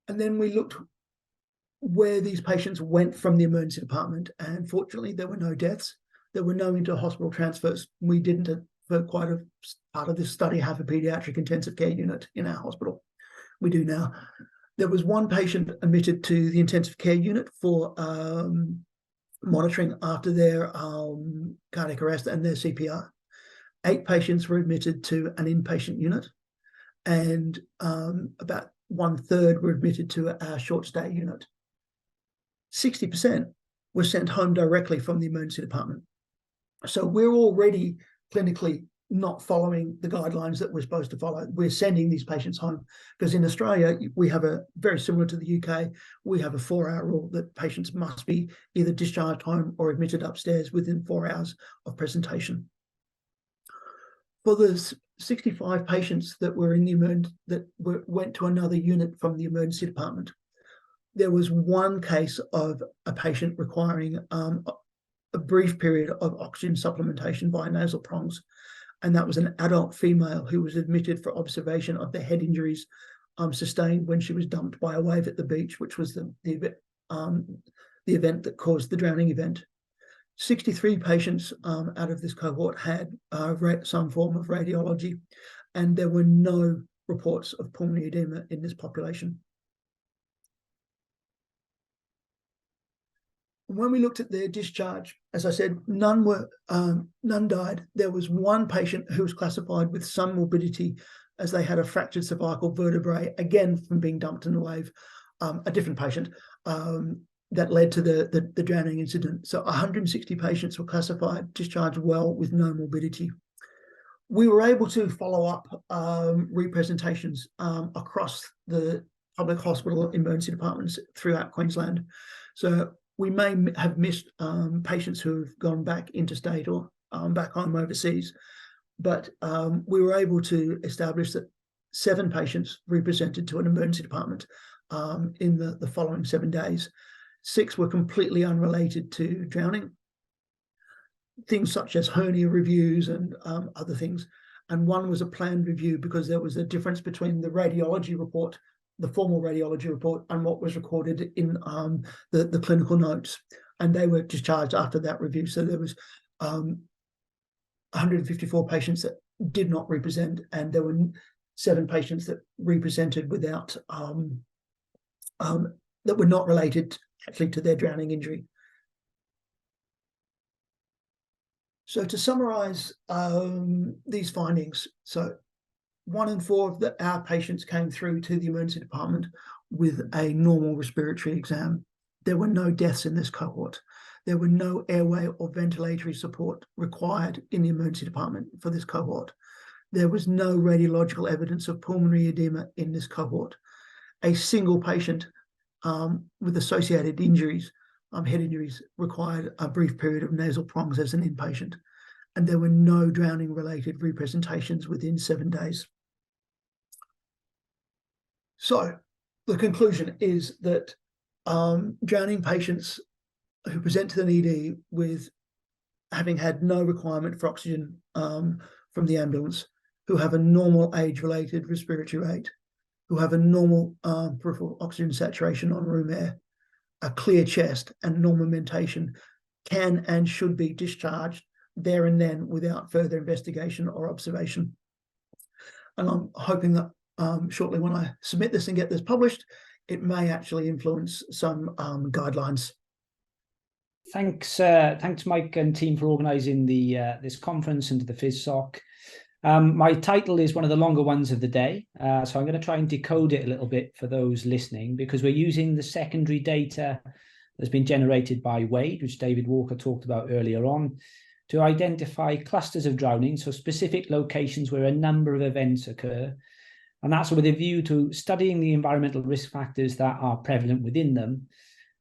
And then we looked where these patients went from the emergency department, and fortunately there were no deaths. There were no inter-hospital transfers. We didn't, for quite a part of this study, have a pediatric intensive care unit in our hospital. We do now. There was 1 patient admitted to the intensive care unit for monitoring after their cardiac arrest and their CPR. 8 patients were admitted to an inpatient unit, and about 1/3 were admitted to our short stay unit. 60% were sent home directly from the emergency department. So we're already clinically not following the guidelines that we're supposed to follow. We're sending these patients home, because in Australia, we have very similar to the UK, we have a 4-hour rule that patients must be either discharged home or admitted upstairs within 4 hours of presentation. For the 65 patients that were in the went to another unit from the emergency department, there was 1 case of a patient requiring a brief period of oxygen supplementation via nasal prongs, and that was an adult female who was admitted for observation of the head injuries sustained when she was dumped by a wave at the beach, which was the event that caused the drowning event. 63 patients out of this cohort had some form of radiology, and there were no reports of pulmonary edema in this population. When we looked at their discharge, as I said, none died. There was 1 patient who was classified with some morbidity as they had a fractured cervical vertebrae, again from being dumped in a wave, a different patient, that led to the drowning incident. So 160 patients were classified, discharged well with no morbidity. We were able to follow up representations across the public hospital emergency departments throughout Queensland. So we may have missed patients who have gone back interstate or back home overseas, but we were able to establish that 7 patients represented to an emergency department in the following 7 days. 6 were completely unrelated to drowning, things such as hernia reviews and other things. And 1 was a planned review because there was a difference between the radiology report, the formal radiology report, and what was recorded in the clinical notes. And they were discharged after that review. So there was 154 patients that did not represent, and there were 7 patients that represented without, that were not related actually to their drowning injury. So to summarize these findings, so 1 in 4 of our patients came through to the emergency department with a normal respiratory exam. There were no deaths in this cohort. There were no airway or ventilatory support required in the emergency department for this cohort. There was no radiological evidence of pulmonary edema in this cohort. A single patient with associated injuries, head injuries, required a brief period of nasal prongs as an inpatient. And there were no drowning-related representations within 7 days. So the conclusion is that drowning patients who present to the ED with having had no requirement for oxygen from the ambulance, who have a normal age-related respiratory rate, who have a normal peripheral oxygen saturation on room air, a clear chest and normal mentation, can and should be discharged there and then without further investigation or observation. And I'm hoping that shortly when I submit this and get this published, it may actually influence some guidelines. Thanks, Mike and team for organising this conference and to the PhysSoc. My title is one of the longer ones of the day, so I'm going to try and decode it a little bit for those listening, because we're using the secondary data that's been generated by WADE, which David Walker talked about earlier on, to identify clusters of drowning, so specific locations where a number of events occur. And that's with a view to studying the environmental risk factors that are prevalent within them,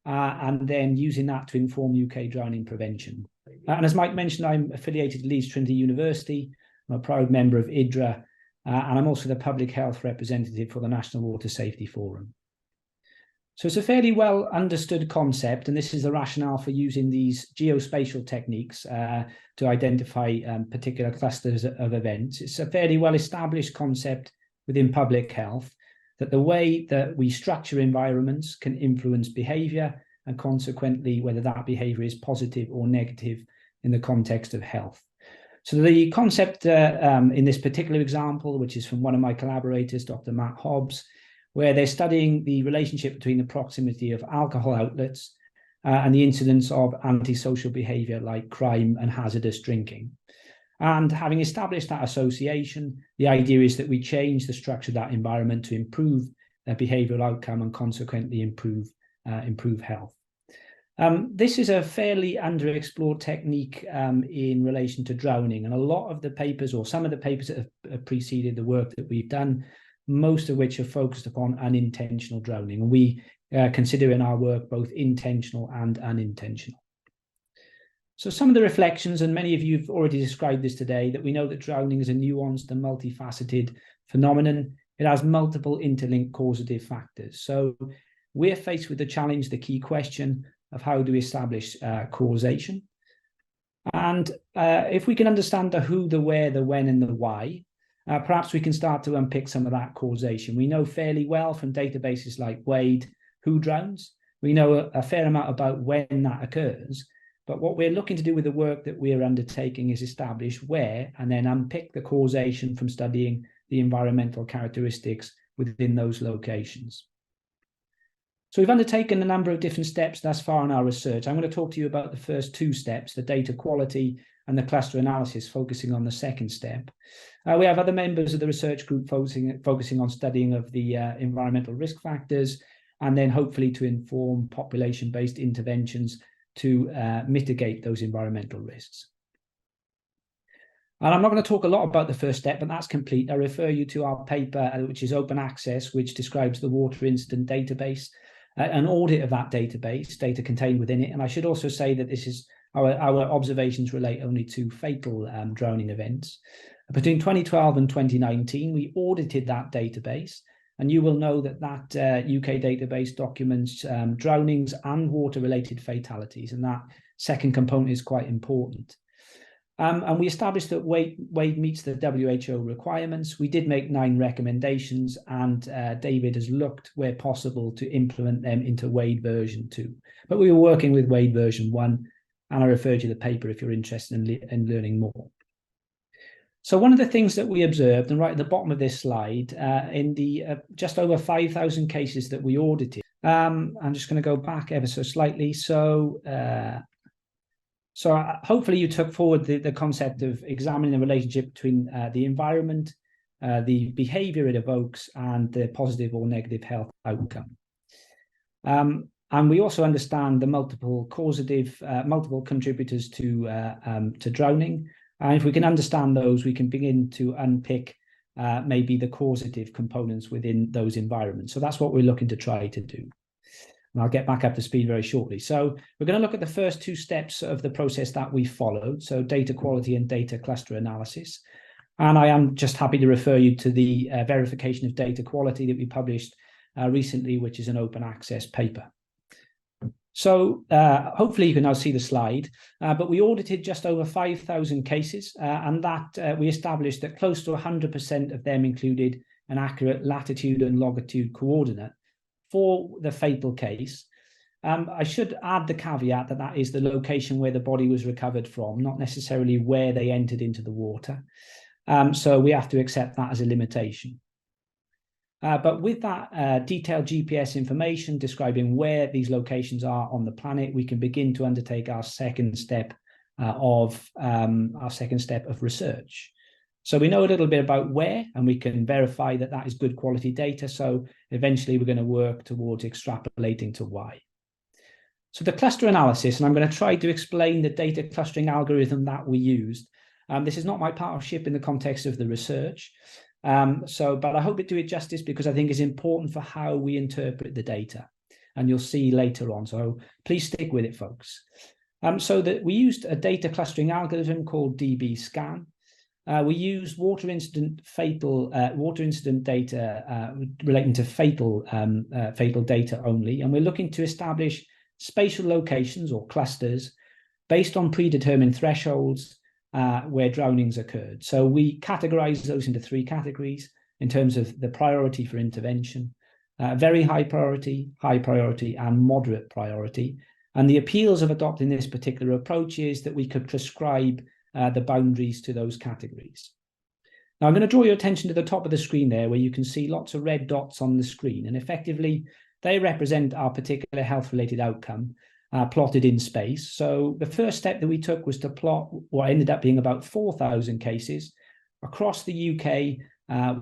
and then using that to inform UK drowning prevention. And as Mike mentioned, I'm affiliated to Leeds Trinity University. I'm a proud member of IDRA, and I'm also the public health representative for the National Water Safety Forum. So it's a fairly well understood concept, and this is the rationale for using these geospatial techniques to identify particular clusters of events. It's a fairly well established concept within public health that the way that we structure environments can influence behaviour, and consequently whether that behaviour is positive or negative in the context of health. So the concept in this particular example, which is from one of my collaborators, Dr. Matt Hobbs, where they're studying the relationship between the proximity of alcohol outlets and the incidence of antisocial behaviour like crime and hazardous drinking. And having established that association, the idea is that we change the structure of that environment to improve behavioural outcome and consequently improve health. This is a fairly underexplored technique in relation to drowning, and a lot of the papers, or some of the papers that have preceded the work that we've done, most of which are focused upon unintentional drowning. And we consider in our work both intentional and unintentional. So some of the reflections, and many of you have already described this today, that we know that drowning is a nuanced and multifaceted phenomenon. It has multiple interlinked causative factors. So we're faced with the challenge, the key question of how do we establish causation. And if we can understand the who, the where, the when, and the why, perhaps we can start to unpick some of that causation. We know fairly well from databases like WADE who drowns. We know a fair amount about when that occurs. But what we're looking to do with the work that we're undertaking is establish where, and then unpick the causation from studying the environmental characteristics within those locations. So we've undertaken a number of different steps thus far in our research. I'm going to talk to you about the first 2 steps, the data quality and the cluster analysis, focusing on the second step. We have other members of the research group focusing on studying of the environmental risk factors, and then hopefully to inform population-based interventions to mitigate those environmental risks. And I'm not going to talk a lot about the first step, but that's complete. I refer you to our paper, which is open access, which describes the water incident database, an audit of that database, data contained within it. And I should also say that this is our observations relate only to fatal drowning events. Between 2012 and 2019, we audited that database, and you will know that UK database documents drownings and water-related fatalities, and that second component is quite important. And we established that WADE meets the WHO requirements. We did make 9 recommendations, and David has looked, where possible, to implement them into WADE version 2. But we were working with WADE version 1, and I referred you to the paper if you're interested in learning more. So one of the things that we observed, and right at the bottom of this slide, in the just over 5,000 cases that we audited, I'm just going to go back ever so slightly. So hopefully you took forward the concept of examining the relationship between the environment, the behavior it evokes, and the positive or negative health outcome. And we also understand the multiple contributors to drowning. And if we can understand those, we can begin to unpick maybe the causative components within those environments. So that's what we're looking to try to do. And I'll get back up to speed very shortly. So we're going to look at the first 2 steps of the process that we followed, so data quality and data cluster analysis. And I am just happy to refer you to the verification of data quality that we published recently, which is an open access paper. So hopefully you can now see the slide, but we audited just over 5,000 cases, and that we established that close to 100% of them included an accurate latitude and longitude coordinate for the fatal case. I should add the caveat that that is the location where the body was recovered from, not necessarily where they entered into the water. So we have to accept that as a limitation. But with that detailed GPS information describing where these locations are on the planet, we can begin to undertake our second step of research. So we know a little bit about where, and we can verify that that is good quality data. So eventually we're going to work towards extrapolating to why. So the cluster analysis, and I'm going to try to explain the data clustering algorithm that we used. This is not my partnership in the context of the research. But I hope it do it justice, because I think it's important for how we interpret the data, and you'll see later on. So please stick with it, folks. So that we used a data clustering algorithm called DB-SCAN. We used water incident data relating to fatal data only, and we're looking to establish spatial locations or clusters based on predetermined thresholds where drownings occurred. So we categorize those into 3 categories in terms of the priority for intervention: very high priority, and moderate priority. And the appeals of adopting this particular approach is that we could prescribe the boundaries to those categories. Now I'm going to draw your attention to the top of the screen there, where you can see lots of red dots on the screen, and effectively they represent our particular health-related outcome plotted in space. So the first step that we took was to plot what ended up being about 4,000 cases across the UK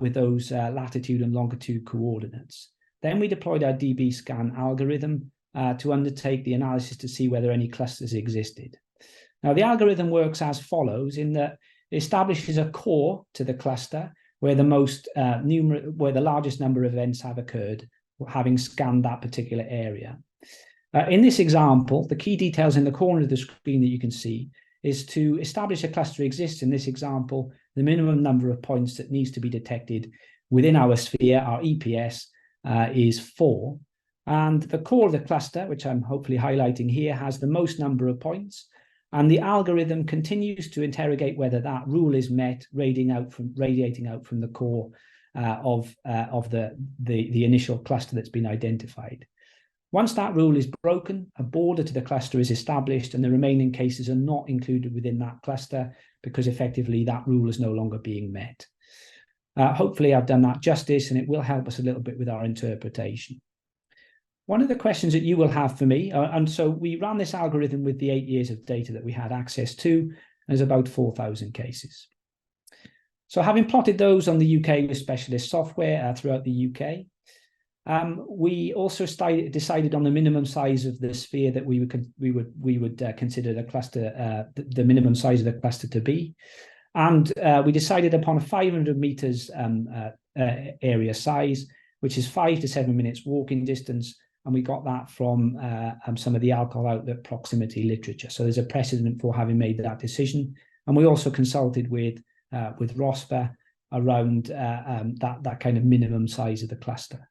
with those latitude and longitude coordinates. Then we deployed our DB-SCAN algorithm to undertake the analysis to see whether any clusters existed. Now, the algorithm works as follows, in that it establishes a core to the cluster where the largest number of events have occurred, having scanned that particular area. In this example, the key details in the corner of the screen that you can see is to establish a cluster exists. In this example, the minimum number of points that needs to be detected within our sphere, our EPS, is 4. And the core of the cluster, which I'm hopefully highlighting here, has the most number of points. And the algorithm continues to interrogate whether that rule is met, radiating out from the core of the initial cluster that's been identified. Once that rule is broken, a border to the cluster is established, and the remaining cases are not included within that cluster because effectively that rule is no longer being met. Hopefully I've done that justice, and it will help us a little bit with our interpretation. One of the questions that you will have for me, and so we ran this algorithm with the 8 years of data that we had access to, and there's about 4,000 cases. So having plotted those on the UK with specialist software throughout the UK, we also decided on the minimum size of the sphere that we would consider the cluster, the minimum size of the cluster to be, and we decided upon a 500 meters area size, which is 5 to 7 minutes walking distance, and we got that from some of the alcohol outlet proximity literature. So there's a precedent for having made that decision, and we also consulted with ROSPA around that kind of minimum size of the cluster.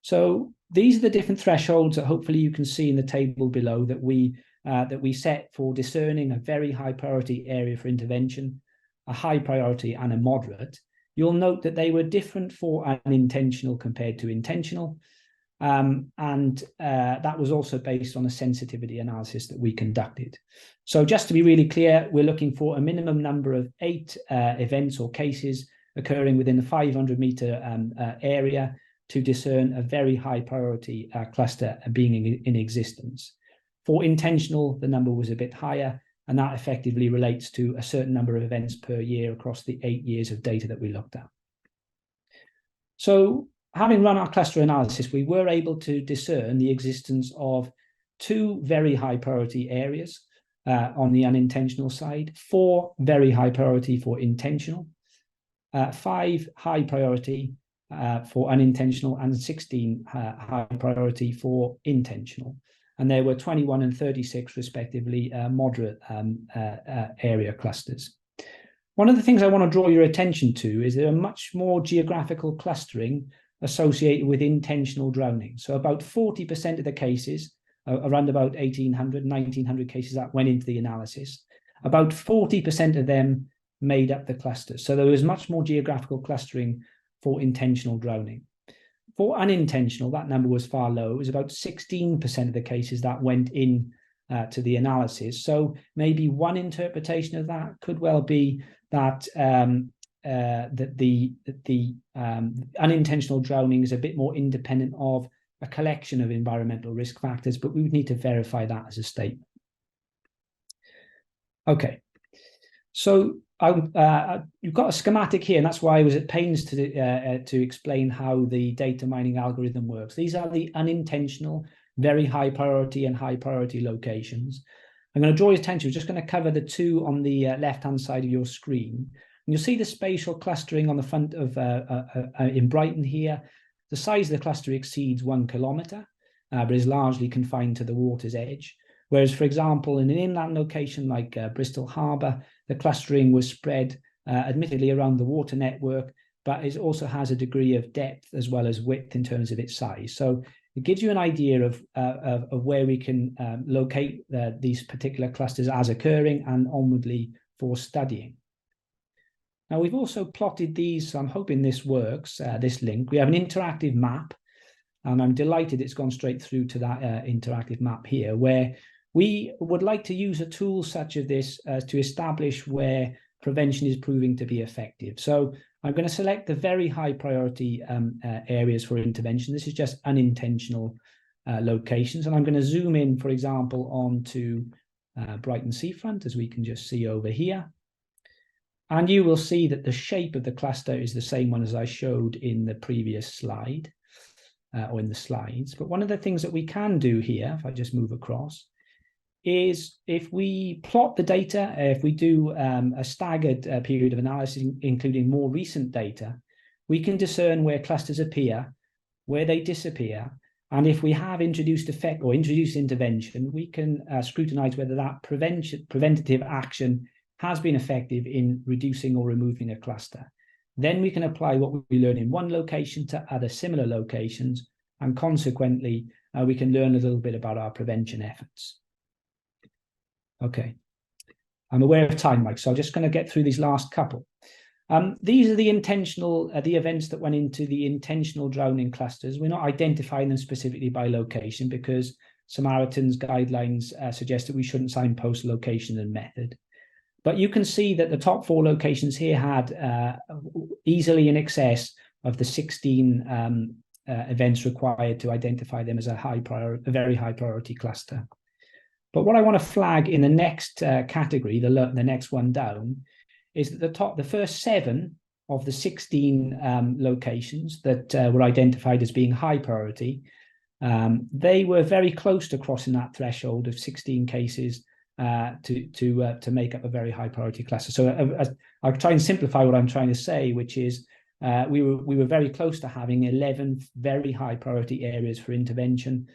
So these are the different thresholds that hopefully you can see in the table below that we set for discerning a very high priority area for intervention, a high priority and a moderate. You'll note that they were different for unintentional compared to intentional. That was also based on a sensitivity analysis that we conducted. So just to be really clear, we're looking for a minimum number of 8 events or cases occurring within the 500 meter area to discern a very high priority cluster being in existence. For intentional, the number was a bit higher, and that effectively relates to a certain number of events per year across the 8 years of data that we looked at. So having run our cluster analysis, we were able to discern the existence of 2 very high priority areas on the unintentional side, 4 very high priority for intentional, 5 high priority for unintentional, and 16 high priority for intentional. And there were 21 and 36 respectively moderate area clusters. One of the things I want to draw your attention to is there are much more geographical clustering associated with intentional drowning. So about 40% of the cases, around about 1,800, 1,900 cases that went into the analysis, about 40% of them made up the clusters. So there was much more geographical clustering for intentional drowning. For unintentional, that number was far lower. It was about 16% of the cases that went in to the analysis. So maybe one interpretation of that could well be that the unintentional drowning is a bit more independent of a collection of environmental risk factors, but we would need to verify that as a statement. Okay, so you've got a schematic here, and that's why I was at pains to explain how the data mining algorithm works. These are the unintentional, very high priority and high priority locations. I'm going to draw your attention. We're just going to cover the 2 on the left-hand side of your screen. And you'll see the spatial clustering on the front of in Brighton here. The size of the cluster exceeds 1 kilometre, but is largely confined to the water's edge. Whereas, for example, in an inland location like Bristol Harbour, the clustering was spread admittedly around the water network, but it also has a degree of depth as well as width in terms of its size. So it gives you an idea of where we can locate these particular clusters as occurring and onwardly for studying. Now, we've also plotted these, so I'm hoping this works, this link. We have an interactive map, and I'm delighted it's gone straight through to that interactive map here, where we would like to use a tool such as this to establish where prevention is proving to be effective. So I'm going to select the very high priority areas for intervention. This is just unintentional locations. And I'm going to zoom in, for example, onto Brighton seafront, as we can just see over here. And you will see that the shape of the cluster is the same one as I showed in the previous slide, or in the slides. But one of the things that we can do here, if I just move across, is if we plot the data, if we do a staggered period of analysis, including more recent data, we can discern where clusters appear, where they disappear, and if we have introduced effect or introduced intervention, we can scrutinize whether that preventative action has been effective in reducing or removing a cluster. Then we can apply what we learn in one location to other similar locations, and consequently, we can learn a little bit about our prevention efforts. Okay, I'm aware of time, Mike, so I'm just going to get through these last couple. These are the intentional, the events that went into the intentional drowning clusters. We're not identifying them specifically by location because Samaritan's guidelines suggest that we shouldn't signpost location and method. But you can see that the top 4 locations here had easily in excess of the 16 events required to identify them as a very high priority cluster. But what I want to flag in the next category, the next one down, is that the first 7 of the 16 locations that were identified as being high priority, they were very close to crossing that threshold of 16 cases to make up a very high priority cluster. So I'll try and simplify what I'm trying to say, which is we were very close to having 11 very high priority areas for intervention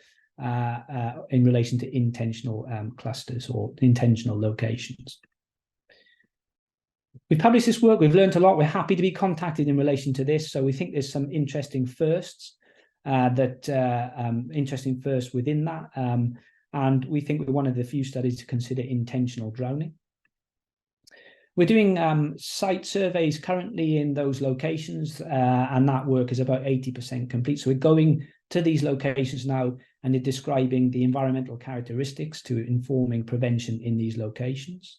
in relation to intentional clusters or intentional locations. We've published this work, we've learned a lot, we're happy to be contacted in relation to this, so we think there's some interesting firsts within that, and we think we're one of the few studies to consider intentional drowning. We're doing site surveys currently in those locations, and that work is about 80% complete. So we're going to these locations now and they're describing the environmental characteristics to informing prevention in these locations.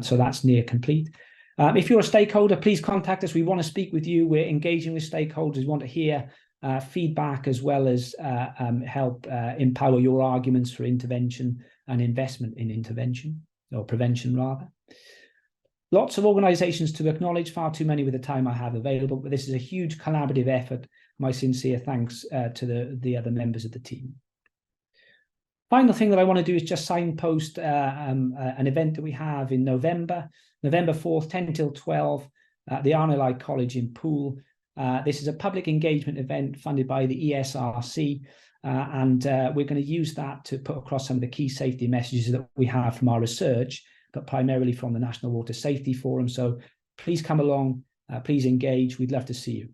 So that's near complete. If you're a stakeholder, please contact us. We want to speak with you. We're engaging with stakeholders. We want to hear feedback as well as help empower your arguments for intervention and investment in intervention, or prevention rather. Lots of organisations to acknowledge, far too many with the time I have available, but this is a huge collaborative effort. My sincere thanks to the other members of the team. Final thing that I want to do is just signpost an event that we have in November 4th, 10 till 12, at the RNLI College in Poole. This is a public engagement event funded by the ESRC, and we're going to use that to put across some of the key safety messages that we have from our research, but primarily from the National Water Safety Forum. So please come along, please engage. We'd love to see you.